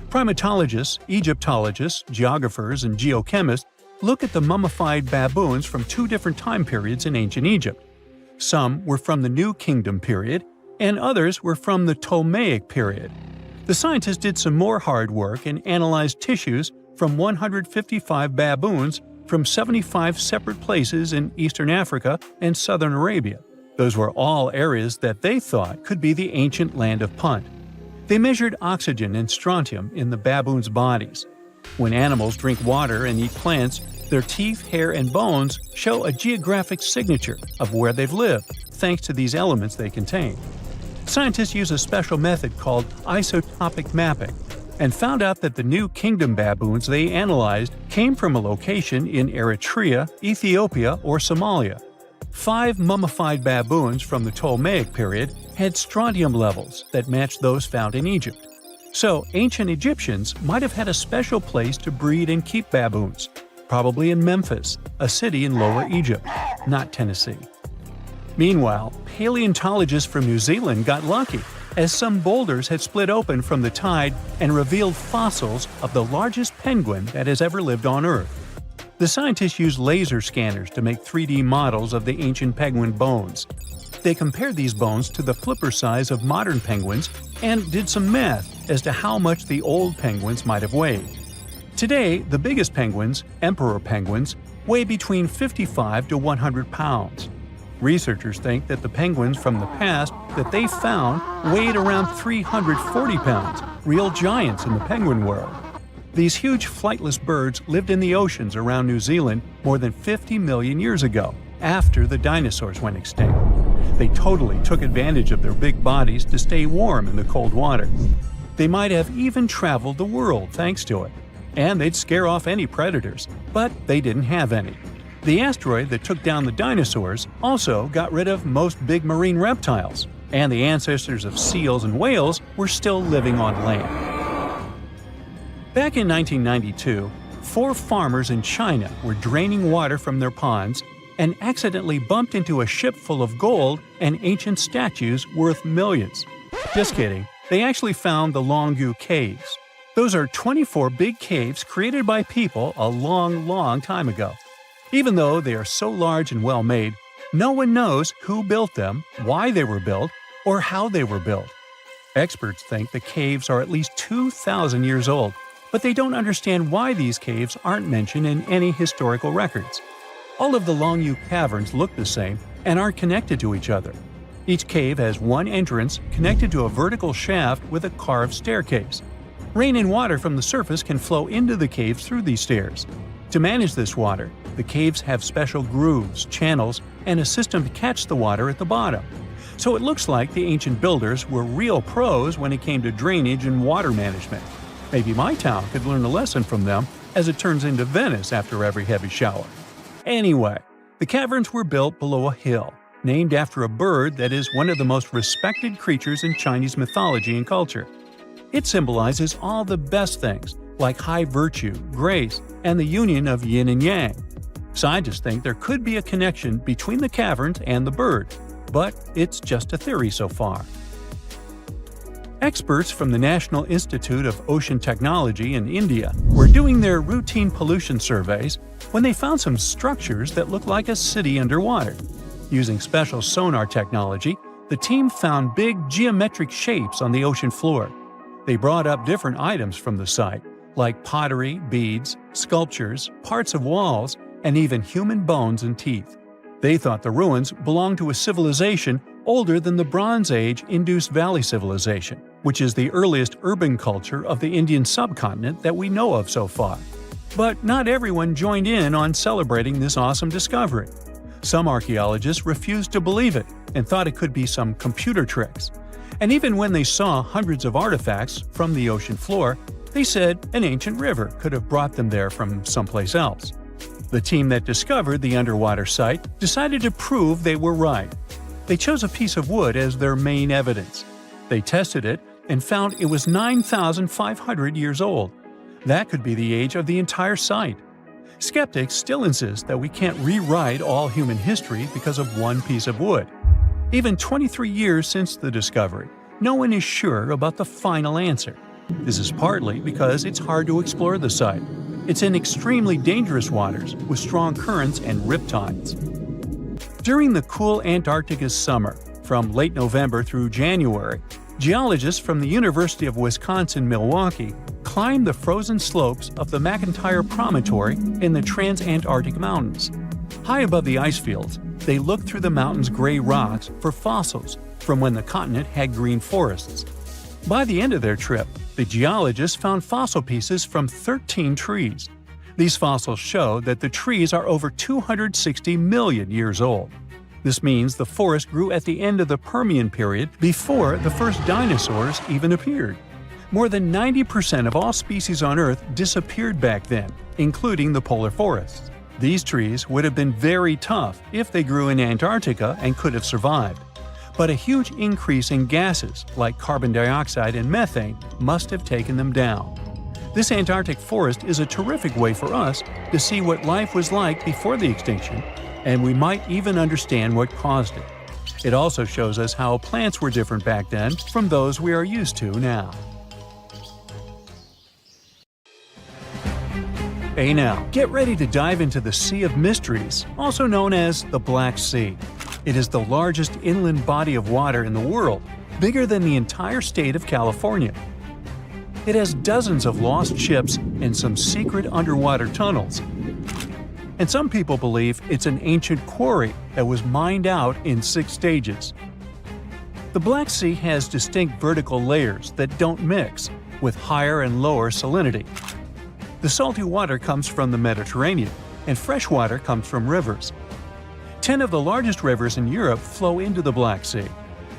Primatologists, Egyptologists, geographers, and geochemists look at the mummified baboons from two different time periods in ancient Egypt. Some were from the New Kingdom period, and others were from the Ptolemaic period. The scientists did some more hard work and analyzed tissues from 155 baboons from 75 separate places in eastern Africa and southern Arabia. Those were all areas that they thought could be the ancient Land of Punt. They measured oxygen and strontium in the baboons' bodies. When animals drink water and eat plants, their teeth, hair, and bones show a geographic signature of where they've lived, thanks to these elements they contain. Scientists use a special method called isotopic mapping and found out that the New Kingdom baboons they analyzed came from a location in Eritrea, Ethiopia, or Somalia. 5 mummified baboons from the Ptolemaic period had strontium levels that matched those found in Egypt. So, ancient Egyptians might have had a special place to breed and keep baboons, probably in Memphis, a city in Lower Egypt, not Tennessee. Meanwhile, paleontologists from New Zealand got lucky, as some boulders had split open from the tide and revealed fossils of the largest penguin that has ever lived on Earth. The scientists used laser scanners to make 3D models of the ancient penguin bones. They compared these bones to the flipper size of modern penguins and did some math as to how much the old penguins might have weighed. Today, the biggest penguins, emperor penguins, weigh between 55 to 100 pounds. Researchers think that the penguins from the past that they found weighed around 340 pounds, real giants in the penguin world. These huge flightless birds lived in the oceans around New Zealand more than 50 million years ago, after the dinosaurs went extinct. They totally took advantage of their big bodies to stay warm in the cold water. They might have even traveled the world thanks to it. And they'd scare off any predators, but they didn't have any. The asteroid that took down the dinosaurs also got rid of most big marine reptiles, and the ancestors of seals and whales were still living on land. Back in 1992, 4 farmers in China were draining water from their ponds and accidentally bumped into a ship full of gold and ancient statues worth millions. Just kidding, they actually found the Longgu Caves. Those are 24 big caves created by people a long, long time ago. Even though they are so large and well-made, No one knows who built them, why they were built, or how they were built. Experts think the caves are at least 2,000 years old, but they don't understand why these caves aren't mentioned in any historical records. All of the Longyou caverns look the same and aren't connected to each other. Each cave has one entrance connected to a vertical shaft with a carved staircase. Rain and water from the surface can flow into the caves through these stairs. To manage this water, the caves have special grooves, channels, and a system to catch the water at the bottom. So it looks like the ancient builders were real pros when it came to drainage and water management. Maybe my town could learn a lesson from them, as it turns into Venice after every heavy shower. Anyway, the caverns were built below a hill, named after a bird that is one of the most respected creatures in Chinese mythology and culture. It symbolizes all the best things, like high virtue, grace, and the union of yin and yang. Scientists think there could be a connection between the caverns and the bird, but it's just a theory so far. Experts from the National Institute of Ocean Technology in India were doing their routine pollution surveys when they found some structures that looked like a city underwater. Using special sonar technology, the team found big geometric shapes on the ocean floor. They brought up different items from the site, like pottery, beads, sculptures, parts of walls, and even human bones and teeth. They thought the ruins belonged to a civilization older than the Bronze Age Indus Valley Civilization, which is the earliest urban culture of the Indian subcontinent that we know of so far. But not everyone joined in on celebrating this awesome discovery. Some archaeologists refused to believe it and thought it could be some computer tricks. And even when they saw hundreds of artifacts from the ocean floor, they said an ancient river could have brought them there from someplace else. The team that discovered the underwater site decided to prove they were right. They chose a piece of wood as their main evidence. They tested it and found it was 9,500 years old. That could be the age of the entire site. Skeptics still insist that we can't rewrite all human history because of one piece of wood. Even 23 years since the discovery, no one is sure about the final answer. This is partly because it's hard to explore the site. It's in extremely dangerous waters with strong currents and riptides. During the cool Antarctica's summer, from late November through January, geologists from the University of Wisconsin-Milwaukee climbed the frozen slopes of the McIntyre Promontory in the Trans-Antarctic Mountains. High above the ice fields, they looked through the mountain's gray rocks for fossils from when the continent had green forests. By the end of their trip, the geologists found fossil pieces from 13 trees. These fossils show that the trees are over 260 million years old. This means the forest grew at the end of the Permian period before the first dinosaurs even appeared. More than 90% of all species on Earth disappeared back then, including the polar forests. These trees would have been very tough if they grew in Antarctica and could have survived. But a huge increase in gases like carbon dioxide and methane must have taken them down. This Antarctic forest is a terrific way for us to see what life was like before the extinction, and we might even understand what caused it. It also shows us how plants were different back then from those we are used to now. Hey now, get ready to dive into the Sea of Mysteries, also known as the Black Sea. It is the largest inland body of water in the world, bigger than the entire state of California. It has dozens of lost ships and some secret underwater tunnels. And some people believe it's an ancient quarry that was mined out in 6 stages. The Black Sea has distinct vertical layers that don't mix, with higher and lower salinity. The salty water comes from the Mediterranean, and fresh water comes from rivers. 10 of the largest rivers in Europe flow into the Black Sea.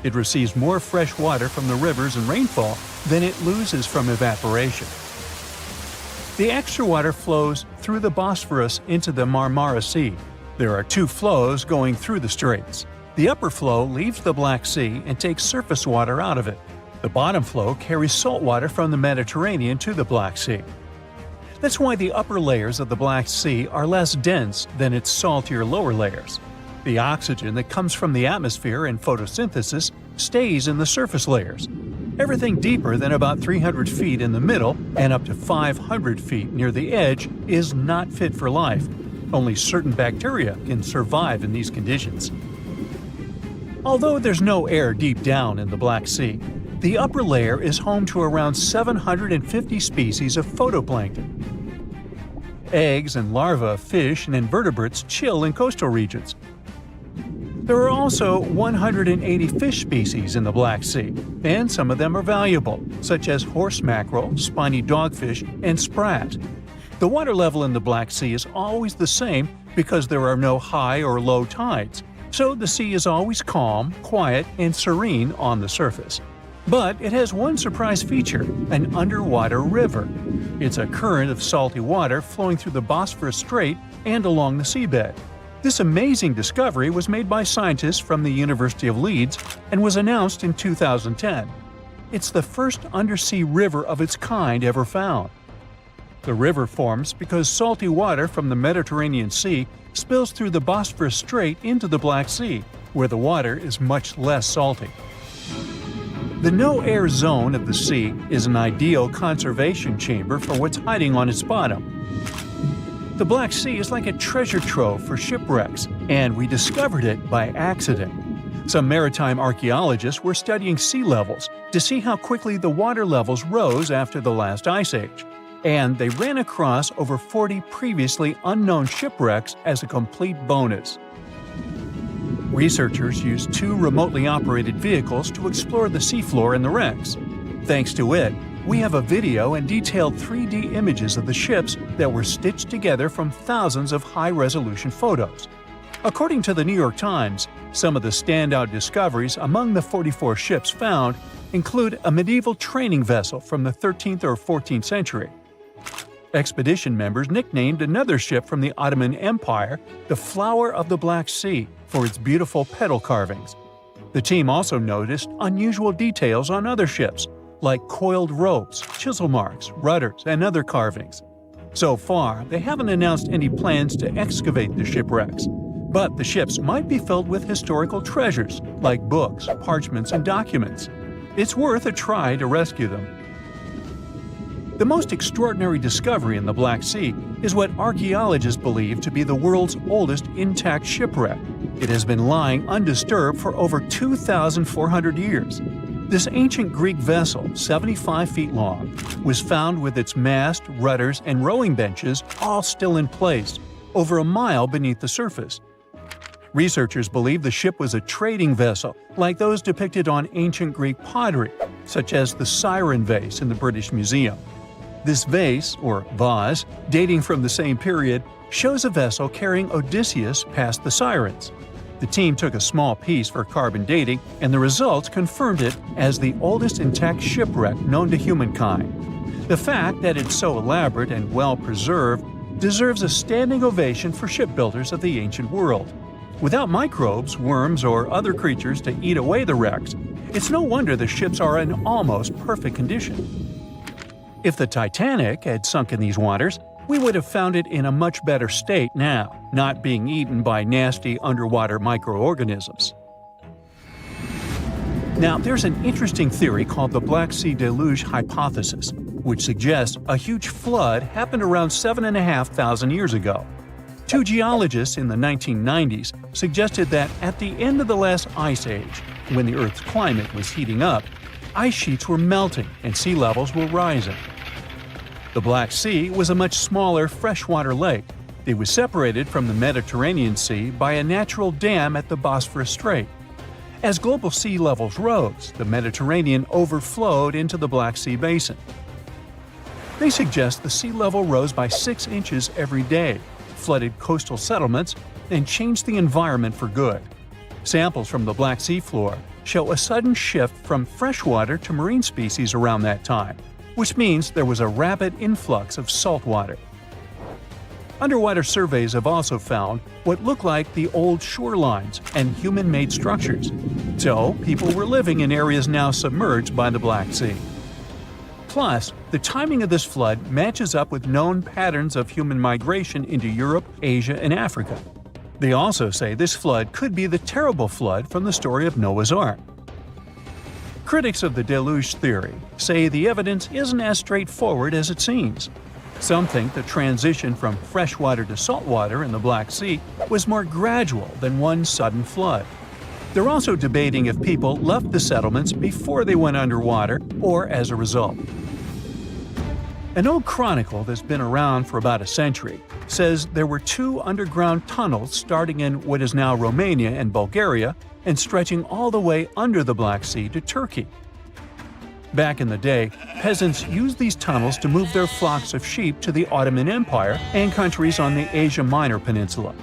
It receives more fresh water from the rivers and rainfall than it loses from evaporation. The extra water flows through the Bosphorus into the Marmara Sea. There are 2 flows going through the straits. The upper flow leaves the Black Sea and takes surface water out of it. The bottom flow carries salt water from the Mediterranean to the Black Sea. That's why the upper layers of the Black Sea are less dense than its saltier lower layers. The oxygen that comes from the atmosphere and photosynthesis stays in the surface layers. Everything deeper than about 300 feet in the middle and up to 500 feet near the edge is not fit for life. Only certain bacteria can survive in these conditions. Although there's no air deep down in the Black Sea, the upper layer is home to around 750 species of phytoplankton. Eggs and larvae of fish and invertebrates chill in coastal regions. There are also 180 fish species in the Black Sea, and some of them are valuable, such as horse mackerel, spiny dogfish, and sprat. The water level in the Black Sea is always the same because there are no high or low tides, so the sea is always calm, quiet, and serene on the surface. But it has one surprise feature: an underwater river. It's a current of salty water flowing through the Bosphorus Strait and along the seabed. This amazing discovery was made by scientists from the University of Leeds and was announced in 2010. It's the first undersea river of its kind ever found. The river forms because salty water from the Mediterranean Sea spills through the Bosphorus Strait into the Black Sea, where the water is much less salty. The no-air zone of the sea is an ideal conservation chamber for what's hiding on its bottom. The Black Sea is like a treasure trove for shipwrecks, and we discovered it by accident. Some maritime archaeologists were studying sea levels to see how quickly the water levels rose after the last ice age, and they ran across over 40 previously unknown shipwrecks as a complete bonus. Researchers used 2 remotely operated vehicles to explore the seafloor and the wrecks. Thanks to it, we have a video and detailed 3D images of the ships that were stitched together from thousands of high-resolution photos. According to the New York Times, some of the standout discoveries among the 44 ships found include a medieval training vessel from the 13th or 14th century. Expedition members nicknamed another ship from the Ottoman Empire the Flower of the Black Sea for its beautiful petal carvings. The team also noticed unusual details on other ships, like coiled ropes, chisel marks, rudders, and other carvings. So far, they haven't announced any plans to excavate the shipwrecks, but the ships might be filled with historical treasures like books, parchments, and documents. It's worth a try to rescue them. The most extraordinary discovery in the Black Sea is what archaeologists believe to be the world's oldest intact shipwreck. It has been lying undisturbed for over 2,400 years. This ancient Greek vessel, 75 feet long, was found with its mast, rudders, and rowing benches all still in place, over a mile beneath the surface. Researchers believe the ship was a trading vessel, like those depicted on ancient Greek pottery, such as the Siren vase in the British Museum. This vase, or vase, dating from the same period, shows a vessel carrying Odysseus past the Sirens. The team took a small piece for carbon dating, and the results confirmed it as the oldest intact shipwreck known to humankind. The fact that it's so elaborate and well-preserved deserves a standing ovation for shipbuilders of the ancient world. Without microbes, worms, or other creatures to eat away the wrecks, it's no wonder the ships are in almost perfect condition. If the Titanic had sunk in these waters, we would have found it in a much better state now, not being eaten by nasty underwater microorganisms. Now, there's an interesting theory called the Black Sea Deluge hypothesis, which suggests a huge flood happened around 7,500 years ago. 2 geologists in the 1990s suggested that at the end of the last ice age, when the Earth's climate was heating up, ice sheets were melting and sea levels were rising. The Black Sea was a much smaller freshwater lake. It was separated from the Mediterranean Sea by a natural dam at the Bosphorus Strait. As global sea levels rose, the Mediterranean overflowed into the Black Sea basin. They suggest the sea level rose by 6 inches every day, flooded coastal settlements, and changed the environment for good. Samples from the Black Sea floor show a sudden shift from freshwater to marine species around that time, which means there was a rapid influx of salt water. Underwater surveys have also found what look like the old shorelines and human-made structures. So, people were living in areas now submerged by the Black Sea. Plus, the timing of this flood matches up with known patterns of human migration into Europe, Asia, and Africa. They also say this flood could be the terrible flood from the story of Noah's Ark. Critics of the deluge theory say the evidence isn't as straightforward as it seems. Some think the transition from freshwater to saltwater in the Black Sea was more gradual than one sudden flood. They're also debating if people left the settlements before they went underwater or as a result. An old chronicle that's been around for about a century says there were 2 underground tunnels starting in what is now Romania and Bulgaria and stretching all the way under the Black Sea to Turkey. Back in the day, peasants used these tunnels to move their flocks of sheep to the Ottoman Empire and countries on the Asia Minor Peninsula.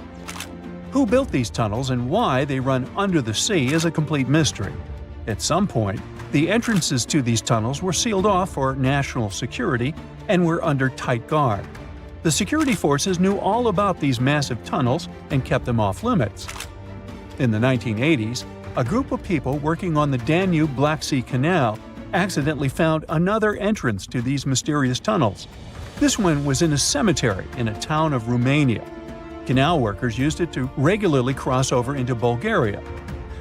Who built these tunnels and why they run under the sea is a complete mystery. At some point, the entrances to these tunnels were sealed off for national security and were under tight guard. The security forces knew all about these massive tunnels and kept them off limits. In the 1980s, a group of people working on the Danube-Black Sea Canal accidentally found another entrance to these mysterious tunnels. This one was in a cemetery in a town of Romania. Canal workers used it to regularly cross over into Bulgaria.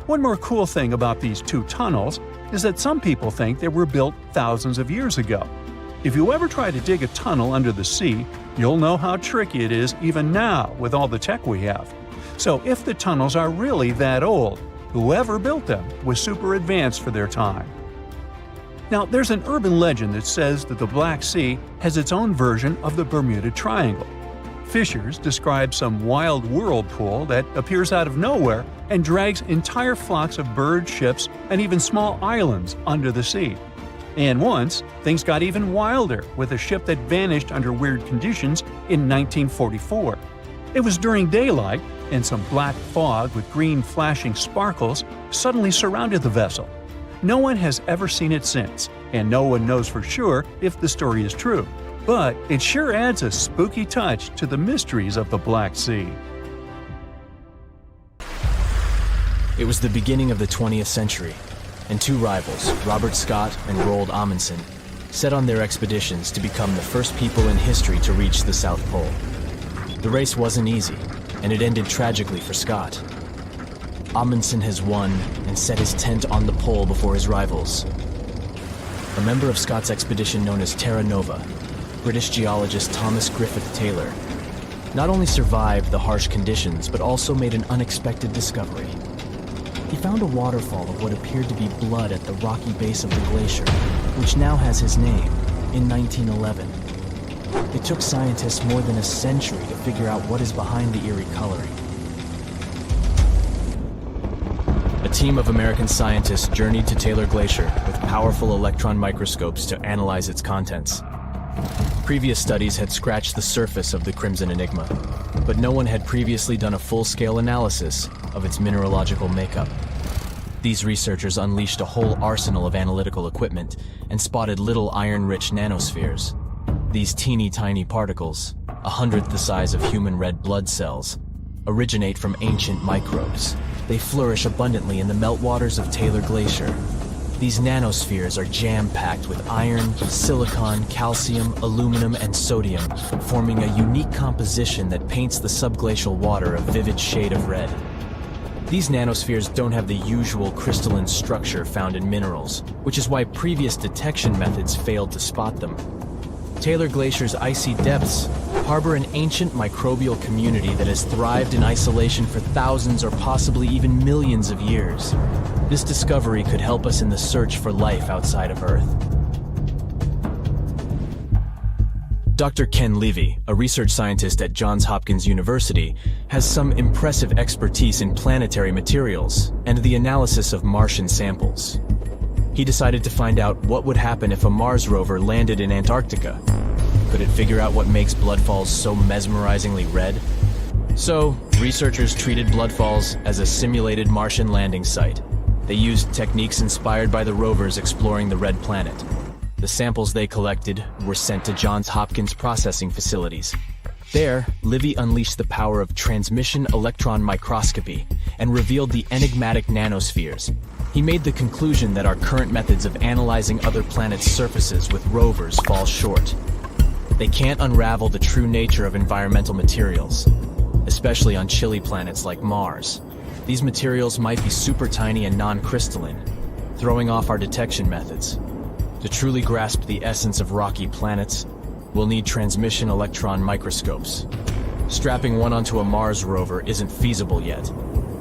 One more cool thing about these 2 tunnels is that some people think they were built thousands of years ago. If you ever try to dig a tunnel under the sea, you'll know how tricky it is even now with all the tech we have. So if the tunnels are really that old, whoever built them was super advanced for their time. Now, there's an urban legend that says that the Black Sea has its own version of the Bermuda Triangle. Fishers describe some wild whirlpool that appears out of nowhere and drags entire flocks of birds, ships, and even small islands under the sea. And once, things got even wilder with a ship that vanished under weird conditions in 1944. It was during daylight, and some black fog with green flashing sparkles suddenly surrounded the vessel. No one has ever seen it since, and no one knows for sure if the story is true. But it sure adds a spooky touch to the mysteries of the Black Sea. It was the beginning of the 20th century, and 2 rivals, Robert Scott and Roald Amundsen, set on their expeditions to become the first people in history to reach the South Pole. The race wasn't easy, and it ended tragically for Scott. Amundsen has won and set his tent on the pole before his rivals. A member of Scott's expedition known as Terra Nova, British geologist Thomas Griffith Taylor, not only survived the harsh conditions but also made an unexpected discovery. He found a waterfall of what appeared to be blood at the rocky base of the glacier, which now has his name, in 1911. It took scientists more than a century to figure out what is behind the eerie coloring. A team of American scientists journeyed to Taylor Glacier with powerful electron microscopes to analyze its contents. Previous studies had scratched the surface of the Crimson Enigma, but no one had previously done a full-scale analysis of its mineralogical makeup. These researchers unleashed a whole arsenal of analytical equipment and spotted little iron-rich nanospheres. These teeny-tiny particles, 1/100th the size of human red blood cells, originate from ancient microbes. They flourish abundantly in the meltwaters of Taylor Glacier. These nanospheres are jam-packed with iron, silicon, calcium, aluminum, and sodium, forming a unique composition that paints the subglacial water a vivid shade of red. These nanospheres don't have the usual crystalline structure found in minerals, which is why previous detection methods failed to spot them. Taylor Glacier's icy depths harbor an ancient microbial community that has thrived in isolation for thousands or possibly even millions of years. This discovery could help us in the search for life outside of Earth. Dr. Ken Levy, a research scientist at Johns Hopkins University, has some impressive expertise in planetary materials and the analysis of Martian samples. He decided to find out what would happen if a Mars rover landed in Antarctica. Could it figure out what makes bloodfalls so mesmerizingly red? So, researchers treated bloodfalls as a simulated Martian landing site. They used techniques inspired by the rovers exploring the red planet. The samples they collected were sent to Johns Hopkins processing facilities. There, Livy unleashed the power of transmission electron microscopy and revealed the enigmatic nanospheres. He made the conclusion that our current methods of analyzing other planets' surfaces with rovers fall short. They can't unravel the true nature of environmental materials, especially on chilly planets like Mars. These materials might be super tiny and non-crystalline, throwing off our detection methods. To truly grasp the essence of rocky planets, we'll need transmission electron microscopes. Strapping one onto a Mars rover isn't feasible yet,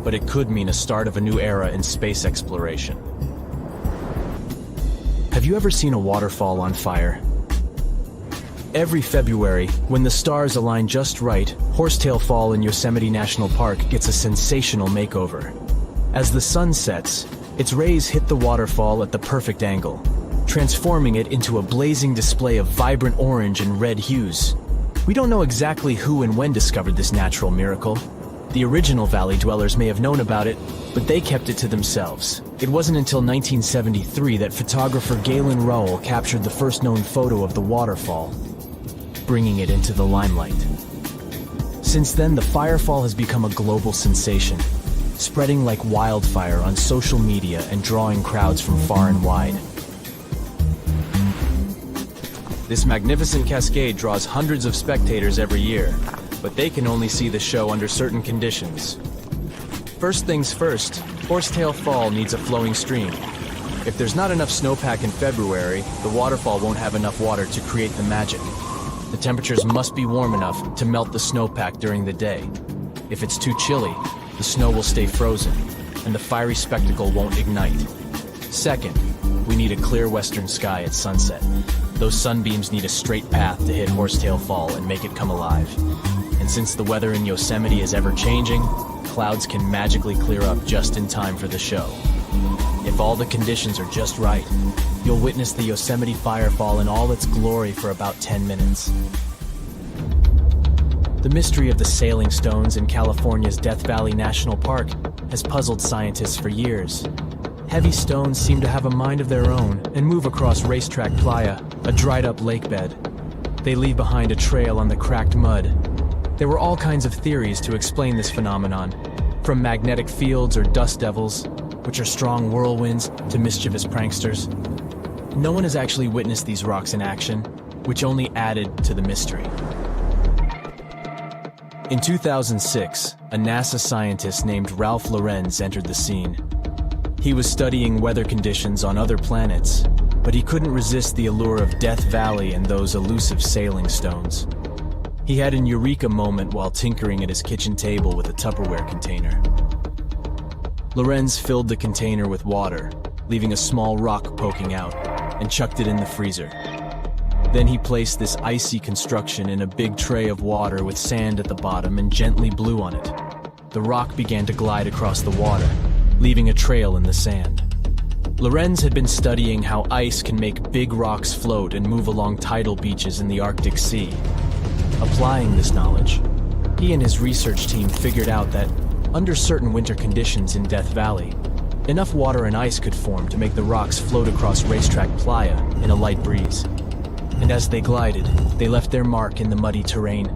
but it could mean a start of a new era in space exploration. Have you ever seen a waterfall on fire? Every February, when the stars align just right, Horsetail Fall in Yosemite National Park gets a sensational makeover. As the sun sets, its rays hit the waterfall at the perfect angle, transforming it into a blazing display of vibrant orange and red hues. We don't know exactly who and when discovered this natural miracle. The original valley dwellers may have known about it, but they kept it to themselves. It wasn't until 1973 that photographer Galen Rowell captured the first known photo of the waterfall, bringing it into the limelight. Since then, the firefall has become a global sensation, spreading like wildfire on social media and drawing crowds from far and wide. This magnificent cascade draws hundreds of spectators every year, but they can only see the show under certain conditions. First things first, Horsetail Fall needs a flowing stream. If there's not enough snowpack in February, the waterfall won't have enough water to create the magic. The temperatures must be warm enough to melt the snowpack during the day. If it's too chilly, the snow will stay frozen, and the fiery spectacle won't ignite. Second, we need a clear western sky at sunset. Those sunbeams need a straight path to hit Horsetail Fall and make it come alive. And since the weather in Yosemite is ever-changing, clouds can magically clear up just in time for the show. If all the conditions are just right, you'll witness the Yosemite Firefall in all its glory for about 10 minutes. The mystery of the sailing stones in California's Death Valley National Park has puzzled scientists for years. Heavy stones seem to have a mind of their own and move across Racetrack Playa, a dried-up lake bed. They leave behind a trail on the cracked mud. There were all kinds of theories to explain this phenomenon, from magnetic fields or dust devils, which are strong whirlwinds, to mischievous pranksters. No one has actually witnessed these rocks in action, which only added to the mystery. In 2006, a NASA scientist named Ralph Lorenz entered the scene. He was studying weather conditions on other planets, but he couldn't resist the allure of Death Valley and those elusive sailing stones. He had an eureka moment while tinkering at his kitchen table with a Tupperware container. Lorenz filled the container with water, leaving a small rock poking out, and chucked it in the freezer. Then he placed this icy construction in a big tray of water with sand at the bottom and gently blew on it. The rock began to glide across the water, leaving a trail in the sand. Lorenz had been studying how ice can make big rocks float and move along tidal beaches in the Arctic Sea. Applying this knowledge, he and his research team figured out that, under certain winter conditions in Death Valley, enough water and ice could form to make the rocks float across Racetrack Playa in a light breeze. And as they glided, they left their mark in the muddy terrain.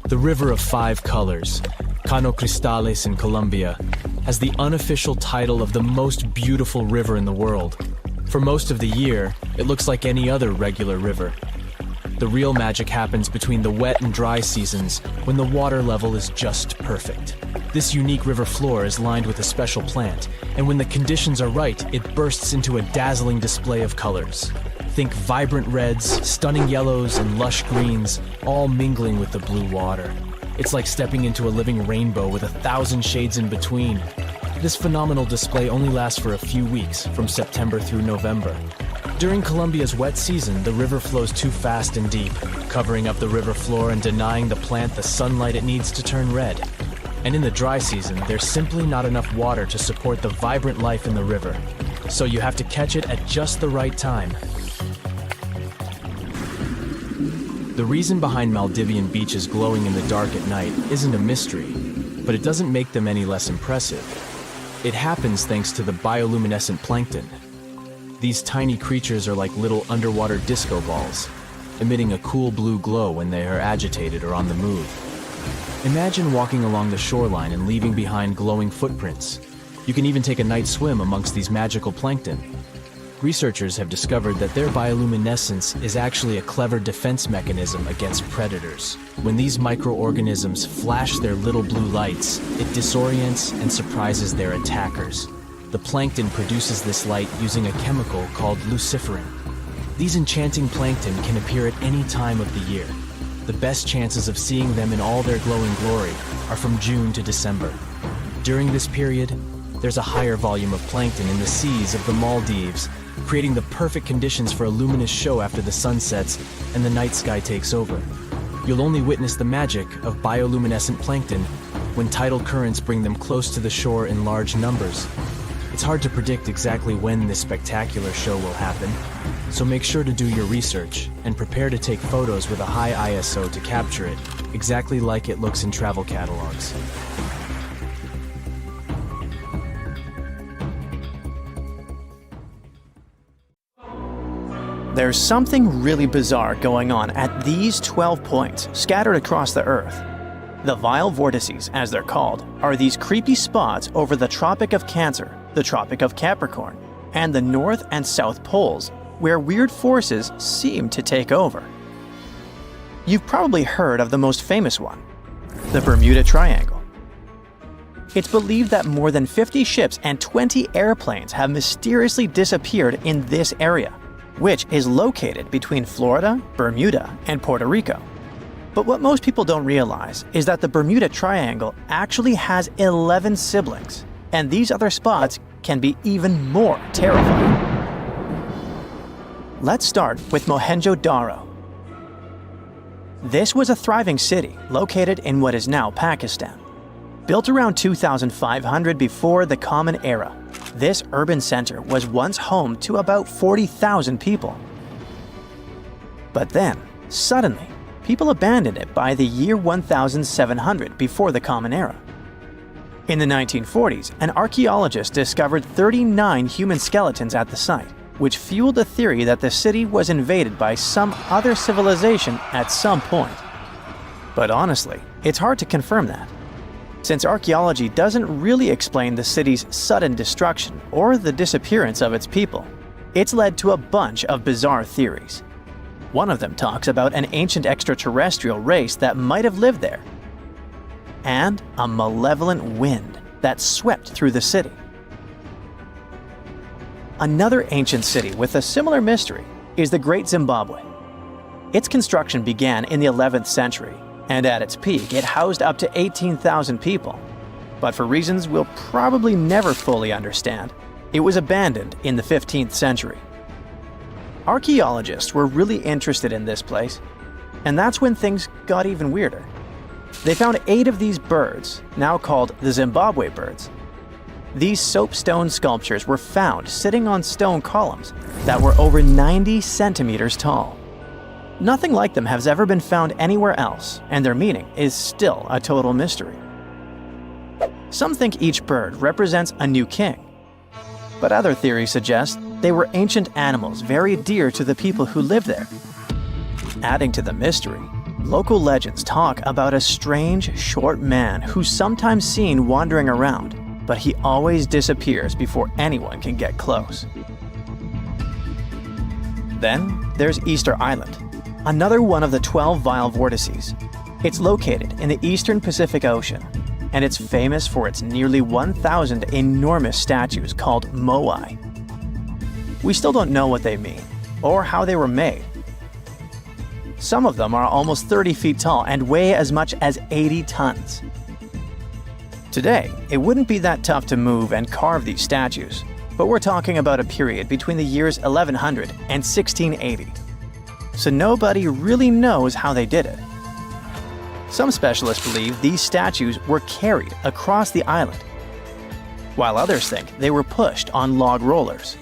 The River of Five Colors, Cano Cristales in Colombia, has the unofficial title of the most beautiful river in the world. For most of the year, it looks like any other regular river. The real magic happens between the wet and dry seasons, when the water level is just perfect. This unique river floor is lined with a special plant, and when the conditions are right, it bursts into a dazzling display of colors. Think vibrant reds, stunning yellows, and lush greens, all mingling with the blue water. It's like stepping into a living rainbow with 1,000 shades in between. This phenomenal display only lasts for a few weeks, from September through November. During Colombia's wet season, the river flows too fast and deep, covering up the river floor and denying the plant the sunlight it needs to turn red. And in the dry season, there's simply not enough water to support the vibrant life in the river. So you have to catch it at just the right time. The reason behind Maldivian beaches glowing in the dark at night isn't a mystery, but it doesn't make them any less impressive. It happens thanks to the bioluminescent plankton. These tiny creatures are like little underwater disco balls, emitting a cool blue glow when they are agitated or on the move. Imagine walking along the shoreline and leaving behind glowing footprints. You can even take a night swim amongst these magical plankton. Researchers have discovered that their bioluminescence is actually a clever defense mechanism against predators. When these microorganisms flash their little blue lights, it disorients and surprises their attackers. The plankton produces this light using a chemical called luciferin. These enchanting plankton can appear at any time of the year. The best chances of seeing them in all their glowing glory are from June to December. During this period, there's a higher volume of plankton in the seas of the Maldives, creating the perfect conditions for a luminous show after the sun sets and the night sky takes over. You'll only witness the magic of bioluminescent plankton when tidal currents bring them close to the shore in large numbers. It's hard to predict exactly when this spectacular show will happen, so make sure to do your research and prepare to take photos with a high ISO to capture it, exactly like it looks in travel catalogs. There's something really bizarre going on at these 12 points scattered across the Earth. The vile vortices, as they're called, are these creepy spots over the Tropic of Cancer, the Tropic of Capricorn, and the North and South Poles, where weird forces seem to take over. You've probably heard of the most famous one, the Bermuda Triangle. It's believed that more than 50 ships and 20 airplanes have mysteriously disappeared in this area, which is located between Florida, Bermuda, and Puerto Rico. But what most people don't realize is that the Bermuda Triangle actually has 11 siblings, and these other spots can be even more terrifying. Let's start with Mohenjo-Daro. This was a thriving city located in what is now Pakistan. Built around 2500 before the Common Era, this urban center was once home to about 40,000 people. But then, suddenly, people abandoned it by the year 1700 before the Common Era. In the 1940s, an archaeologist discovered 39 human skeletons at the site, which fueled the theory that the city was invaded by some other civilization at some point. But honestly, it's hard to confirm that, since archaeology doesn't really explain the city's sudden destruction or the disappearance of its people. It's led to a bunch of bizarre theories. One of them talks about an ancient extraterrestrial race that might have lived there, and a malevolent wind that swept through the city. Another ancient city with a similar mystery is the Great Zimbabwe. Its construction began in the 11th century, and at its peak it housed up to 18,000 people. But for reasons we'll probably never fully understand, it was abandoned in the 15th century. Archaeologists were really interested in this place, and that's when things got even weirder. They found 8 of these birds, now called the Zimbabwe birds. These soapstone sculptures were found sitting on stone columns that were over 90 centimeters tall. Nothing like them has ever been found anywhere else, and their meaning is still a total mystery. Some think each bird represents a new king, but other theories suggest they were ancient animals very dear to the people who lived there. Adding to the mystery, local legends talk about a strange, short man who's sometimes seen wandering around, but he always disappears before anyone can get close. Then there's Easter Island, another one of the 12 vile vortices. It's located in the eastern Pacific Ocean, and it's famous for its nearly 1,000 enormous statues called moai. We still don't know what they mean, or how they were made. Some of them are almost 30 feet tall and weigh as much as 80 tons. Today, it wouldn't be that tough to move and carve these statues, but we're talking about a period between the years 1100 and 1680. So nobody really knows how they did it. Some specialists believe these statues were carried across the island, while others think they were pushed on log rollers.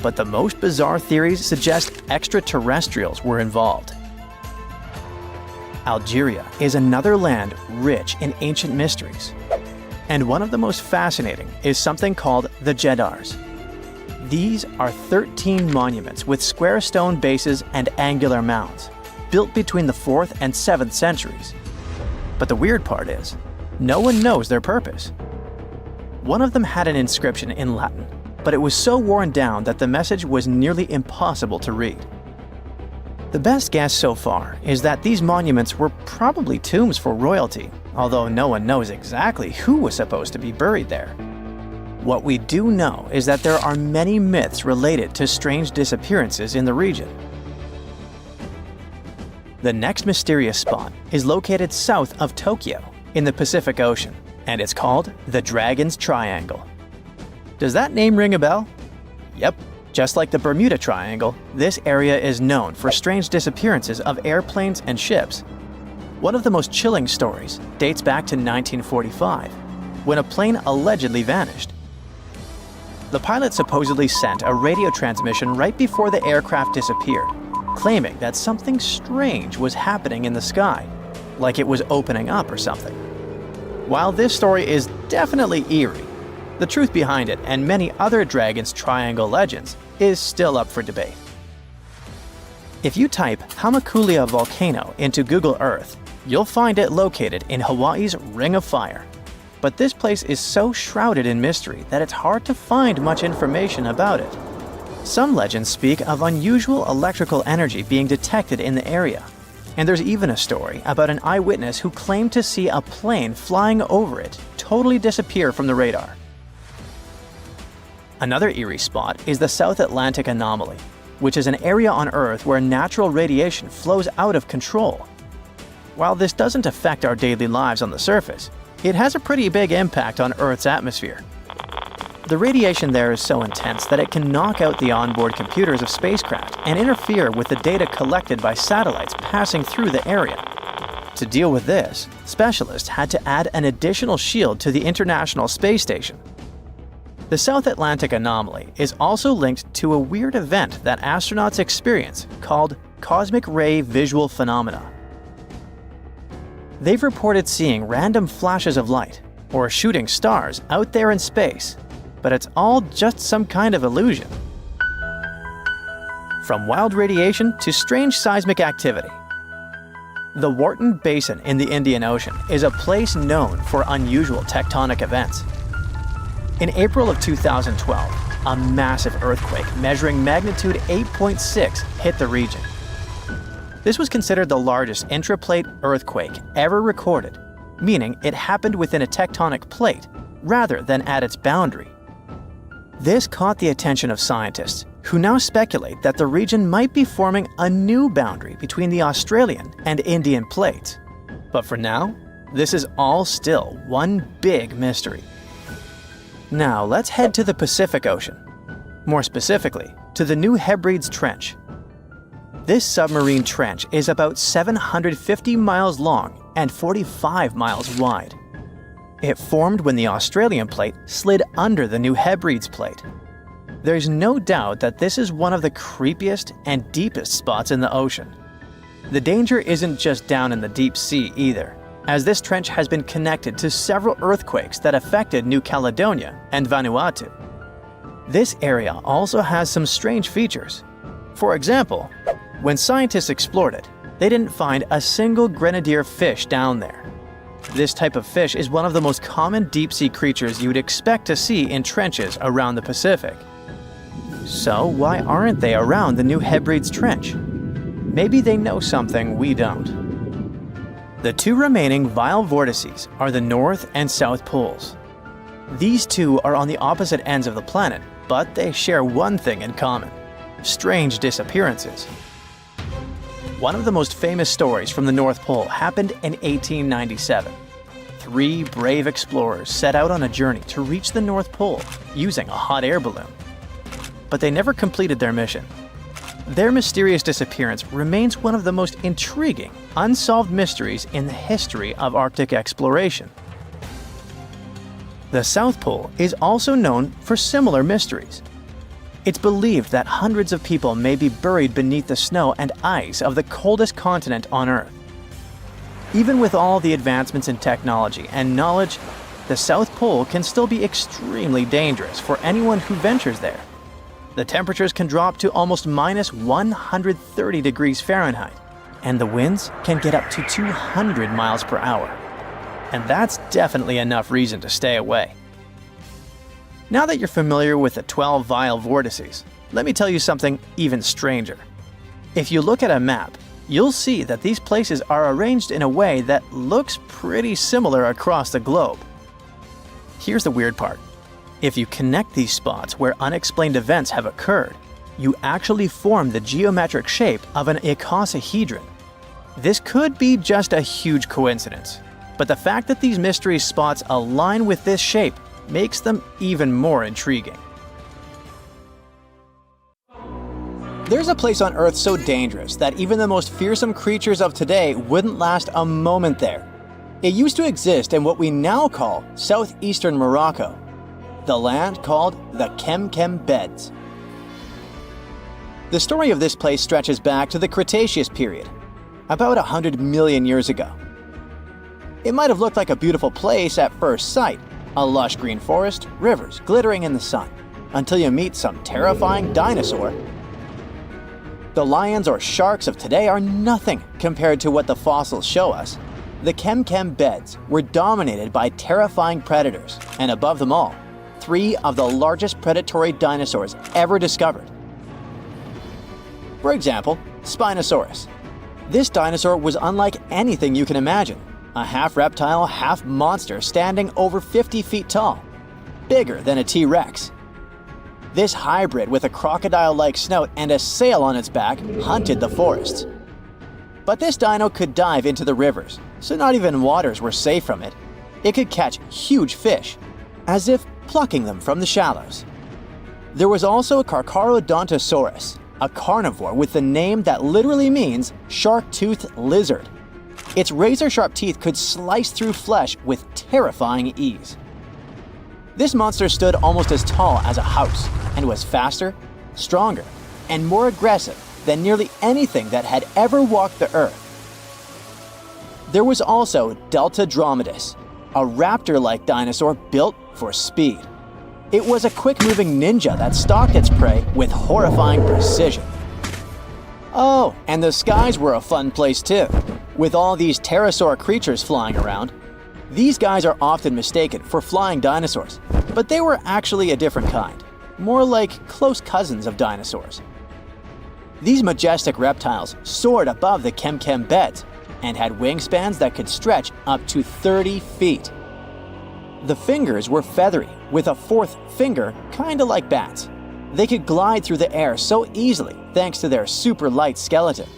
But the most bizarre theories suggest extraterrestrials were involved. Algeria is another land rich in ancient mysteries, and one of the most fascinating is something called the Jeddars. These are 13 monuments with square stone bases and angular mounds, built between the 4th and 7th centuries. But the weird part is, no one knows their purpose. One of them had an inscription in Latin, but it was so worn down that the message was nearly impossible to read. The best guess so far is that these monuments were probably tombs for royalty, although no one knows exactly who was supposed to be buried there. What we do know is that there are many myths related to strange disappearances in the region. The next mysterious spot is located south of Tokyo in the Pacific Ocean, and it's called the Dragon's Triangle. Does that name ring a bell? Yep. Just like the Bermuda Triangle, this area is known for strange disappearances of airplanes and ships. One of the most chilling stories dates back to 1945, when a plane allegedly vanished. The pilot supposedly sent a radio transmission right before the aircraft disappeared, claiming that something strange was happening in the sky, like it was opening up or something. While this story is definitely eerie, the truth behind it and many other Dragon's Triangle legends is still up for debate. If you type Hamakulia volcano into Google Earth, you'll find it located in Hawaii's Ring of Fire. But this place is so shrouded in mystery that it's hard to find much information about it. Some legends speak of unusual electrical energy being detected in the area, and there's even a story about an eyewitness who claimed to see a plane flying over it totally disappear from the radar. Another eerie spot is the South Atlantic Anomaly, which is an area on Earth where natural radiation flows out of control. While this doesn't affect our daily lives on the surface, it has a pretty big impact on Earth's atmosphere. The radiation there is so intense that it can knock out the onboard computers of spacecraft and interfere with the data collected by satellites passing through the area. To deal with this, specialists had to add an additional shield to the International Space Station. The South Atlantic Anomaly is also linked to a weird event that astronauts experience called cosmic ray visual phenomena. They've reported seeing random flashes of light or shooting stars out there in space, but it's all just some kind of illusion. From wild radiation to strange seismic activity. The Wharton Basin in the Indian Ocean is a place known for unusual tectonic events. In April of 2012, a massive earthquake measuring magnitude 8.6 hit the region. This was considered the largest intraplate earthquake ever recorded, meaning it happened within a tectonic plate rather than at its boundary. This caught the attention of scientists, who now speculate that the region might be forming a new boundary between the Australian and Indian plates. But for now, this is all still one big mystery. Now let's head to the Pacific Ocean. More specifically, to the New Hebrides Trench. This submarine trench is about 750 miles long and 45 miles wide. It formed when the Australian plate slid under the New Hebrides plate. There's no doubt that this is one of the creepiest and deepest spots in the ocean. The danger isn't just down in the deep sea either, as this trench has been connected to several earthquakes that affected New Caledonia and Vanuatu. This area also has some strange features. For example, when scientists explored it, they didn't find a single grenadier fish down there. This type of fish is one of the most common deep-sea creatures you'd expect to see in trenches around the Pacific. So why aren't they around the New Hebrides Trench? Maybe they know something we don't. The two remaining vile vortices are the North and South Poles. These two are on the opposite ends of the planet, but they share one thing in common: strange disappearances. One of the most famous stories from the North Pole happened in 1897. 3 brave explorers set out on a journey to reach the North Pole using a hot air balloon. But they never completed their mission. Their mysterious disappearance remains one of the most intriguing, unsolved mysteries in the history of Arctic exploration. The South Pole is also known for similar mysteries. It's believed that hundreds of people may be buried beneath the snow and ice of the coldest continent on Earth. Even with all the advancements in technology and knowledge, the South Pole can still be extremely dangerous for anyone who ventures there. The temperatures can drop to almost minus 130 degrees Fahrenheit, and the winds can get up to 200 miles per hour. And that's definitely enough reason to stay away. Now that you're familiar with the 12 vile vortices, let me tell you something even stranger. If you look at a map, you'll see that these places are arranged in a way that looks pretty similar across the globe. Here's the weird part. If you connect these spots where unexplained events have occurred, you actually form the geometric shape of an icosahedron. This could be just a huge coincidence, but the fact that these mystery spots align with this shape makes them even more intriguing. There's a place on Earth so dangerous that even the most fearsome creatures of today wouldn't last a moment there. It used to exist in what we now call southeastern Morocco, the land called the Kemkem Beds. The story of this place stretches back to the Cretaceous period, about 100 million years ago. It might have looked like a beautiful place at first sight, a lush green forest, rivers glittering in the sun, until you meet some terrifying dinosaur. The lions or sharks of today are nothing compared to what the fossils show us. The Kemkem Beds were dominated by terrifying predators, and above them all, 3 of the largest predatory dinosaurs ever discovered. For example, Spinosaurus. This dinosaur was unlike anything you can imagine. A half reptile, half monster standing over 50 feet tall, bigger than a T-Rex. This hybrid with a crocodile-like snout and a sail on its back hunted the forests. But this dino could dive into the rivers, so not even waters were safe from it. It could catch huge fish, as if plucking them from the shallows. There was also Carcharodontosaurus, a carnivore with the name that literally means shark-toothed lizard. Its razor-sharp teeth could slice through flesh with terrifying ease. This monster stood almost as tall as a house and was faster, stronger, and more aggressive than nearly anything that had ever walked the earth. There was also Deltadromedus, a raptor-like dinosaur built for speed. It was a quick-moving ninja that stalked its prey with horrifying precision. Oh, and the skies were a fun place too, with all these pterosaur creatures flying around. These guys are often mistaken for flying dinosaurs, but they were actually a different kind, more like close cousins of dinosaurs. These majestic reptiles soared above the Kemkem Beds and had wingspans that could stretch up to 30 feet. The fingers were feathery, with a 4th finger kinda like bats. They could glide through the air so easily thanks to their super light skeleton.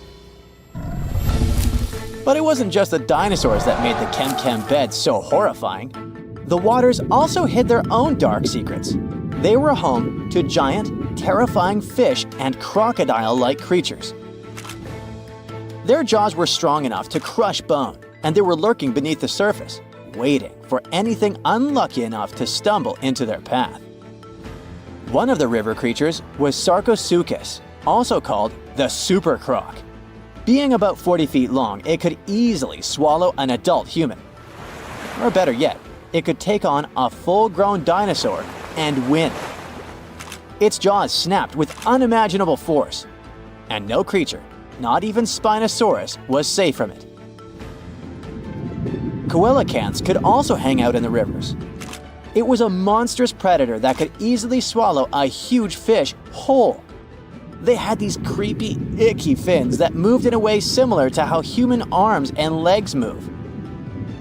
But it wasn't just the dinosaurs that made the Kemkem Beds so horrifying. The waters also hid their own dark secrets. They were home to giant, terrifying fish and crocodile-like creatures. Their jaws were strong enough to crush bone, and they were lurking beneath the surface, waiting for anything unlucky enough to stumble into their path. One of the river creatures was Sarcosuchus, also called the super croc. Being about 40 feet long, it could easily swallow an adult human. Or better yet, it could take on a full-grown dinosaur and win. Its jaws snapped with unimaginable force, and no creature, not even Spinosaurus, was safe from it. Coelacanths could also hang out in the rivers. It was a monstrous predator that could easily swallow a huge fish whole. They had these creepy, icky fins that moved in a way similar to how human arms and legs move.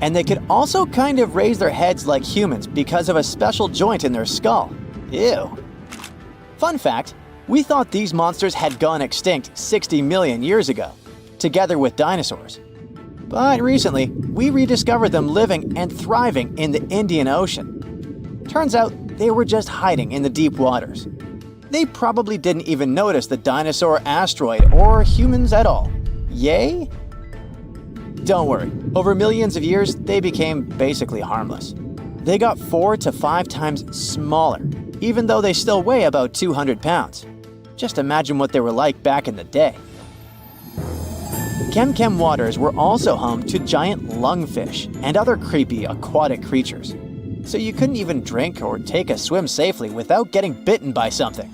And they could also kind of raise their heads like humans because of a special joint in their skull. Ew. Fun fact, we thought these monsters had gone extinct 60 million years ago, together with dinosaurs. But recently, we rediscovered them living and thriving in the Indian Ocean. Turns out they were just hiding in the deep waters. They probably didn't even notice the dinosaur asteroid or humans at all. Yay? Don't worry, over millions of years, they became basically harmless. They got 4 to 5 times smaller, even though they still weigh about 200 pounds. Just imagine what they were like back in the day. Kemkem waters were also home to giant lungfish and other creepy aquatic creatures, so you couldn't even drink or take a swim safely without getting bitten by something.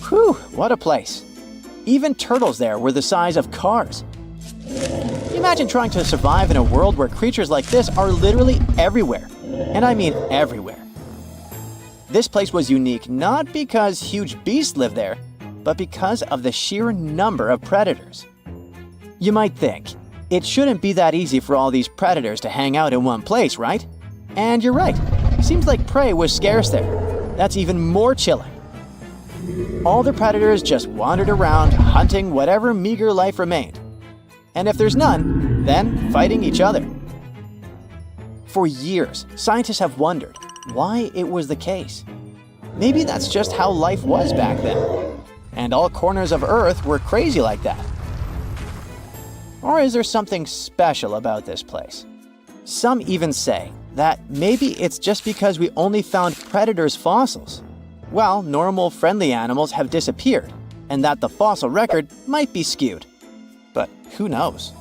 Whew, what a place. Even turtles there were the size of cars. Imagine trying to survive in a world where creatures like this are literally everywhere, and I mean everywhere. This place was unique not because huge beasts lived there, but because of the sheer number of predators. You might think, it shouldn't be that easy for all these predators to hang out in one place, right? And you're right. Seems like prey was scarce there. That's even more chilling. All the predators just wandered around, hunting whatever meager life remained. And if there's none, then fighting each other. For years, scientists have wondered why it was the case. Maybe that's just how life was back then, and all corners of Earth were crazy like that. Or is there something special about this place? Some even say that maybe it's just because we only found predators' fossils. Well, normal, friendly animals have disappeared, and that the fossil record might be skewed. But who knows?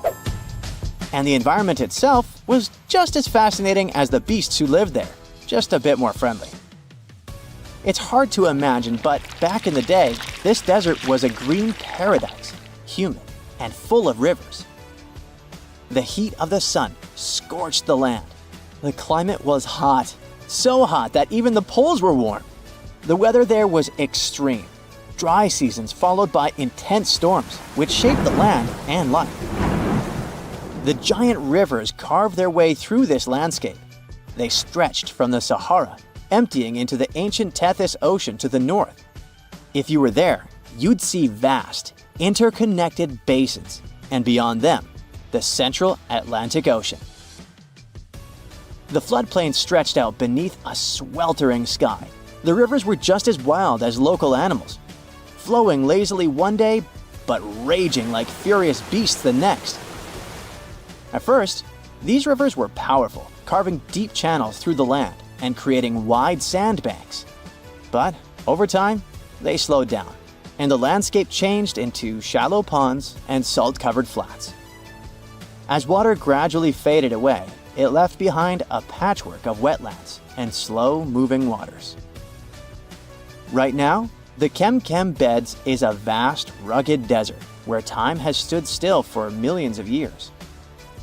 And the environment itself was just as fascinating as the beasts who lived there, just a bit more friendly. It's hard to imagine, but back in the day, this desert was a green paradise, humid and full of rivers. The heat of the sun scorched the land. The climate was hot, so hot that even the poles were warm. The weather there was extreme. Dry seasons followed by intense storms, which shaped the land and life. The giant rivers carved their way through this landscape. They stretched from the Sahara, emptying into the ancient Tethys Ocean to the north. If you were there, you'd see vast, interconnected basins, and beyond them, the central Atlantic Ocean. The floodplain stretched out beneath a sweltering sky. The rivers were just as wild as local animals, flowing lazily one day, but raging like furious beasts the next. At first, these rivers were powerful, carving deep channels through the land and creating wide sandbanks. But over time, they slowed down, and the landscape changed into shallow ponds and salt-covered flats. As water gradually faded away, it left behind a patchwork of wetlands and slow-moving waters. Right now, the Kem Beds is a vast, rugged desert where time has stood still for millions of years.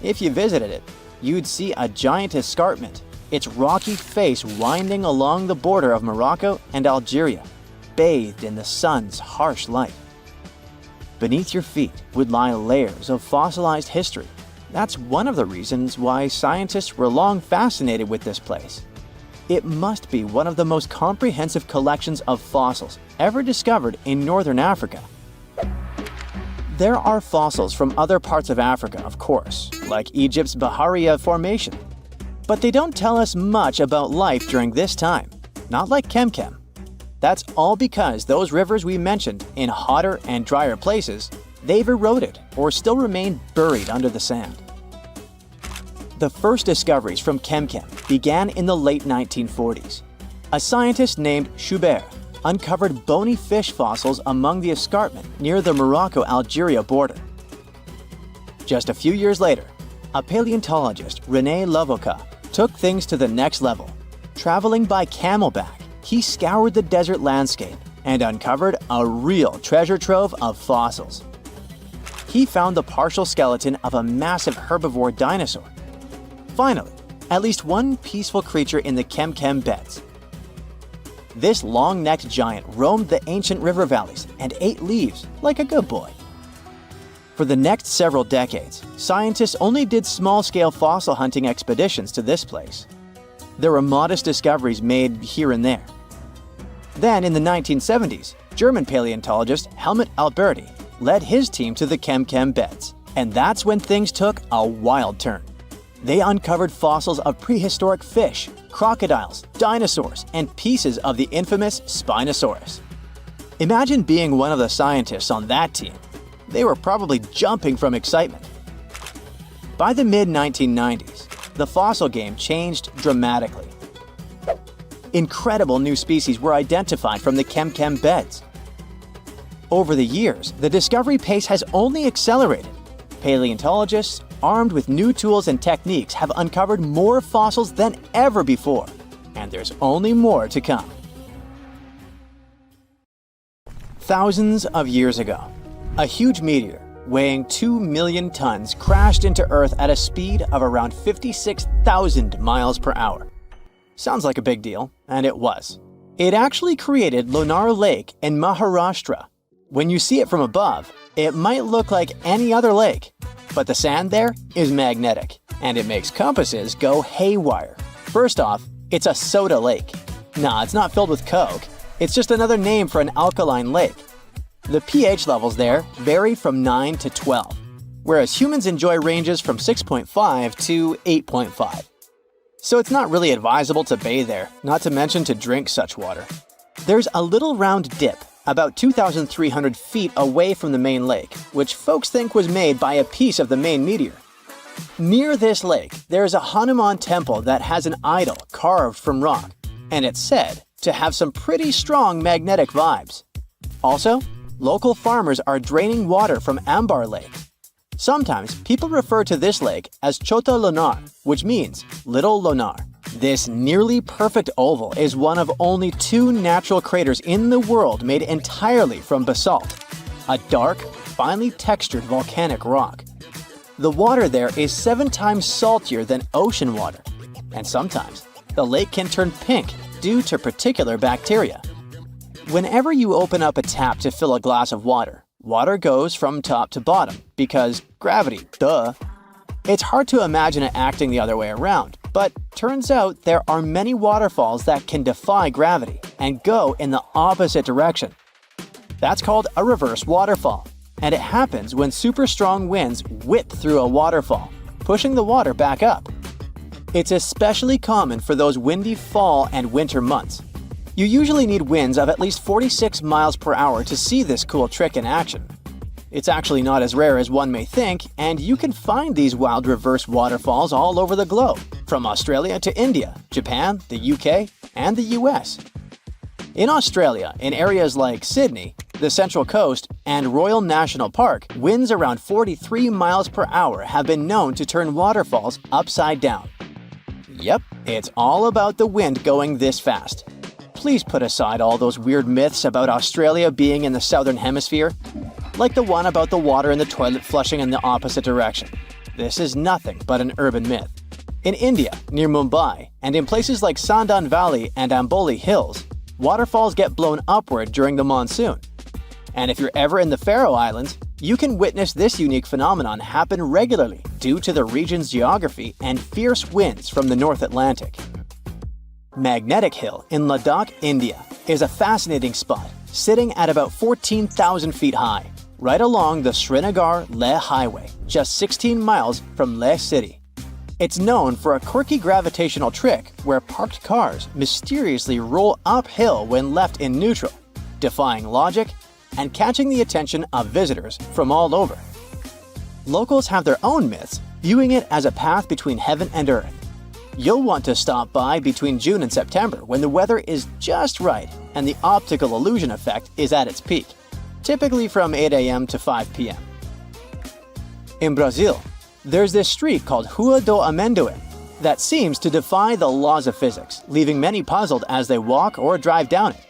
If you visited it, you'd see a giant escarpment, its rocky face winding along the border of Morocco and Algeria, bathed in the sun's harsh light. Beneath your feet would lie layers of fossilized history. That's one of the reasons why scientists were long fascinated with this place. It must be one of the most comprehensive collections of fossils ever discovered in northern Africa. There are fossils from other parts of Africa, of course, like Egypt's Bahariya Formation. But they don't tell us much about life during this time, not like Kem. That's all because those rivers we mentioned in hotter and drier places, they've eroded or still remain buried under the sand. The first discoveries from Kem began in the late 1940s. A scientist named Schubert uncovered bony fish fossils among the escarpment near the Morocco-Algeria border. Just a few years later, a paleontologist, René Lavocat, took things to the next level. Traveling by camelback, he scoured the desert landscape and uncovered a real treasure trove of fossils. He found the partial skeleton of a massive herbivore dinosaur. Finally, at least one peaceful creature in the Kem Beds. This long-necked giant roamed the ancient river valleys and ate leaves like a good boy. For the next several decades, scientists only did small-scale fossil hunting expeditions to this place. There were modest discoveries made here and there. Then, in the 1970s, German paleontologist Helmut Alberti led his team to the Kem Beds, and that's when things took a wild turn. They uncovered fossils of prehistoric fish, crocodiles, dinosaurs, and pieces of the infamous Spinosaurus. Imagine being one of the scientists on that team. They were probably jumping from excitement. By the mid-1990s, the fossil game changed dramatically. Incredible new species were identified from the Kem Beds. Over the years, the discovery pace has only accelerated. Paleontologists, armed with new tools and techniques, have uncovered more fossils than ever before, and there's only more to come. Thousands of years ago, a huge meteor weighing 2 million tons crashed into Earth at a speed of around 56,000 miles per hour. Sounds like a big deal, and it was. It actually created Lonar Lake in Maharashtra. When you see it from above, it might look like any other lake, but the sand there is magnetic, and it makes compasses go haywire. First off, It's a soda lake. Nah, it's not filled with Coke. It's just another name for an alkaline lake. The pH levels there vary from 9 to 12, whereas humans enjoy ranges from 6.5 to 8.5. So it's not really advisable to bathe there, not to mention to drink such water. There's a little round dip about 2,300 feet away from the main lake, which folks think was made by a piece of the main meteor. Near this lake, there is a Hanuman temple that has an idol carved from rock, and it's said to have some pretty strong magnetic vibes. Also, local farmers are draining water from Ambar Lake. Sometimes people refer to this lake as Chota Lonar, which means Little Lonar. This nearly perfect oval is one of only 2 natural craters in the world made entirely from basalt, a dark, finely textured volcanic rock. The water there is 7 times saltier than ocean water, and sometimes the lake can turn pink due to particular bacteria. Whenever you open up a tap to fill a glass of water, water goes from top to bottom because gravity, duh. It's hard to imagine it acting the other way around, but turns out there are many waterfalls that can defy gravity and go in the opposite direction. That's called a reverse waterfall, and it happens when super strong winds whip through a waterfall, pushing the water back up. It's especially common for those windy fall and winter months. You usually need winds of at least 46 miles per hour to see this cool trick in action. It's actually not as rare as one may think, and you can find these wild reverse waterfalls all over the globe, from Australia to India, Japan, the UK, and the US. In Australia, in areas like Sydney, the Central Coast, and Royal National Park, winds around 43 miles per hour have been known to turn waterfalls upside down. Yep, it's all about the wind going this fast. Please put aside all those weird myths about Australia being in the southern hemisphere, like the one about the water in the toilet flushing in the opposite direction. This is nothing but an urban myth. In India, near Mumbai, and in places like Sandan Valley and Amboli Hills, waterfalls get blown upward during the monsoon. And if you're ever in the Faroe Islands, you can witness this unique phenomenon happen regularly due to the region's geography and fierce winds from the North Atlantic. Magnetic Hill in Ladakh, India, is a fascinating spot, sitting at about 14,000 feet high, right along the Srinagar-Leh Highway, just 16 miles from Leh City. It's known for a quirky gravitational trick where parked cars mysteriously roll uphill when left in neutral, defying logic and catching the attention of visitors from all over. Locals have their own myths, viewing it as a path between heaven and earth. You'll want to stop by between June and September when the weather is just right and the optical illusion effect is at its peak, typically from 8 a.m. to 5 p.m. In Brazil, there's this street called Rua do Amendoim that seems to defy the laws of physics, leaving many puzzled as they walk or drive down it.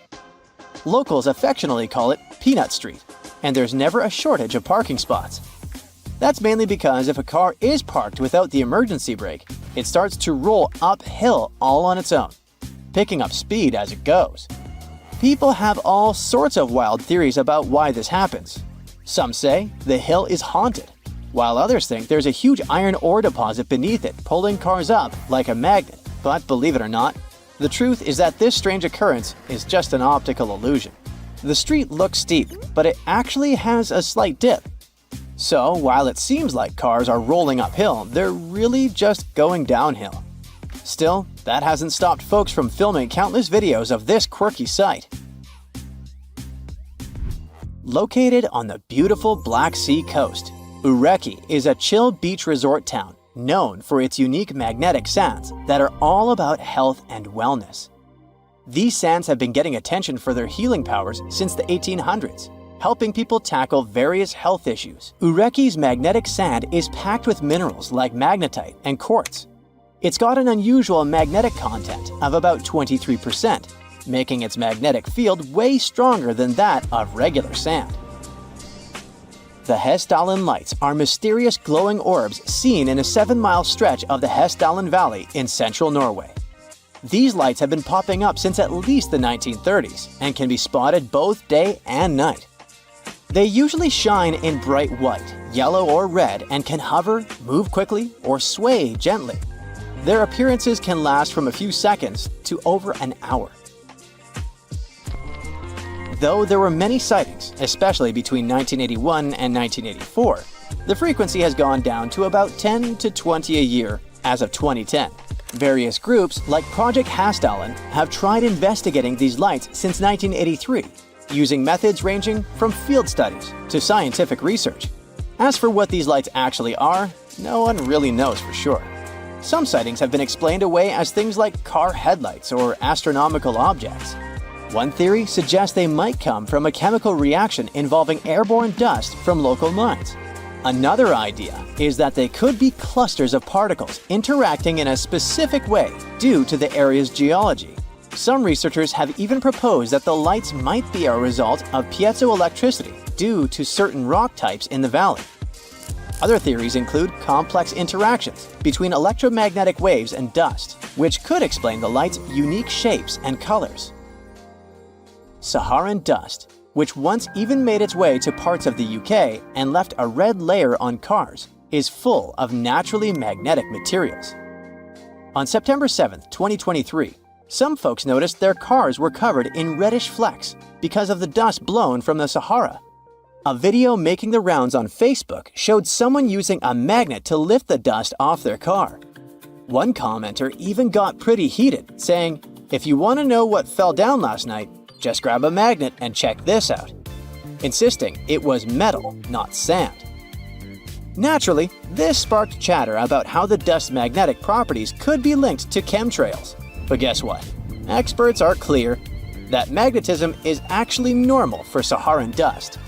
Locals affectionately call it Peanut Street, and there's never a shortage of parking spots. That's mainly because if a car is parked without the emergency brake, it starts to roll uphill all on its own, picking up speed as it goes. People have all sorts of wild theories about why this happens. Some say the hill is haunted, while others think there's a huge iron ore deposit beneath it pulling cars up like a magnet. But believe it or not, the truth is that this strange occurrence is just an optical illusion. The street looks steep, but it actually has a slight dip. So, while it seems like cars are rolling uphill, they're really just going downhill. Still, that hasn't stopped folks from filming countless videos of this quirky sight. Located on the beautiful Black Sea coast, Ureki is a chill beach resort town known for its unique magnetic sands that are all about health and wellness. These sands have been getting attention for their healing powers since the 1800s. Helping people tackle various health issues. Ureki's magnetic sand is packed with minerals like magnetite and quartz. It's got an unusual magnetic content of about 23%, making its magnetic field way stronger than that of regular sand. The Hessdalen Lights are mysterious glowing orbs seen in a 7-mile stretch of the Hessdalen Valley in central Norway. These lights have been popping up since at least the 1930s and can be spotted both day and night. They usually shine in bright white, yellow, or red and can hover, move quickly, or sway gently. Their appearances can last from a few seconds to over an hour. Though there were many sightings, especially between 1981 and 1984, the frequency has gone down to about 10 to 20 a year as of 2010. Various groups, like Project Hastalin, have tried investigating these lights since 1983, using methods ranging from field studies to scientific research. As for what these lights actually are, no one really knows for sure. Some sightings have been explained away as things like car headlights or astronomical objects. One theory suggests they might come from a chemical reaction involving airborne dust from local mines. Another idea is that they could be clusters of particles interacting in a specific way due to the area's geology. Some researchers have even proposed that the lights might be a result of piezoelectricity due to certain rock types in the valley. Other theories include complex interactions between electromagnetic waves and dust, which could explain the light's unique shapes and colors. Saharan dust, which once even made its way to parts of the UK and left a red layer on cars, is full of naturally magnetic materials. On September 7, 2023, some folks noticed their cars were covered in reddish flecks because of the dust blown from the Sahara. A video making the rounds on Facebook showed someone using a magnet to lift the dust off their car. One commenter even got pretty heated, saying, "If you want to know what fell down last night, just grab a magnet and check this out," insisting it was metal, not sand. Naturally, this sparked chatter about how the dust's magnetic properties could be linked to chemtrails. But guess what? Experts are clear that magnetism is actually normal for Saharan dust.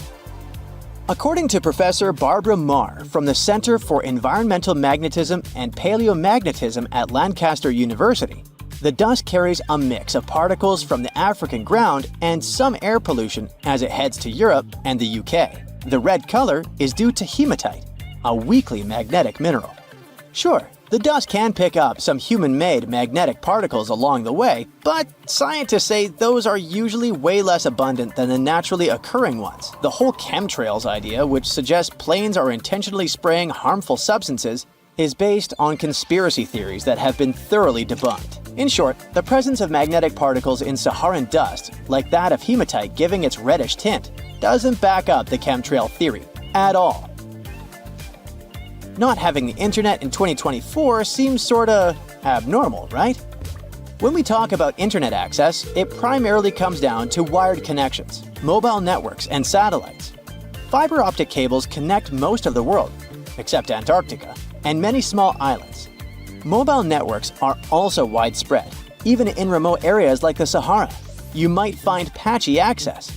According to Professor Barbara Marr from the Center for Environmental Magnetism and Paleomagnetism at Lancaster University, the dust carries a mix of particles from the African ground and some air pollution as it heads to Europe and the UK. The red color is due to hematite, a weakly magnetic mineral. Sure, the dust can pick up some human-made magnetic particles along the way, but scientists say those are usually way less abundant than the naturally occurring ones. The whole chemtrails idea, which suggests planes are intentionally spraying harmful substances, is based on conspiracy theories that have been thoroughly debunked. In short, the presence of magnetic particles in Saharan dust, like that of hematite giving its reddish tint, doesn't back up the chemtrail theory at all. Not having the internet in 2024 seems sorta abnormal, right? When we talk about internet access, it primarily comes down to wired connections, mobile networks, and satellites. Fiber optic cables connect most of the world, except Antarctica, and many small islands. Mobile networks are also widespread. Even in remote areas like the Sahara, you might find patchy access.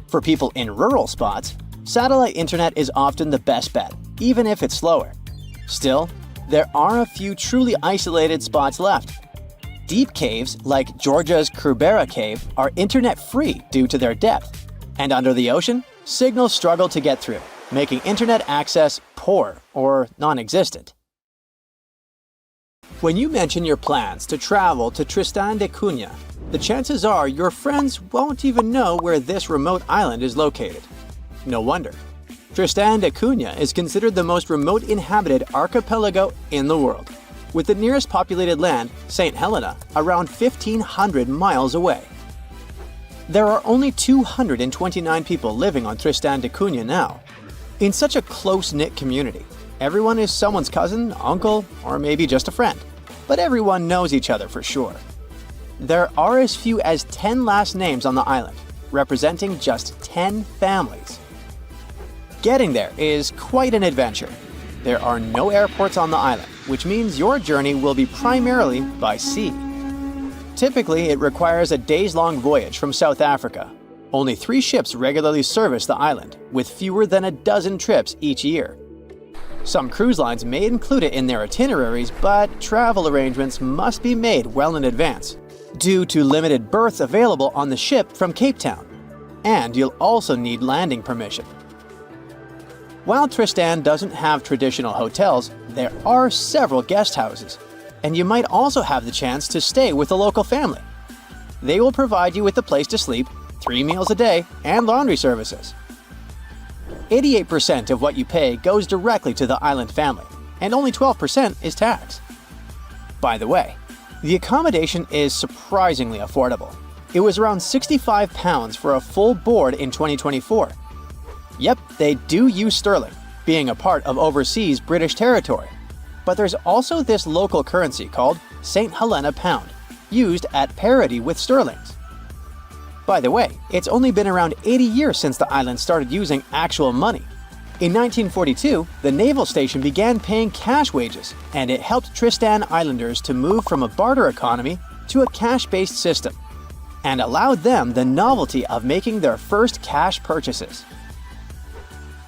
For people in rural spots, satellite internet is often the best bet, even if it's slower. Still, there are a few truly isolated spots left. Deep caves like Georgia's Kerbera Cave are internet-free due to their depth. And under the ocean, signals struggle to get through, making internet access poor or non-existent. When you mention your plans to travel to Tristan da Cunha, the chances are your friends won't even know where this remote island is located. No wonder. Tristan da Cunha is considered the most remote inhabited archipelago in the world, with the nearest populated land, St. Helena, around 1,500 miles away. There are only 229 people living on Tristan da Cunha now. In such a close-knit community, everyone is someone's cousin, uncle, or maybe just a friend, but everyone knows each other for sure. There are as few as 10 last names on the island, representing just 10 families. Getting there is quite an adventure. There are no airports on the island, which means your journey will be primarily by sea. Typically, it requires a days-long voyage from South Africa. Only 3 ships regularly service the island, with fewer than a dozen trips each year. Some cruise lines may include it in their itineraries, but travel arrangements must be made well in advance, due to limited berths available on the ship from Cape Town. And you'll also need landing permission. While Tristan doesn't have traditional hotels, there are several guest houses, and you might also have the chance to stay with a local family. They will provide you with a place to sleep, 3 meals a day, and laundry services. 88% of what you pay goes directly to the island family, and only 12% is tax. By the way, the accommodation is surprisingly affordable. It was around £65 for a full board in 2024. Yep, they do use sterling, being a part of overseas British territory. But there's also this local currency called St. Helena Pound, used at parity with sterlings. By the way, it's only been around 80 years since the island started using actual money. In 1942, the naval station began paying cash wages, and it helped Tristan Islanders to move from a barter economy to a cash-based system, and allowed them the novelty of making their first cash purchases.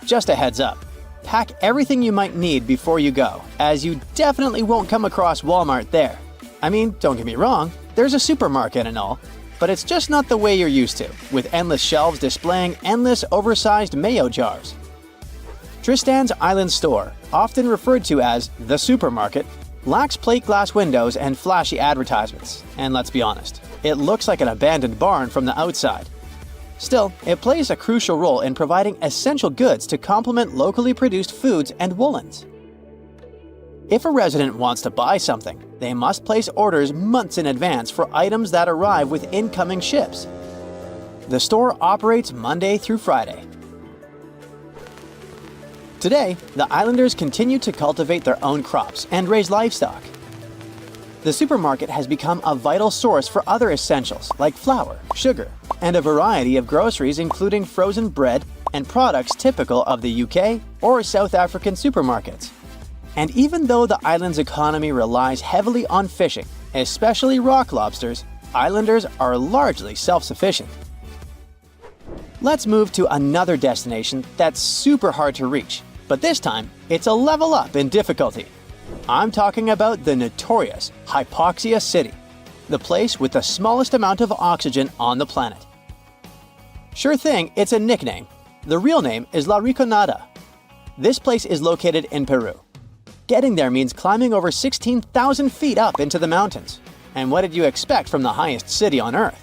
Just a heads up, pack everything you might need before you go, as you definitely won't come across Walmart there. I mean, don't get me wrong, there's a supermarket and all, but it's just not the way you're used to, with endless shelves displaying endless oversized mayo jars. Tristan's Island store, often referred to as the supermarket, lacks plate glass windows and flashy advertisements, and let's be honest, it looks like an abandoned barn from the outside. Still, it plays a crucial role in providing essential goods to complement locally produced foods and woolens. If a resident wants to buy something, they must place orders months in advance for items that arrive with incoming ships. The store operates Monday through Friday. Today, the islanders continue to cultivate their own crops and raise livestock. The supermarket has become a vital source for other essentials like flour, sugar, and a variety of groceries including frozen bread and products typical of the UK or South African supermarkets. And even though the island's economy relies heavily on fishing, especially rock lobsters, islanders are largely self-sufficient. Let's move to another destination that's super hard to reach, but this time it's a level up in difficulty. I'm talking about the notorious Hypoxia City, the place with the smallest amount of oxygen on the planet. Sure thing, it's a nickname. The real name is La Rinconada. This place is located in Peru. Getting there means climbing over 16,000 feet up into the mountains. And what did you expect from the highest city on Earth?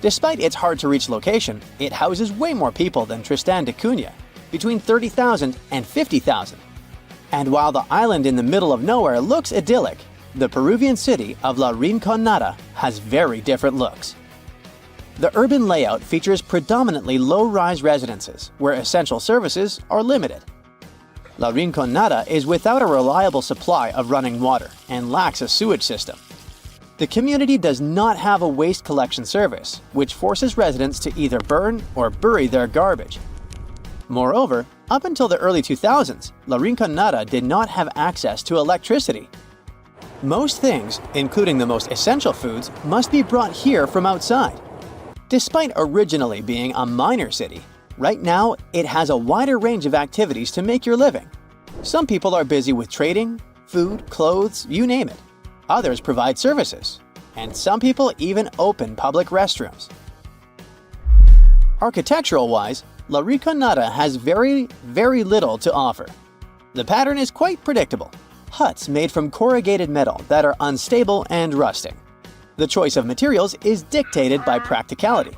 Despite its hard-to-reach location, it houses way more people than Tristan da Cunha, between 30,000 and 50,000. And while the island in the middle of nowhere looks idyllic, the Peruvian city of La Rinconada has very different looks. The urban layout features predominantly low-rise residences, where essential services are limited. La Rinconada is without a reliable supply of running water and lacks a sewage system. The community does not have a waste collection service, which forces residents to either burn or bury their garbage. Moreover, up until the early 2000s, La Rinconada did not have access to electricity. Most things, including the most essential foods, must be brought here from outside. Despite originally being a minor city, right now it has a wider range of activities to make your living. Some people are busy with trading, food, clothes, you name it. Others provide services, and some people even open public restrooms. Architectural-wise, La Rinconada has very little to offer. The pattern is quite predictable. Huts made from corrugated metal that are unstable and rusting. The choice of materials is dictated by practicality.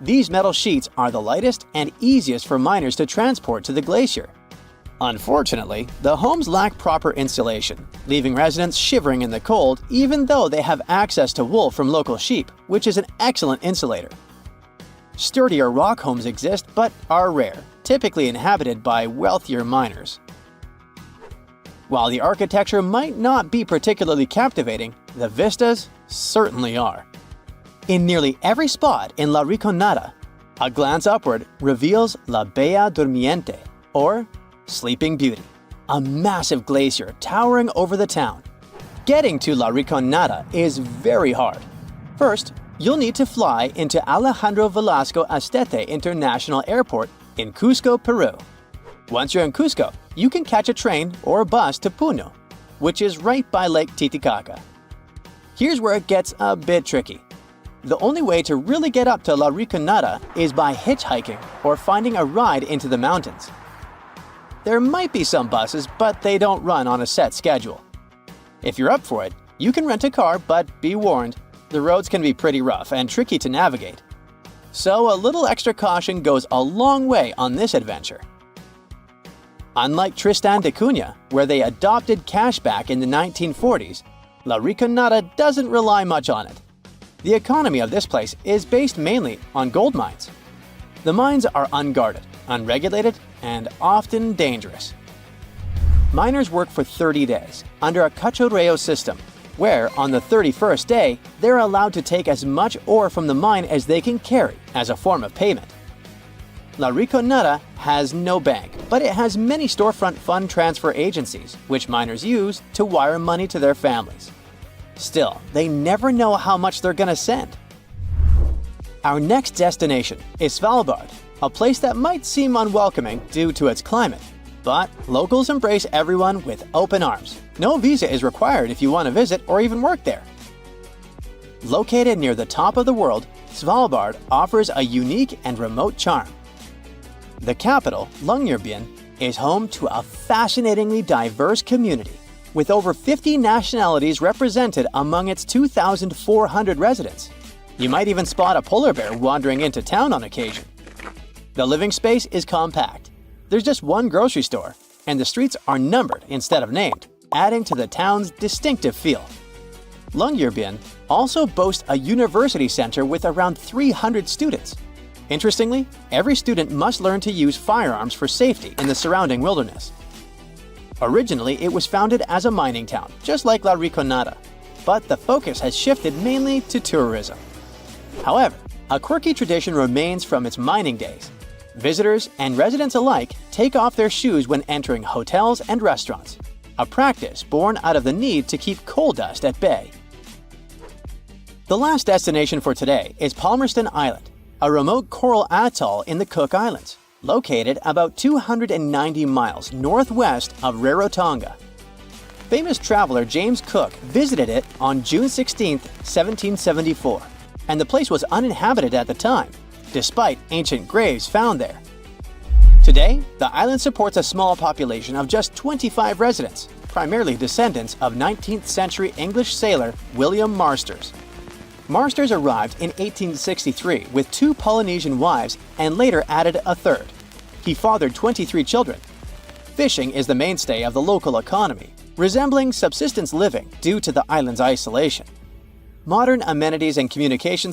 These metal sheets are the lightest and easiest for miners to transport to the glacier. Unfortunately, the homes lack proper insulation, leaving residents shivering in the cold even though they have access to wool from local sheep, which is an excellent insulator. Sturdier rock homes exist but are rare, typically inhabited by wealthier miners. While the architecture might not be particularly captivating, the vistas certainly are. In nearly every spot in La Rinconada, a glance upward reveals La Bella Durmiente, or Sleeping Beauty, a massive glacier towering over the town. Getting to La Rinconada is very hard. First, you'll need to fly into Alejandro Velasco Astete International Airport in Cusco, Peru. Once you're in Cusco, you can catch a train or a bus to Puno, which is right by Lake Titicaca. Here's where it gets a bit tricky. The only way to really get up to La Rinconada is by hitchhiking or finding a ride into the mountains. There might be some buses, but they don't run on a set schedule. If you're up for it, you can rent a car, but be warned, the roads can be pretty rough and tricky to navigate. So a little extra caution goes a long way on this adventure. Unlike Tristan da Cunha, where they adopted cash back in the 1940s, La Riconada doesn't rely much on it. The economy of this place is based mainly on gold mines. The mines are unguarded, unregulated, and often dangerous. Miners work for 30 days under a cachorreo system, where on the 31st day, they're allowed to take as much ore from the mine as they can carry as a form of payment. La Riconada has no bank, but it has many storefront fund transfer agencies, which miners use to wire money to their families. Still, they never know how much they're gonna send. Our next destination is Svalbard, a place that might seem unwelcoming due to its climate. But locals embrace everyone with open arms. No visa is required if you want to visit or even work there. Located near the top of the world, Svalbard offers a unique and remote charm. The capital, Longyearbyen, is home to a fascinatingly diverse community, with over 50 nationalities represented among its 2,400 residents. You might even spot a polar bear wandering into town on occasion. The living space is compact. There's just one grocery store, and the streets are numbered instead of named, adding to the town's distinctive feel. Longyearbyen also boasts a university center with around 300 students. Interestingly, every student must learn to use firearms for safety in the surrounding wilderness. Originally, it was founded as a mining town, just like La Riconada, but the focus has shifted mainly to tourism. However, a quirky tradition remains from its mining days. Visitors and residents alike take off their shoes when entering hotels and restaurants, a practice born out of the need to keep coal dust at bay. The last destination for today is Palmerston Island, a remote coral atoll in the Cook Islands, located about 290 miles northwest of Rarotonga. Famous traveler James Cook visited it on June 16, 1774, and the place was uninhabited at the time, despite ancient graves found there. Today, the island supports a small population of just 25 residents, primarily descendants of 19th century English sailor William Marsters. Marsters arrived in 1863 with 2 Polynesian wives and later added a third. He fathered 23 children. Fishing is the mainstay of the local economy, resembling subsistence living due to the island's isolation. Modern amenities and communications